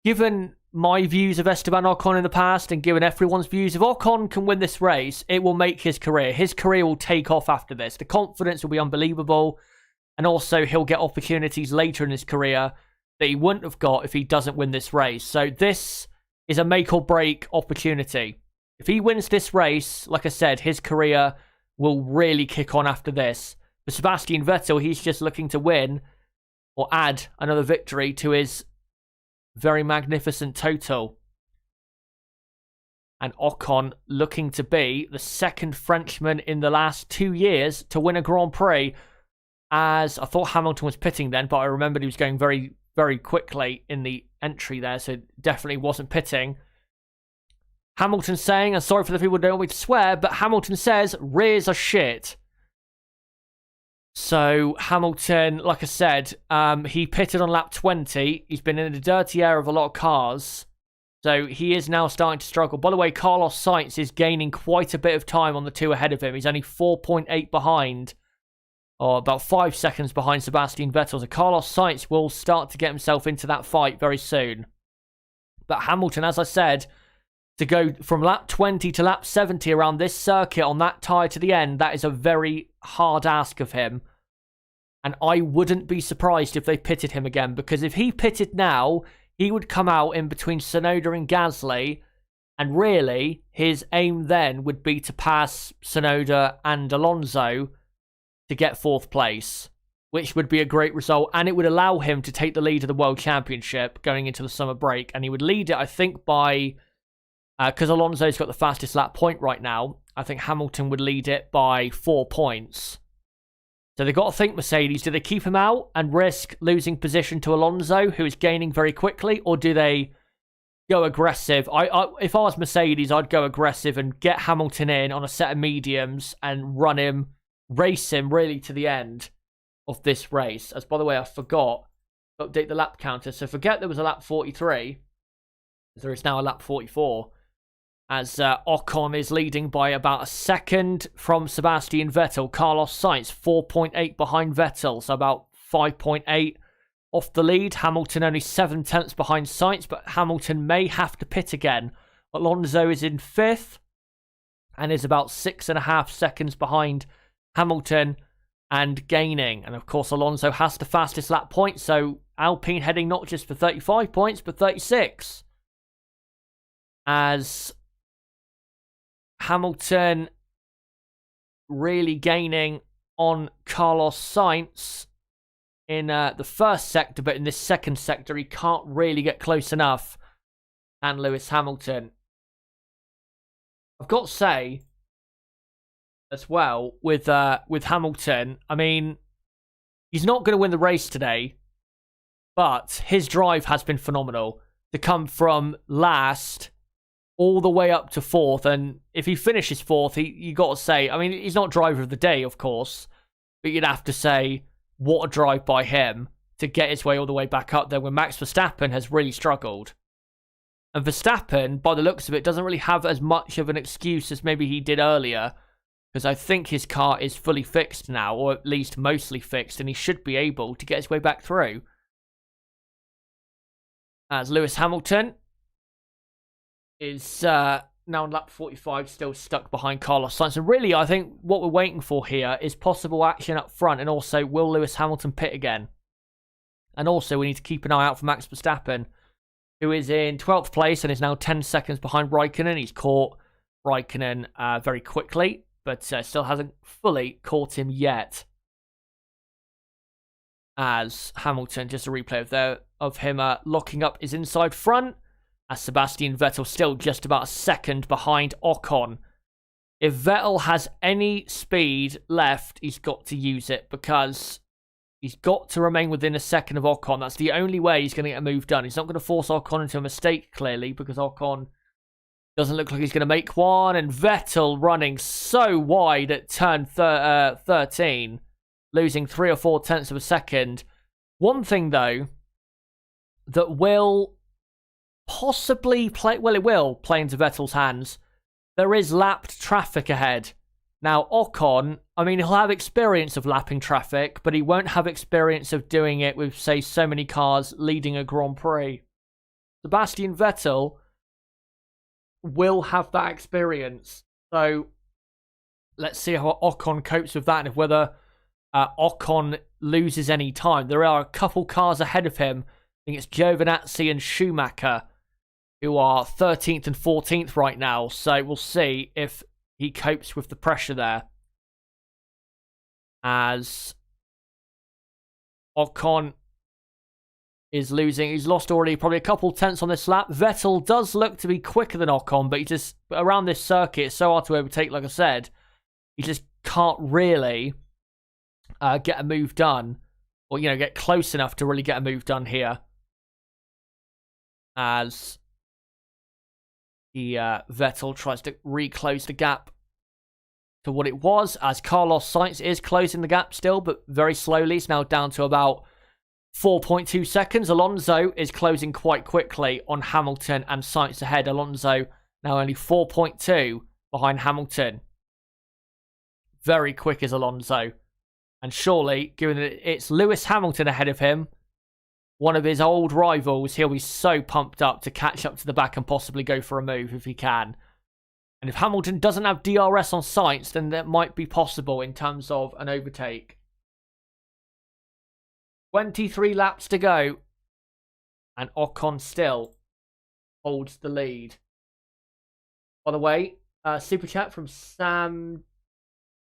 given my views of Esteban Ocon in the past and given everyone's views, if Ocon can win this race, it will make his career. His career will take off after this. The confidence will be unbelievable. And also, he'll get opportunities later in his career that he wouldn't have got if he doesn't win this race. So this is a make or break opportunity. If he wins this race, like I said, his career will really kick on after this. For Sebastian Vettel, he's just looking to win or add another victory to his very magnificent total. And Ocon looking to be the second Frenchman in the last 2 years to win a Grand Prix. As I thought Hamilton was pitting then, but I remembered he was going very, very quickly in the entry there, so definitely wasn't pitting. Hamilton saying, and sorry for the people who don't want me to swear, but Hamilton says, rears are shit. So Hamilton, like I said, he pitted on lap 20. He's been in the dirty air of a lot of cars. So he is now starting to struggle. By the way, Carlos Sainz is gaining quite a bit of time on the two ahead of him. He's only 4.8 behind. Or about 5 seconds behind Sebastian Vettel. So Carlos Sainz will start to get himself into that fight very soon. But Hamilton, as I said, to go from lap 20 to lap 70 around this circuit on that tyre to the end, that is a very hard ask of him. And I wouldn't be surprised if they pitted him again. Because if he pitted now, he would come out in between Tsunoda and Gasly. And really, his aim then would be to pass Tsunoda and Alonso to get 4th place, which would be a great result, and it would allow him to take the lead of the World Championship going into the summer break, and he would lead it, I think, by, because Alonso's got the fastest lap point right now, I think Hamilton would lead it by 4 points. So they've got to think, Mercedes, do they keep him out and risk losing position to Alonso, who is gaining very quickly, or do they go aggressive? If I was Mercedes, I'd go aggressive and get Hamilton in on a set of mediums and race him really to the end of this race. As by the way, I forgot to update the lap counter. So forget there was a lap 43. There is now a lap 44. As Ocon is leading by about a second from Sebastian Vettel. Carlos Sainz 4.8 behind Vettel. So about 5.8 off the lead. Hamilton only 7 tenths behind Sainz. But Hamilton may have to pit again. Alonso is in 5th. And is about 6.5 seconds behind Hamilton and gaining. And of course, Alonso has the fastest lap point. So Alpine heading not just for 35 points, but 36. As Hamilton really gaining on Carlos Sainz in the first sector, but in this second sector, he can't really get close enough. And Lewis Hamilton. I've got to say, as well, with Hamilton, I mean, he's not going to win the race today, but his drive has been phenomenal. To come from last all the way up to 4th, and if he finishes 4th, you got to say, I mean, he's not driver of the day, of course, but you'd have to say, what a drive by him to get his way all the way back up there when Max Verstappen has really struggled. And Verstappen, by the looks of it, doesn't really have as much of an excuse as maybe he did earlier, because I think his car is fully fixed now, or at least mostly fixed, and he should be able to get his way back through. As Lewis Hamilton is now on lap 45, still stuck behind Carlos Sainz. And really, I think what we're waiting for here is possible action up front, and also, will Lewis Hamilton pit again? And also, we need to keep an eye out for Max Verstappen, who is in 12th place and is now 10 seconds behind Raikkonen. He's caught Raikkonen very quickly, but still hasn't fully caught him yet. As Hamilton, just a replay of him locking up his inside front. As Sebastian Vettel still just about a second behind Ocon. If Vettel has any speed left, he's got to use it, because he's got to remain within a second of Ocon. That's the only way he's going to get a move done. He's not going to force Ocon into a mistake, clearly, because Ocon doesn't look like he's going to make one. And Vettel running so wide at turn 13, losing 3 or 4 tenths of a second. One thing, though, that will possibly play, well, it will play into Vettel's hands. There is lapped traffic ahead. Now, Ocon, I mean, he'll have experience of lapping traffic, but he won't have experience of doing it with, say, so many cars leading a Grand Prix. Sebastian Vettel will have that experience. So let's see how Ocon copes with that and if whether Ocon loses any time. There are a couple cars ahead of him. I think it's Giovinazzi and Schumacher who are 13th and 14th right now. So we'll see if he copes with the pressure there. As Ocon is losing. He's lost already probably a couple tenths on this lap. Vettel does look to be quicker than Ocon, but he just, around this circuit, it's so hard to overtake, like I said. He just can't really get a move done. Or, you know, get close enough to really get a move done here. As Vettel tries to reclose the gap to what it was, as Carlos Sainz is closing the gap still, but very slowly. It's now down to about 4.2 seconds. Alonso is closing quite quickly on Hamilton and Sainz ahead. Alonso now only 4.2 behind Hamilton. Very quick is Alonso. And surely, given that it's Lewis Hamilton ahead of him, one of his old rivals, he'll be so pumped up to catch up to the back and possibly go for a move if he can. And if Hamilton doesn't have DRS on Sainz, then that might be possible in terms of an overtake. 23 laps to go. And Ocon still holds the lead. By the way, super chat from Sam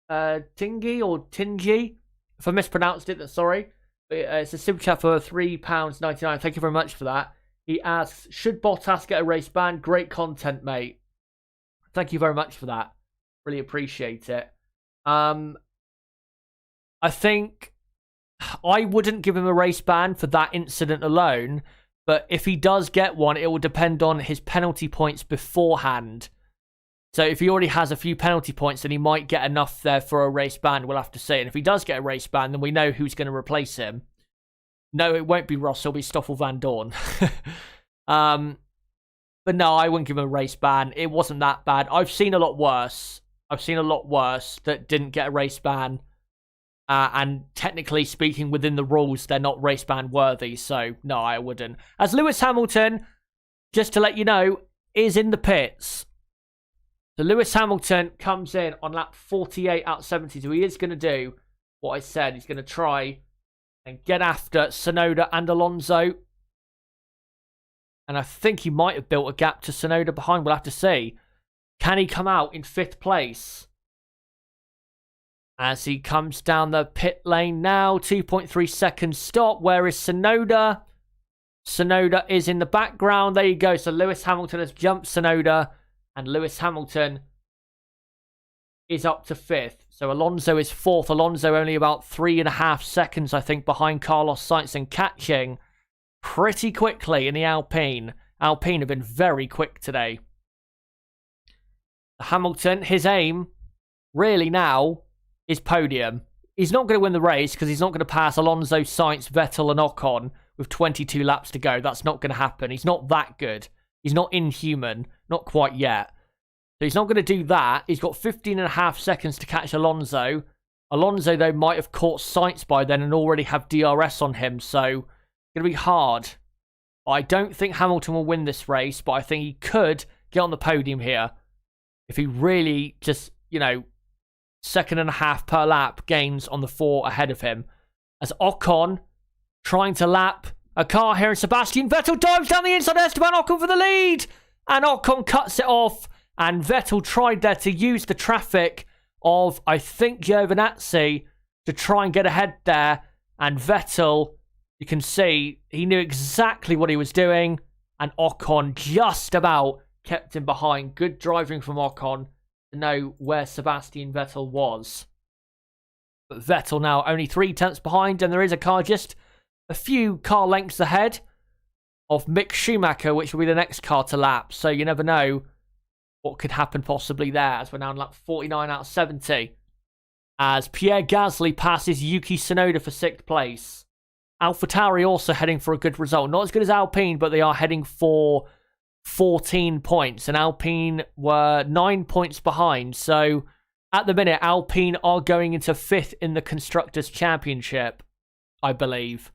Tingy or Tingy. If I mispronounced it, sorry. It's a super chat for £3.99. Thank you very much for that. He asks, should Bottas get a race ban? Great content, mate. Thank you very much for that. Really appreciate it. I think I wouldn't give him a race ban for that incident alone. But if he does get one, it will depend on his penalty points beforehand. So if he already has a few penalty points, then he might get enough there for a race ban. We'll have to see. And if he does get a race ban, then we know who's going to replace him. No, it won't be Ross. It'll be Stoffel Van Dorn. But no, I wouldn't give him a race ban. It wasn't that bad. I've seen a lot worse. I've seen a lot worse that didn't get a race ban. And technically speaking, within the rules, they're not race ban worthy. So no, I wouldn't. As Lewis Hamilton, just to let you know, is in the pits. So Lewis Hamilton comes in on lap 48 out of 72. He is going to do what I said. He's going to try and get after Tsunoda and Alonso. And I think he might have built a gap to Tsunoda behind. We'll have to see. Can he come out in 5th place? As he comes down the pit lane now. 2.3 seconds stop. Where is Tsunoda? Tsunoda is in the background. There you go. So Lewis Hamilton has jumped Tsunoda. And Lewis Hamilton is up to 5th. So Alonso is 4th. Alonso only about 3.5 seconds, I think, behind Carlos Sainz and catching pretty quickly in the Alpine. Alpine have been very quick today. Hamilton, his aim really now is podium. He's not going to win the race because he's not going to pass Alonso, Sainz, Vettel and Ocon with 22 laps to go. That's not going to happen. He's not that good. He's not inhuman. Not quite yet. So he's not going to do that. He's got 15.5 seconds to catch Alonso. Alonso, though, might have caught Sainz by then and already have DRS on him. So it's going to be hard. I don't think Hamilton will win this race, but I think he could get on the podium here. If he really just, you know, 1.5 seconds per lap gains on the 4 ahead of him. As Ocon trying to lap a car here, and Sebastian Vettel dives down the inside. Esteban Ocon for the lead. And Ocon cuts it off. And Vettel tried there to use the traffic of, I think, Giovinazzi to try and get ahead there. And Vettel, you can see, he knew exactly what he was doing. And Ocon just about kept him behind. Good driving from Ocon to know where Sebastian Vettel was. But Vettel now only 3 tenths behind. And there is a car just a few car lengths ahead of Mick Schumacher, which will be the next car to lap. So you never know what could happen possibly there, as we're now on lap 49 out of 70. As Pierre Gasly passes Yuki Tsunoda for 6th place. AlphaTauri also heading for a good result. Not as good as Alpine, but they are heading for 14 points. And Alpine were 9 points behind. So at the minute, Alpine are going into 5th in the Constructors' Championship, I believe.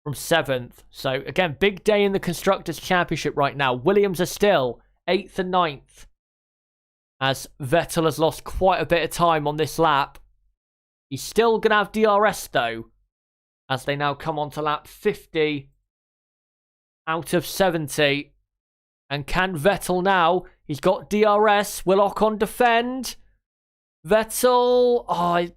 from 7th. So, again, big day in the Constructors' Championship right now. Williams are still 8th and 9th, as Vettel has lost quite a bit of time on this lap. He's still going to have DRS, though, as they now come on to lap 50 out of 70. And can Vettel now? He's got DRS. Will Ocon defend? Vettel,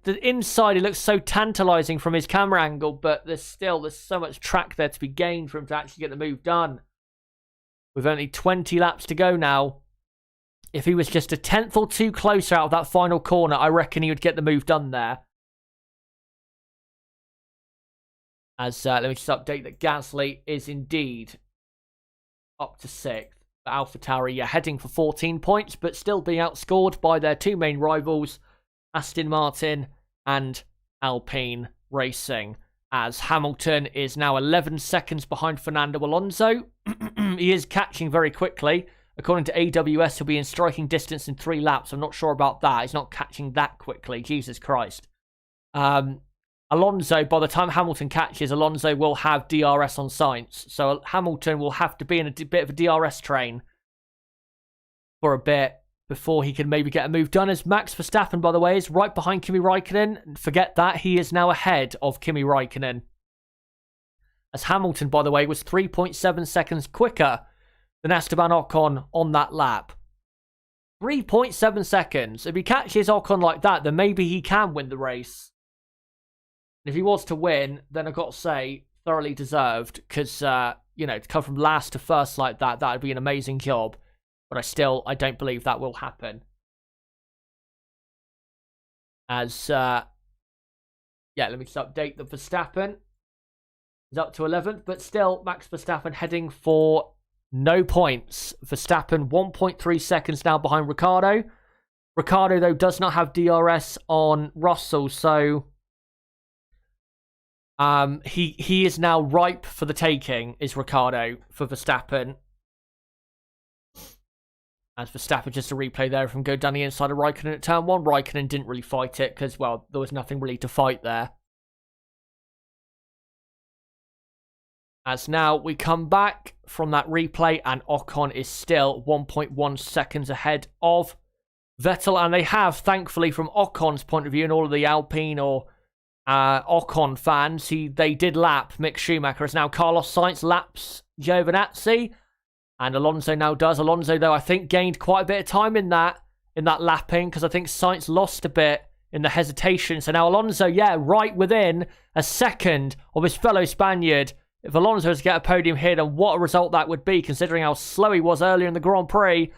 the inside, he looks so tantalizing from his camera angle, but there's so much track there to be gained for him to actually get the move done. With only 20 laps to go now. If he was just a 10th or 2 closer out of that final corner, I reckon he would get the move done there. As, let me just update that Gasly is indeed up to 6th. AlphaTauri, heading for 14 points, but still being outscored by their 2 main rivals, Aston Martin and Alpine Racing, as Hamilton is now 11 seconds behind Fernando Alonso. He is catching very quickly. According to AWS, he'll be in striking distance in 3 laps. I'm not sure about that. He's not catching that quickly. Jesus Christ. Alonso, by the time Hamilton catches, Alonso will have DRS on Sainz. So Hamilton will have to be in a bit of a DRS train for a bit before he can maybe get a move done. As Max Verstappen, by the way, is right behind Kimi Raikkonen. Forget that. He is now ahead of Kimi Raikkonen. As Hamilton, by the way, was 3.7 seconds quicker than Esteban Ocon on that lap. 3.7 seconds. If he catches Ocon like that, then maybe he can win the race. If he was to win, then I've got to say, thoroughly deserved. Because, to come from last to first like that, that would be an amazing job. But I don't believe that will happen. As, let me just update the Verstappen. He's up to 11th, but still, Max Verstappen heading for no points. Verstappen 1.3 seconds now behind Ricciardo. Ricciardo, though, does not have DRS on Russell, so he is now ripe for the taking, is Ricciardo, for Verstappen. As Verstappen, just a replay there from go down the inside of Raikkonen at turn 1. Raikkonen didn't really fight it because, well, there was nothing really to fight there. As now we come back from that replay and Ocon is still 1.1 seconds ahead of Vettel. And they have, thankfully, from Ocon's point of view and all of the Alpine or Ocon fans, they did lap Mick Schumacher. As now Carlos Sainz laps Giovinazzi. And Alonso now does. Alonso, though, I think gained quite a bit of time in that lapping, because I think Sainz lost a bit in the hesitation. So now Alonso, right within a second of his fellow Spaniard. If Alonso was to get a podium here, then what a result that would be, considering how slow he was earlier in the Grand Prix.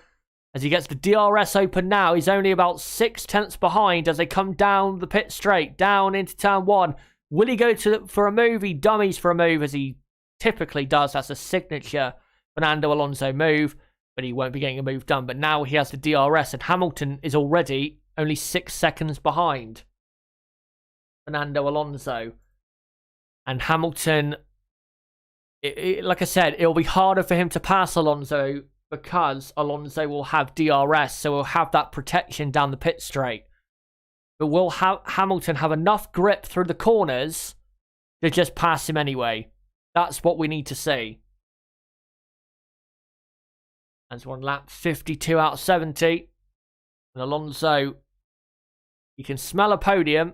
As he gets the DRS open now, he's only about 6 tenths behind as they come down the pit straight, down into turn 1. Will he go for a move? He dummies for a move, as he typically does. That's a signature Fernando Alonso move, but he won't be getting a move done. But now he has the DRS, and Hamilton is already only 6 seconds behind Fernando Alonso. And Hamilton, like I said, it'll be harder for him to pass Alonso because Alonso will have DRS, so he'll have that protection down the pit straight. But will Hamilton have enough grip through the corners to just pass him anyway? That's what we need to see. As one lap, 52 out of 70. And Alonso, he can smell a podium,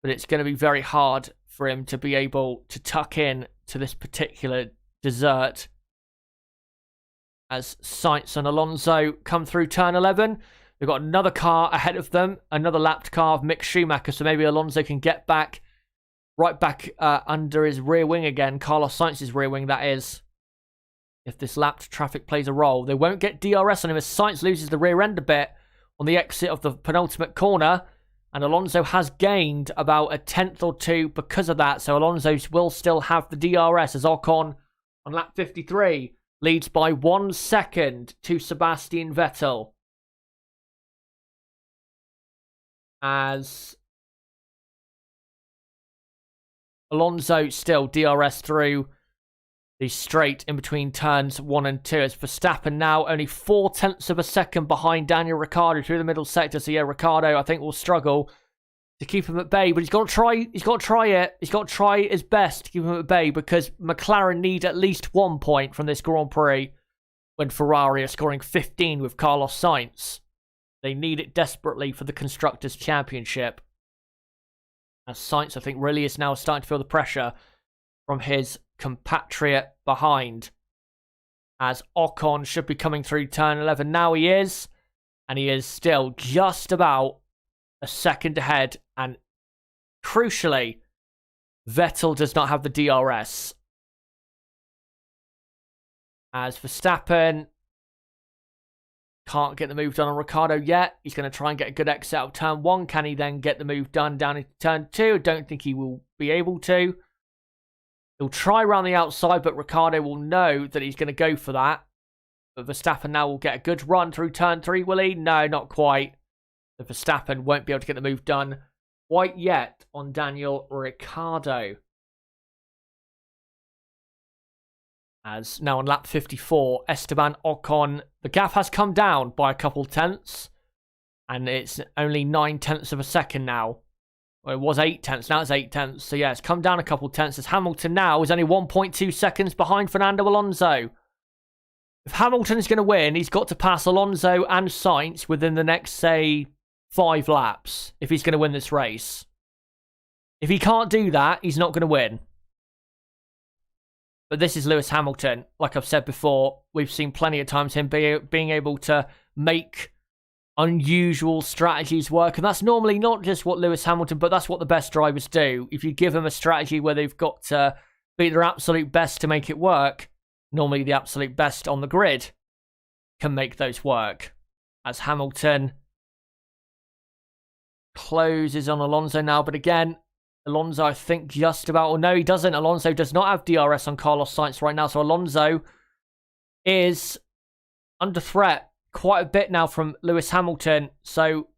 but it's going to be very hard for him to be able to tuck in to this particular dessert. As Sainz and Alonso come through turn 11, they've got another car ahead of them, another lapped car of Mick Schumacher, so maybe Alonso can get right back under his rear wing again, Carlos Sainz's rear wing, that is. If this lapped traffic plays a role, they won't get DRS on him as Sainz loses the rear end a bit on the exit of the penultimate corner. And Alonso has gained about a tenth or 2 because of that. So Alonso will still have the DRS as Ocon on lap 53 leads by 1 second to Sebastian Vettel. As Alonso still DRS through the straight in between turns 1 and 2. As Verstappen now only 4 tenths of a second behind Daniel Ricciardo through the middle sector. So Ricciardo, I think, will struggle to keep him at bay, but he's got to try. He's got to try it. He's got to try his best to keep him at bay because McLaren need at least 1 point from this Grand Prix when Ferrari are scoring 15 with Carlos Sainz. They need it desperately for the Constructors' Championship. As Sainz, I think, really is now starting to feel the pressure from his compatriot behind. As Ocon should be coming through turn 11. Now he is. And he is still just about a second ahead. And crucially, Vettel does not have the DRS. As Verstappen can't get the move done on Ricciardo yet. He's going to try and get a good exit out of turn 1. Can he then get the move done down into turn 2? I don't think he will be able to. He'll try around the outside, but Ricciardo will know that he's going to go for that. But Verstappen now will get a good run through turn 3, will he? No, not quite. So Verstappen won't be able to get the move done quite yet on Daniel Ricciardo. As now on lap 54, Esteban Ocon, the gap has come down by a couple tenths. And it's only 9 tenths of a second now. Well, it was 8 tenths, now it's 8 tenths. So yeah, it's come down a couple tenths. As Hamilton now is only 1.2 seconds behind Fernando Alonso. If Hamilton's going to win, he's got to pass Alonso and Sainz within the next, say, 5 laps. If he's going to win this race. If he can't do that, he's not going to win. But this is Lewis Hamilton. Like I've said before, we've seen plenty of times him being able to make unusual strategies work. And that's normally not just what Lewis Hamilton, but that's what the best drivers do. If you give them a strategy where they've got to be their absolute best to make it work, normally the absolute best on the grid can make those work. As Hamilton closes on Alonso now. But again, Alonso, I think, just about... Or no, he doesn't. Alonso does not have DRS on Carlos Sainz right now. So Alonso is under threat quite a bit now from Lewis Hamilton. So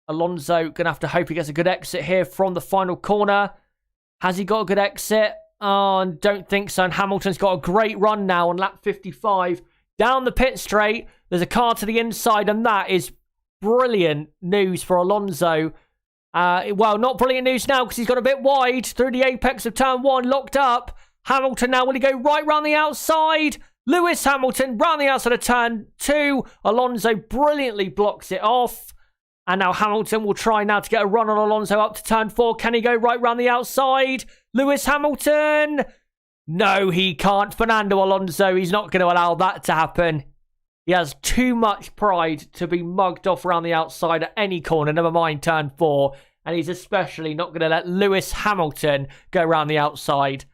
Alonso going to have to hope he gets a good exit here from the final corner. Has he got a good exit? Oh, and don't think so. And Hamilton's got a great run now on lap 55. Down the pit straight. There's a car to the inside. And that is brilliant news for Alonso. Well, not brilliant news now because he's got a bit wide through the apex of turn 1, locked up. Hamilton now, will he go right round the outside? Lewis Hamilton round the outside of turn 2. Alonso brilliantly blocks it off. And now Hamilton will try now to get a run on Alonso up to turn 4. Can he go right round the outside? Lewis Hamilton? No, he can't. Fernando Alonso, he's not going to allow that to happen. He has too much pride to be mugged off around the outside at any corner, never mind turn 4. And he's especially not going to let Lewis Hamilton go around the outside.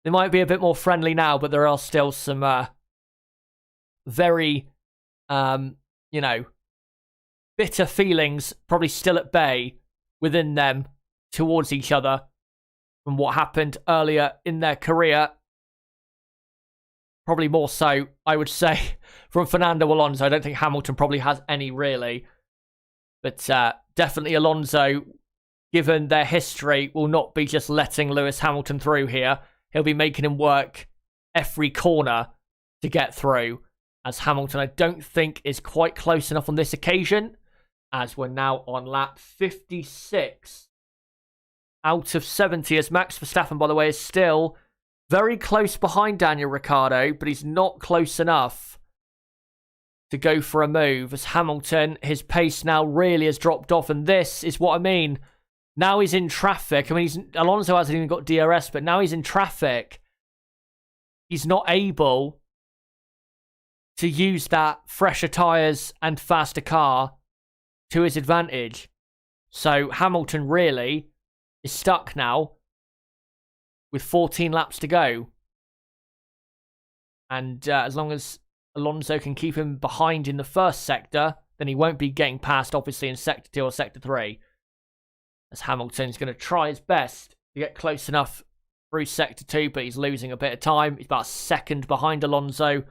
They might be a bit more friendly now, but there are still some very, bitter feelings probably still at bay within them towards each other from what happened earlier in their career. Probably more so, I would say, from Fernando Alonso. I don't think Hamilton probably has any, really. But definitely Alonso, given their history, will not be just letting Lewis Hamilton through here. He'll be making him work every corner to get through. As Hamilton, I don't think, is quite close enough on this occasion. As we're now on lap 56 out of 70. As Max Verstappen, by the way, is still very close behind Daniel Ricciardo, but he's not close enough to go for a move. As Hamilton, his pace now really has dropped off, and this is what I mean. Now he's in traffic. I mean, Alonso hasn't even got DRS, but now he's in traffic. He's not able to use that fresher tyres and faster car to his advantage. So Hamilton really is stuck now with 14 laps to go. And as long as Alonso can keep him behind in the first sector, then he won't be getting past, obviously, in Sector 2 or Sector 3. As Hamilton's going to try his best to get close enough through Sector 2, but he's losing a bit of time. He's about a second behind Alonso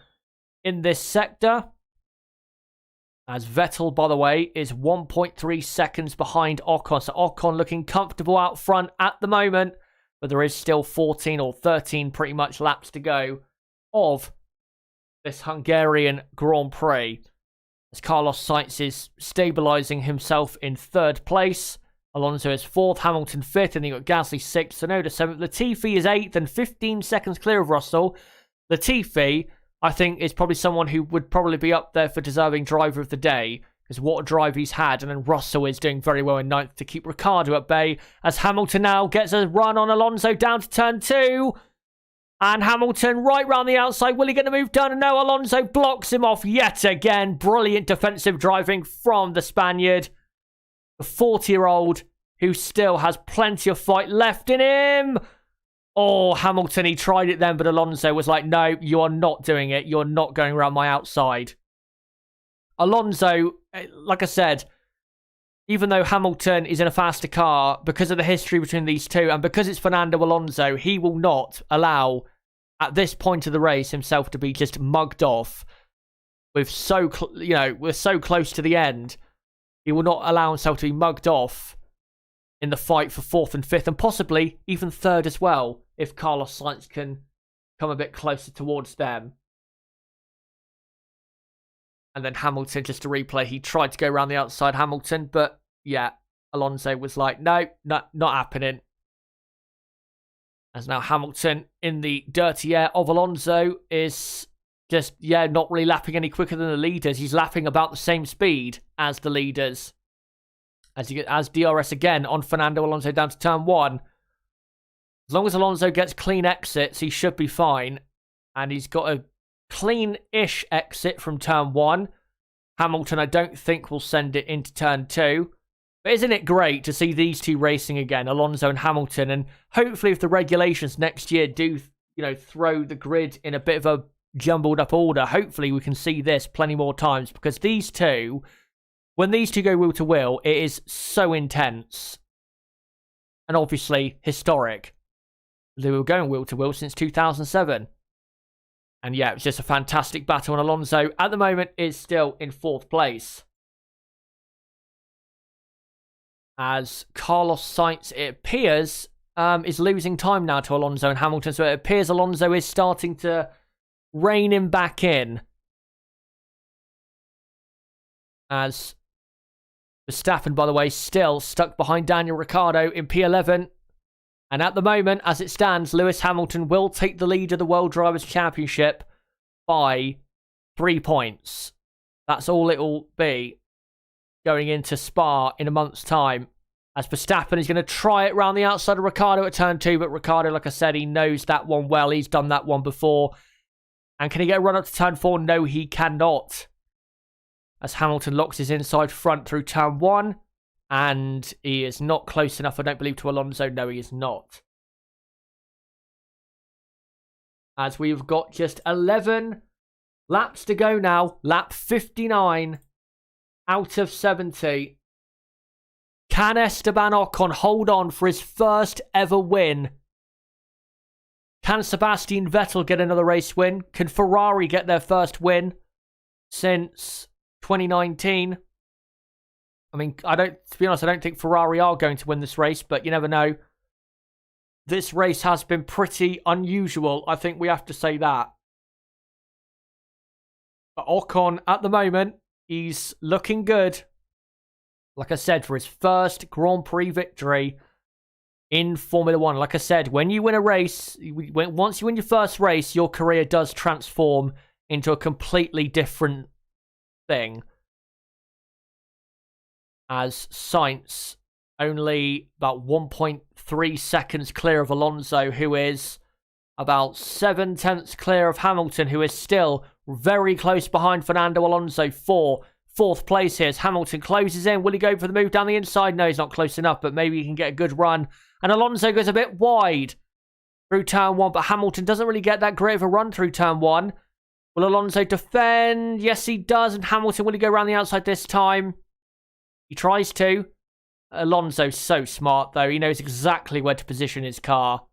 in this sector. As Vettel, by the way, is 1.3 seconds behind Ocon. So Ocon looking comfortable out front at the moment. But there is still 14 or 13 pretty much laps to go of this Hungarian Grand Prix. As Carlos Sainz is stabilising himself in third place. Alonso is 4th, Hamilton 5th, and then you've got Gasly 6th, Tsunoda 7th. Latifi is 8th and 15 seconds clear of Russell. Latifi, I think, is probably someone who would probably be up there for deserving driver of the day, because what a drive he's had. And then Russell is doing very well in 9th to keep Ricciardo at bay, as Hamilton now gets a run on Alonso down to turn 2. And Hamilton right round the outside. Will he get the move done? No, Alonso blocks him off yet again. Brilliant defensive driving from the Spaniard. The 40-year-old who still has plenty of fight left in him. Oh, Hamilton, he tried it then, but Alonso was like, no, you are not doing it. You're not going around my outside. Alonso, like I said, even though Hamilton is in a faster car, because of the history between these two, and because it's Fernando Alonso, he will not allow, at this point of the race, himself to be just mugged off. We're so close to the end. He will not allow himself to be mugged off in the fight for 4th and 5th, and possibly even 3rd as well, if Carlos Sainz can come a bit closer towards them. And then Hamilton, just to replay, he tried to go around the outside Hamilton, but yeah, Alonso was like, no, not happening. As now Hamilton, in the dirty air of Alonso, is just, not really lapping any quicker than the leaders. He's lapping about the same speed as the leaders. As DRS again on Fernando Alonso down to turn 1. As long as Alonso gets clean exits, he should be fine. And he's got a clean-ish exit from turn 1. Hamilton, I don't think, will send it into turn 2. But isn't it great to see these two racing again, Alonso and Hamilton? And hopefully if the regulations next year do, throw the grid in a bit of a jumbled up order, hopefully we can see this plenty more times, because these two, when these two go wheel to wheel, it is so intense. And obviously historic. They were going wheel to wheel since 2007. And yeah, it's just a fantastic battle. And Alonso, at the moment, is still in 4th place. As Carlos Sainz, it appears, is losing time now to Alonso and Hamilton. So it appears Alonso is starting to rein him back in. As Verstappen, by the way, still stuck behind Daniel Ricciardo in P11. And at the moment, as it stands, Lewis Hamilton will take the lead of the World Drivers' Championship by 3 points. That's all it will be going into Spa in a month's time. As Verstappen is going to try it round the outside of Ricciardo at turn 2. But Ricciardo, like I said, he knows that one well. He's done that one before. And can he get a run up to turn 4? No, he cannot. As Hamilton locks his inside front through turn 1. And he is not close enough, I don't believe, to Alonso. No, he is not. As we've got just 11 laps to go now. Lap 59 out of 70. Can Esteban Ocon hold on for his first ever win? Can Sebastian Vettel get another race win? Can Ferrari get their first win since 2019? I mean, to be honest, I don't think Ferrari are going to win this race, but you never know. This race has been pretty unusual. I think we have to say that. But Ocon, at the moment, he's looking good. Like I said, for his first Grand Prix victory in Formula 1. Like I said, when you win a race, once you win your first race, your career does transform into a completely different thing. As Sainz only about 1.3 seconds clear of Alonso, who is about 7/10 clear of Hamilton, who is still very close behind Fernando Alonso for 4th place here. As Hamilton closes in, will he go for the move down the inside? No, he's not close enough, but maybe he can get a good run. And Alonso goes a bit wide through turn 1, but Hamilton doesn't really get that great of a run through turn 1. Will Alonso defend? Yes, he does. And Hamilton, will he go around the outside this time? He tries to. Alonso's so smart, though. He knows exactly where to position his car.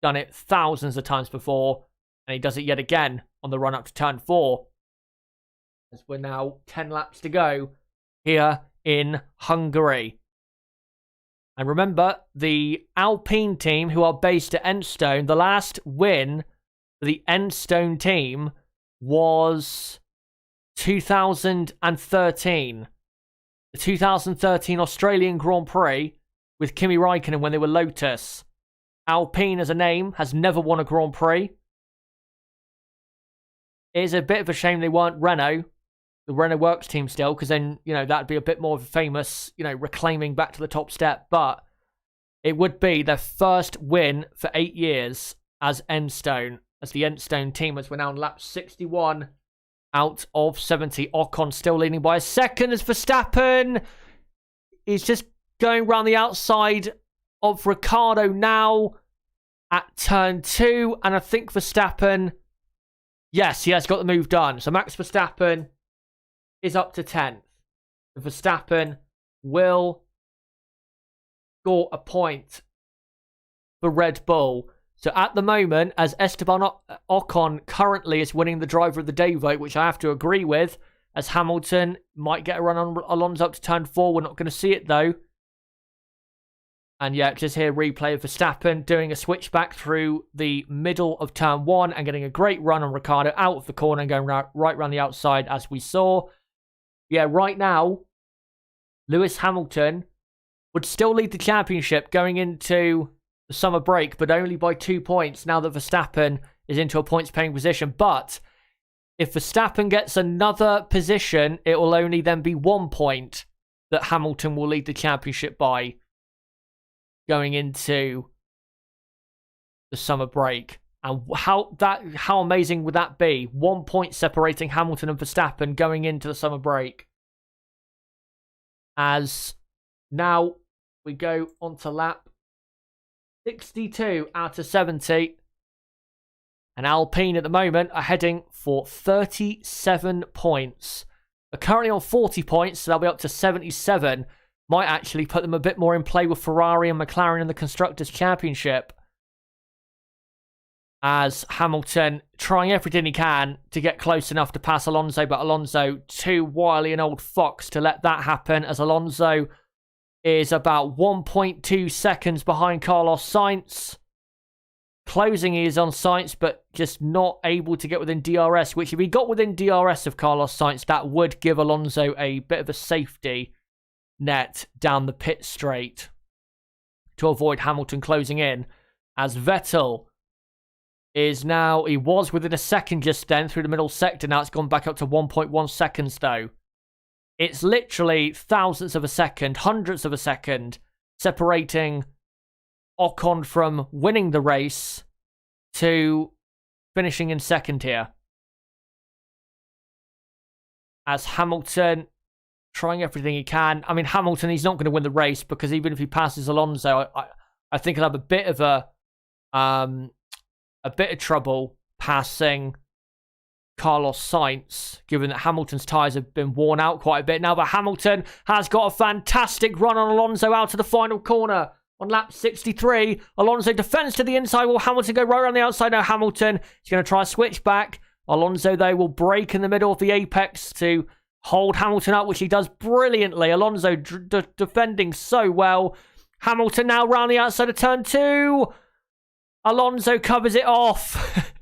Done it thousands of times before. And he does it yet again on the run up to turn 4. As we're now 10 laps to go here in Hungary. And remember, the Alpine team, who are based at Enstone, the last win for the Enstone team was 2013. The 2013 Australian Grand Prix, with Kimi Raikkonen when they were Lotus. Alpine as a name has never won a Grand Prix. It is a bit of a shame they weren't Renault, the Renault Works team still, because then, that'd be a bit more of a famous, reclaiming back to the top step. But it would be their first win for 8 years as Enstone, as the Enstone team, as we're now on lap 61 out of 70. Ocon still leading by a second as Verstappen is just going around the outside of Ricciardo now at turn 2. And I think Verstappen, yes, he has got the move done. So Max Verstappen is up to 10th. Verstappen will score a point for Red Bull. So at the moment, as Esteban Ocon currently is winning the Driver of the Day vote, which I have to agree with, as Hamilton might get a run on Alonso up to turn 4. We're not going to see it though. And yeah, just here replay of Verstappen doing a switchback through the middle of turn 1 and getting a great run on Ricciardo out of the corner and going right around the outside as we saw. Yeah, right now, Lewis Hamilton would still lead the championship going into the summer break, but only by 2 points now that Verstappen is into a points-paying position. But if Verstappen gets another position, it will only then be 1 point that Hamilton will lead the championship by going into the summer break. And how amazing would that be? 1 point separating Hamilton and Verstappen going into the summer break. As now we go on to lap 62 out of 70. And Alpine at the moment are heading for 37 points. They're currently on 40 points, so they'll be up to 77. Might actually put them a bit more in play with Ferrari and McLaren in the Constructors' Championship. As Hamilton trying everything he can to get close enough to pass Alonso, but Alonso too wily an old fox to let that happen, as Alonso is about 1.2 seconds behind Carlos Sainz. Closing is on Sainz, but just not able to get within DRS, which if he got within DRS of Carlos Sainz, that would give Alonso a bit of a safety net down the pit straight to avoid Hamilton closing in. As Vettel is now, he was within a second just then through the middle sector. Now it's gone back up to 1.1 seconds though. It's literally thousandths of a second, hundredths of a second separating Ocon from winning the race to finishing in second here. As Hamilton trying everything he can. I mean, Hamilton, he's not going to win the race because even if he passes Alonso, I think he'll have a bit of trouble passing Carlos Sainz, given that Hamilton's tyres have been worn out quite a bit now. But Hamilton has got a fantastic run on Alonso out to the final corner on lap 63. Alonso defends to the inside. Will Hamilton go right around the outside? Now Hamilton is going to try a switch back. Alonso, though, will break in the middle of the apex to hold Hamilton up, which he does brilliantly. Alonso defending so well. Hamilton now round the outside of turn 2. Alonso covers it off.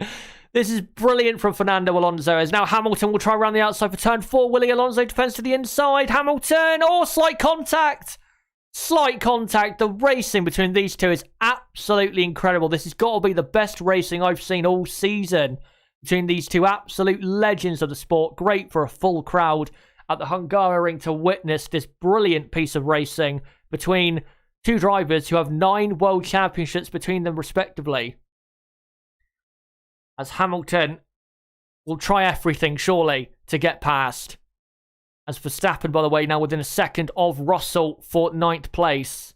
This is brilliant from Fernando Alonso, as now Hamilton will try around the outside for turn 4. Willie Alonso defends to the inside. Hamilton, slight contact. Slight contact. The racing between these two is absolutely incredible. This has got to be the best racing I've seen all season between these two absolute legends of the sport. Great for a full crowd at the Hungaroring to witness this brilliant piece of racing between two drivers who have 9 world championships between them respectively. As Hamilton will try everything, surely, to get past. As Verstappen, by the way, now within a second of Russell for 9th place.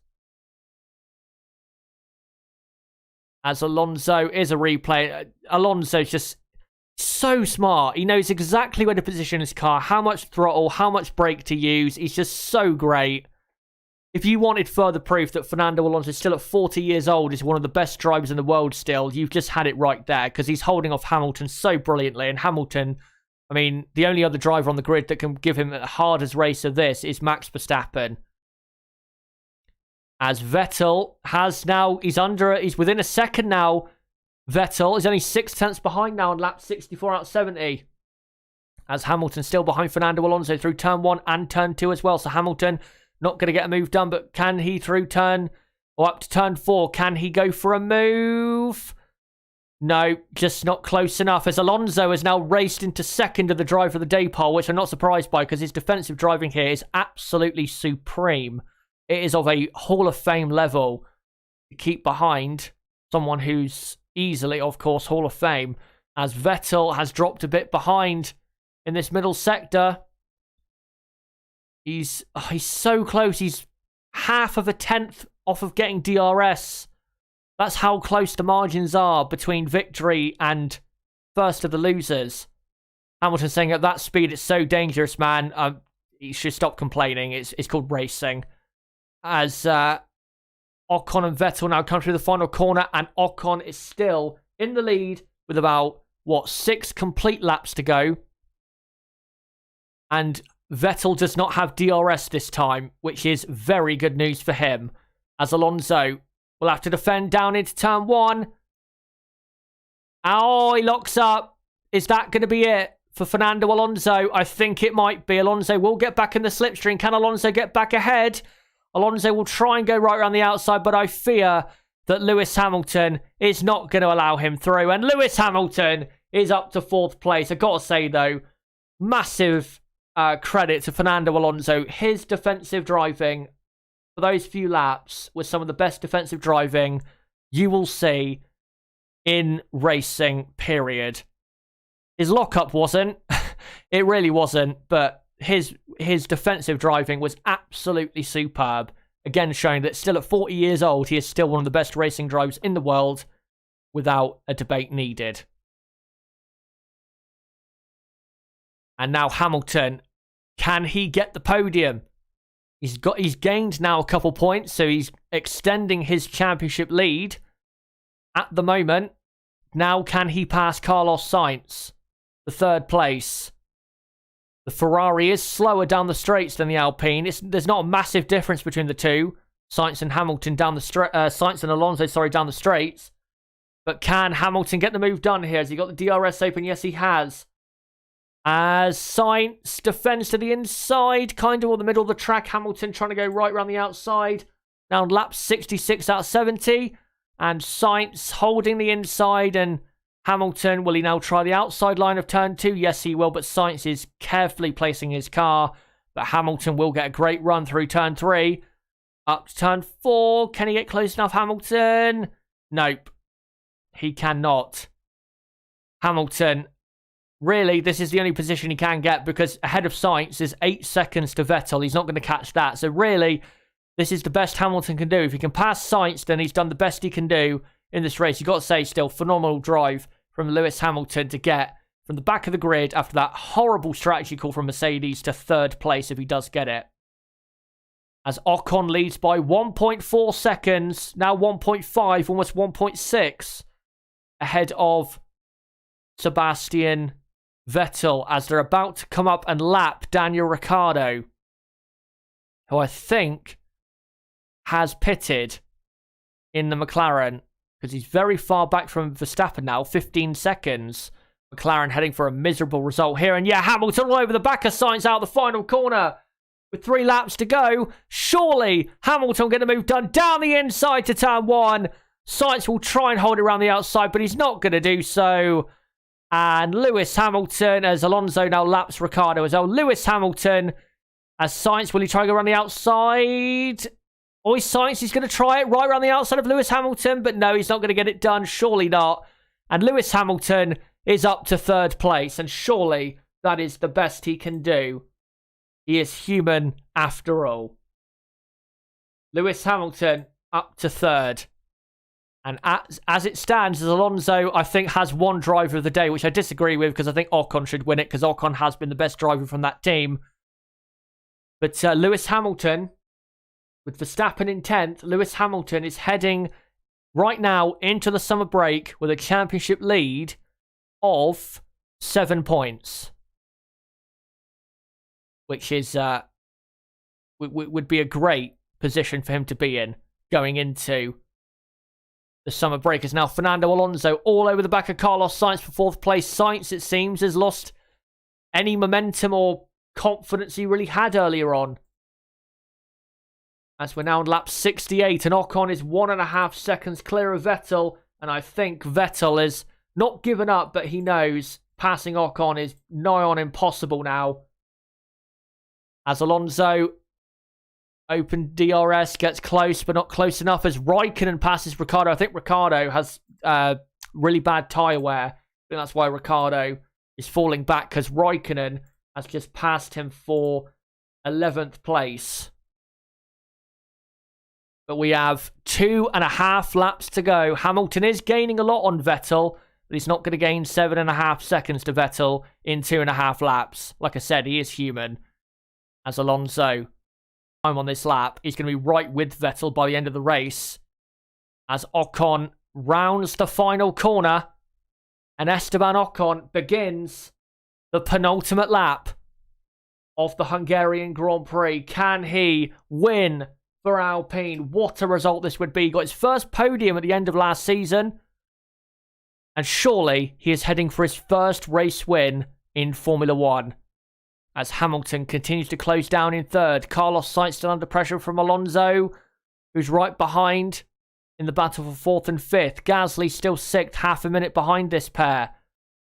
As Alonso is a replay. Alonso's just so smart. He knows exactly where to position his car, how much throttle, how much brake to use. He's just so great. If you wanted further proof that Fernando Alonso, still at 40 years old, is one of the best drivers in the world still, you've just had it right there, because he's holding off Hamilton so brilliantly. And Hamilton, I mean, the only other driver on the grid that can give him the hardest race of this is Max Verstappen. As Vettel has now, he's within a second now. Vettel is only 6 tenths behind now on lap 64 out of 70. As Hamilton still behind Fernando Alonso through turn 1 and turn 2 as well. So Hamilton Not going to get a move done, but can he through turn or up to turn 4? Can he go for a move? No, just not close enough, as Alonso has now raced into second of the driver of the day poll, which I'm not surprised by because his defensive driving here is absolutely supreme. It is of a Hall of Fame level to keep behind someone who's easily, of course, Hall of Fame, as Vettel has dropped a bit behind in this middle sector. He's so close. He's half of a tenth off of getting DRS. That's how close the margins are between victory and first of the losers. Hamilton saying at that speed, it's so dangerous, man. You should stop complaining. It's called racing. As Ocon and Vettel now come through the final corner, and Ocon is still in the lead with about, 6 complete laps to go. And Vettel does not have DRS this time, which is very good news for him, as Alonso will have to defend down into turn 1. Oh, he locks up. Is that going to be it for Fernando Alonso? I think it might be. Alonso will get back in the slipstream. Can Alonso get back ahead? Alonso will try and go right around the outside, but I fear that Lewis Hamilton is not going to allow him through. And Lewis Hamilton is up to 4th place. I've got to say, though, massive credit to Fernando Alonso. His defensive driving for those few laps was some of the best defensive driving you will see in racing, period. His lockup wasn't. It really wasn't. But his defensive driving was absolutely superb. Again, showing that still at 40 years old, he is still one of the best racing drivers in the world without a debate needed. And now Hamilton, can he get the podium? He's gained now a couple points, so he's extending his championship lead at the moment. Now can he pass Carlos Sainz, the 3rd place? The Ferrari is slower down the straights than the Alpine. There's not a massive difference between the two. Sainz and Hamilton down the Sainz and Alonso, down the straights. But can Hamilton get the move done here? Has he got the DRS open? Yes, he has. As Sainz defends to the inside, kind of on the middle of the track. Hamilton trying to go right around the outside. Now lap 66 out of 70. And Sainz holding the inside. And Hamilton, will he now try the outside line of turn 2? Yes, he will. But Sainz is carefully placing his car. But Hamilton will get a great run through turn 3. Up to turn 4. Can he get close enough, Hamilton? Nope. He cannot. Hamilton, really, this is the only position he can get because ahead of Sainz is 8 seconds to Vettel. He's not going to catch that. So really, this is the best Hamilton can do. If he can pass Sainz, then he's done the best he can do in this race. You've got to say still, phenomenal drive from Lewis Hamilton to get from the back of the grid after that horrible strategy call from Mercedes to 3rd place if he does get it. As Ocon leads by 1.4 seconds, now 1.5, almost 1.6, ahead of Sebastian Vettel as they're about to come up and lap Daniel Ricciardo, who I think has pitted in the McLaren because he's very far back from Verstappen now, 15 seconds. McLaren heading for a miserable result here. And yeah, Hamilton all over the back of Sainz out the final corner with 3 laps to go. Surely Hamilton going to move done down the inside to turn 1. Sainz will try and hold it around the outside, but he's not going to do so. And Lewis Hamilton, as Alonso now laps Ricciardo as well. Lewis Hamilton, as Sainz, will he try to go around the outside? Or is Sainz, he's going to try it right around the outside of Lewis Hamilton, but no, he's not going to get it done. Surely not. And Lewis Hamilton is up to 3rd place, and surely that is the best he can do. He is human after all. Lewis Hamilton up to 3rd. And as it stands, as Alonso, I think, has one driver of the day, which I disagree with because I think Ocon should win it because Ocon has been the best driver from that team. But Lewis Hamilton, with Verstappen in 10th, Lewis Hamilton is heading right now into the summer break with a championship lead of 7 points. Which is would be a great position for him to be in going into the summer break. Is now Fernando Alonso all over the back of Carlos Sainz for 4th place. Sainz, it seems, has lost any momentum or confidence he really had earlier on. As we're now on lap 68, and Ocon is 1.5 seconds clear of Vettel. And I think Vettel is not given up, but he knows passing Ocon is nigh on impossible now. As Alonso, open DRS, gets close, but not close enough as Raikkonen passes Ricciardo. I think Ricciardo has really bad tyre wear. I think that's why Ricciardo is falling back, because Raikkonen has just passed him for 11th place. But we have 2.5 laps to go. Hamilton is gaining a lot on Vettel, but he's not going to gain 7.5 seconds to Vettel in 2.5 laps. Like I said, he is human. As Alonso, time on this lap, he's going to be right with Vettel by the end of the race. As Ocon rounds the final corner, and Esteban Ocon begins the penultimate lap of the Hungarian Grand Prix. Can he win for Alpine? What a result this would be. He got his first podium at the end of last season. And surely he is heading for his first race win in Formula 1. As Hamilton continues to close down in third. Carlos Sainz still under pressure from Alonso, who's right behind in the battle for fourth and fifth. Gasly still sixth, half a minute behind this pair.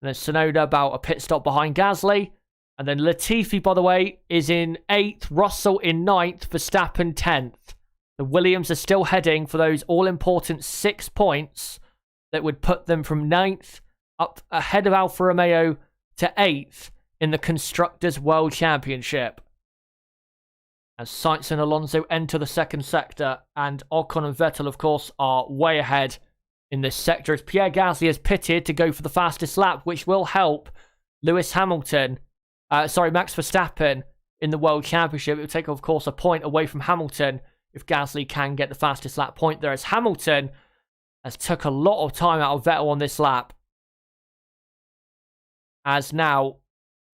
And then Tsunoda about a pit stop behind Gasly. And then Latifi, by the way, is in 8th. Russell in 9th. Verstappen 10th. The Williams are still heading for those all-important 6 points that would put them from 9th up ahead of Alfa Romeo to 8th in the Constructors' World Championship. As Sainz and Alonso enter the second sector, and Ocon and Vettel, of course, are way ahead in this sector, as Pierre Gasly has pitted to go for the fastest lap, which will help Max Verstappen in the World Championship. It will take, of course, a point away from Hamilton if Gasly can get the fastest lap point there, as Hamilton has took a lot of time out of Vettel on this lap. As now,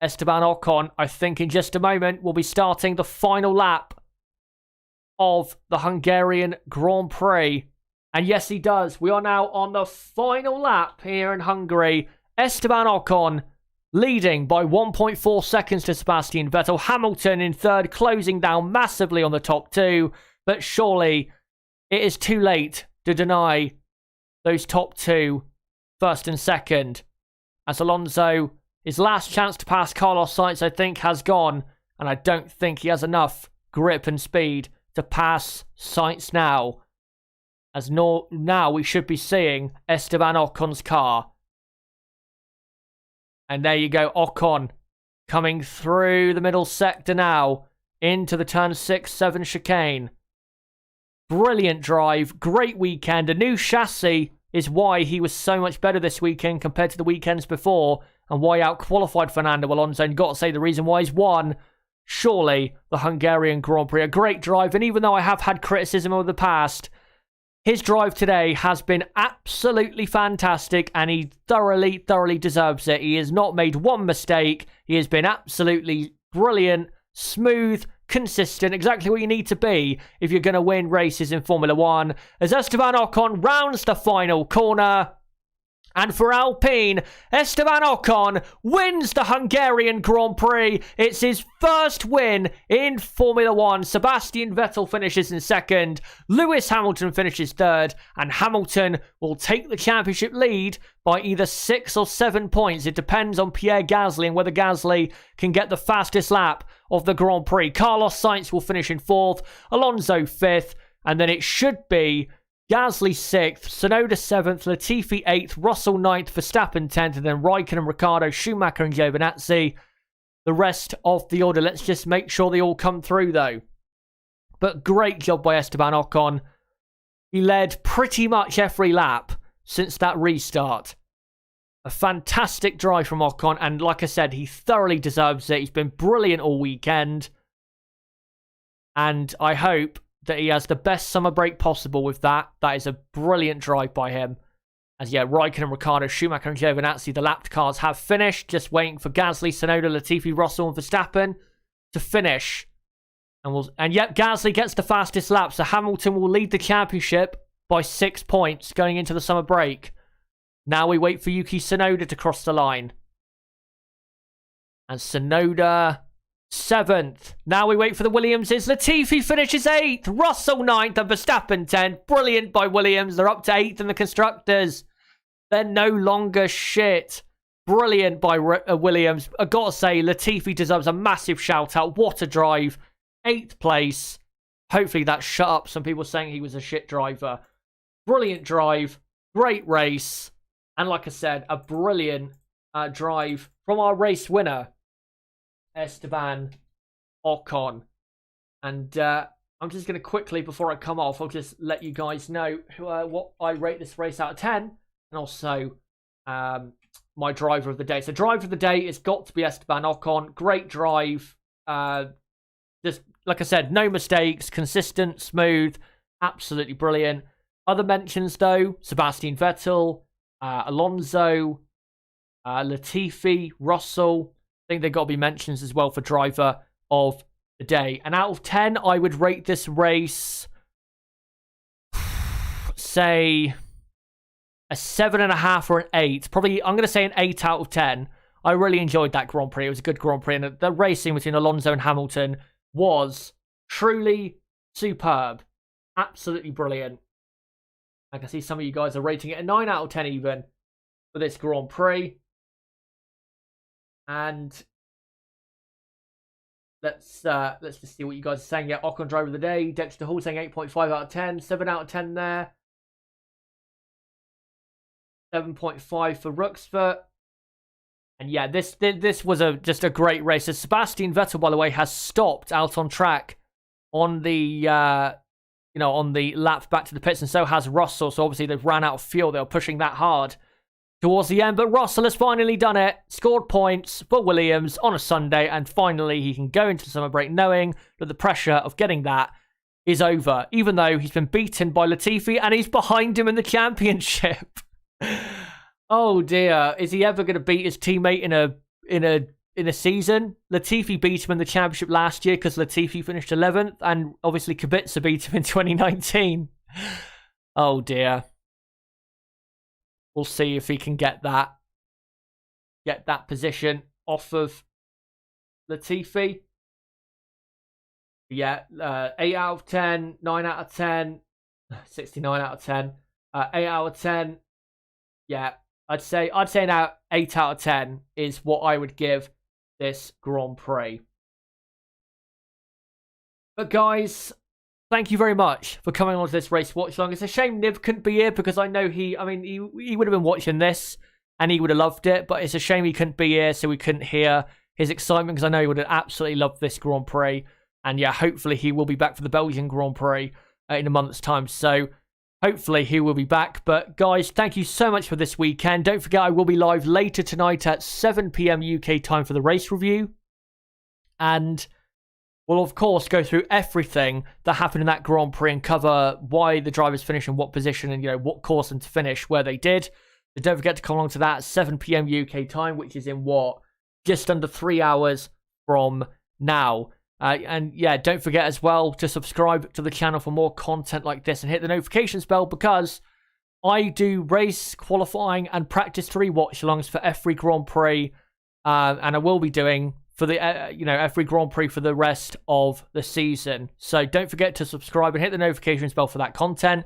Esteban Ocon, I think in just a moment, will be starting the final lap of the Hungarian Grand Prix. And yes, he does. We are now on the final lap here in Hungary. Esteban Ocon leading by 1.4 seconds to Sebastian Vettel. Hamilton in third, closing down massively on the top two. But surely it is too late to deny those top two, first and second. As Alonso, his last chance to pass Carlos Sainz, I think, has gone. And I don't think he has enough grip and speed to pass Sainz now. As now we should be seeing Esteban Ocon's car. And there you go, Ocon coming through the middle sector now into the turn 6-7 chicane. Brilliant drive, great weekend. A new chassis is why he was so much better this weekend compared to the weekends before, and why out-qualified Fernando Alonso. And you've got to say the reason why he's won, surely, the Hungarian Grand Prix. A great drive, and even though I have had criticism over the past, his drive today has been absolutely fantastic, and he thoroughly, thoroughly deserves it. He has not made one mistake. He has been absolutely brilliant, smooth, consistent, exactly what you need to be if you're going to win races in Formula 1. As Esteban Ocon rounds the final corner. And for Alpine, Esteban Ocon wins the Hungarian Grand Prix. It's his first win in Formula 1. Sebastian Vettel finishes in second. Lewis Hamilton finishes third. And Hamilton will take the championship lead by either 6 or 7 points. It depends on Pierre Gasly and whether Gasly can get the fastest lap of the Grand Prix. Carlos Sainz will finish in fourth. Alonso 5th. And then it should be Gasly 6th, Tsunoda 7th, Latifi 8th, Russell 9th, Verstappen 10th, and then Raikkonen, Ricciardo, Schumacher and Giovinazzi. The rest of the order, let's just make sure they all come through though. But great job by Esteban Ocon. He led pretty much every lap since that restart. A fantastic drive from Ocon, and like I said, he thoroughly deserves it. He's been brilliant all weekend. And I hope that he has the best summer break possible with that. That is a brilliant drive by him. As yeah, Raikkonen, Ricciardo, Schumacher and Giovinazzi, the lapped cars have finished. Just waiting for Gasly, Tsunoda, Latifi, Russell and Verstappen to finish. And yep, Gasly gets the fastest lap. So Hamilton will lead the championship by 6 points going into the summer break. Now we wait for Yuki Tsunoda to cross the line. And Tsunoda 7th. Now we wait for the Williamses. Latifi finishes 8th. Russell 9th and Verstappen 10th. Brilliant by Williams. They're up to 8th in the Constructors. They're no longer shit. Brilliant by Williams. I gotta say, Latifi deserves a massive shout out. What a drive. 8th place. Hopefully that shut up some people saying he was a shit driver. Brilliant drive. Great race. And like I said, a brilliant drive from our race winner, Esteban Ocon. And I'm just going to quickly, before I come off, I'll just let you guys know what I rate this race out of 10. And also my driver of the day. So driver of the day has got to be Esteban Ocon. Great drive. Just, like I said, no mistakes. Consistent, smooth. Absolutely brilliant. Other mentions, though, Sebastian Vettel, Alonso, Latifi, Russell. I think they've got to be mentions as well for driver of the day. And out of 10, I would rate this race, say, a 7.5 or an 8. Probably, I'm going to say an 8 out of 10. I really enjoyed that Grand Prix. It was a good Grand Prix. And the racing between Alonso and Hamilton was truly superb. Absolutely brilliant. I can see some of you guys are rating it a 9 out of 10 even for this Grand Prix. And let's just see what you guys are saying. Yeah, Ocon driver of the day. Dexter Hall saying 8.5 out of 10. 7 out of 10 there. 7.5 for Ruxford. And yeah, this was just a great race. As Sebastian Vettel, by the way, has stopped out on track on the on the lap back to the pits, and so has Russell. So obviously they've ran out of fuel. They were pushing that hard towards the end, but Russell has finally done it. Scored points for Williams on a Sunday, and finally he can go into the summer break knowing that the pressure of getting that is over, even though he's been beaten by Latifi and he's behind him in the championship. Oh dear, is he ever going to beat his teammate in a season? Latifi beat him in the championship last year because Latifi finished 11th, and obviously Kubica beat him in 2019. Oh dear. We'll see if he can get that position off of Latifi. Yeah, 8 out of 10, 9 out of 10, 69 out of 10, 8 out of 10. Yeah, I'd say now 8 out of 10 is what I would give this Grand Prix. But guys, thank you very much for coming on to this race watch along. It's a shame Niv couldn't be here because I know he would have been watching this and he would have loved it, but it's a shame he couldn't be here so we couldn't hear his excitement because I know he would have absolutely loved this Grand Prix. And yeah, hopefully he will be back for the Belgian Grand Prix in a month's time. So hopefully he will be back. But guys, thank you so much for this weekend. Don't forget I will be live later tonight at 7 p.m. UK time for the race review. And we'll of course go through everything that happened in that Grand Prix and cover why the drivers finished in what position and what caused them to finish where they did. So don't forget to come along to that at 7 p.m. UK time, which is in just under 3 hours from now. And yeah, don't forget as well to subscribe to the channel for more content like this and hit the notifications bell because I do race qualifying and practice 3 watch-alongs for every Grand Prix, and I will be doing for the every Grand Prix for the rest of the season. So don't forget to subscribe and hit the notifications bell for that content.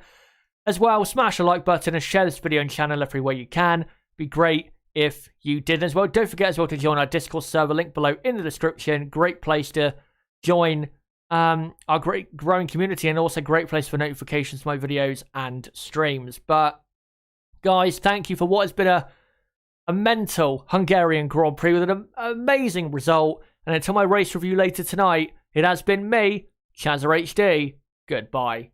As well, smash a like button and share this video and channel everywhere you can. Be great if you did as well. Don't forget as well to join our Discord server, link below in the description. Great place to join our great growing community and also great place for notifications for my videos and streams. But guys, thank you for what has been a mental Hungarian Grand Prix with an amazing result. And until my race review later tonight, it has been me, Chazza HD. Goodbye.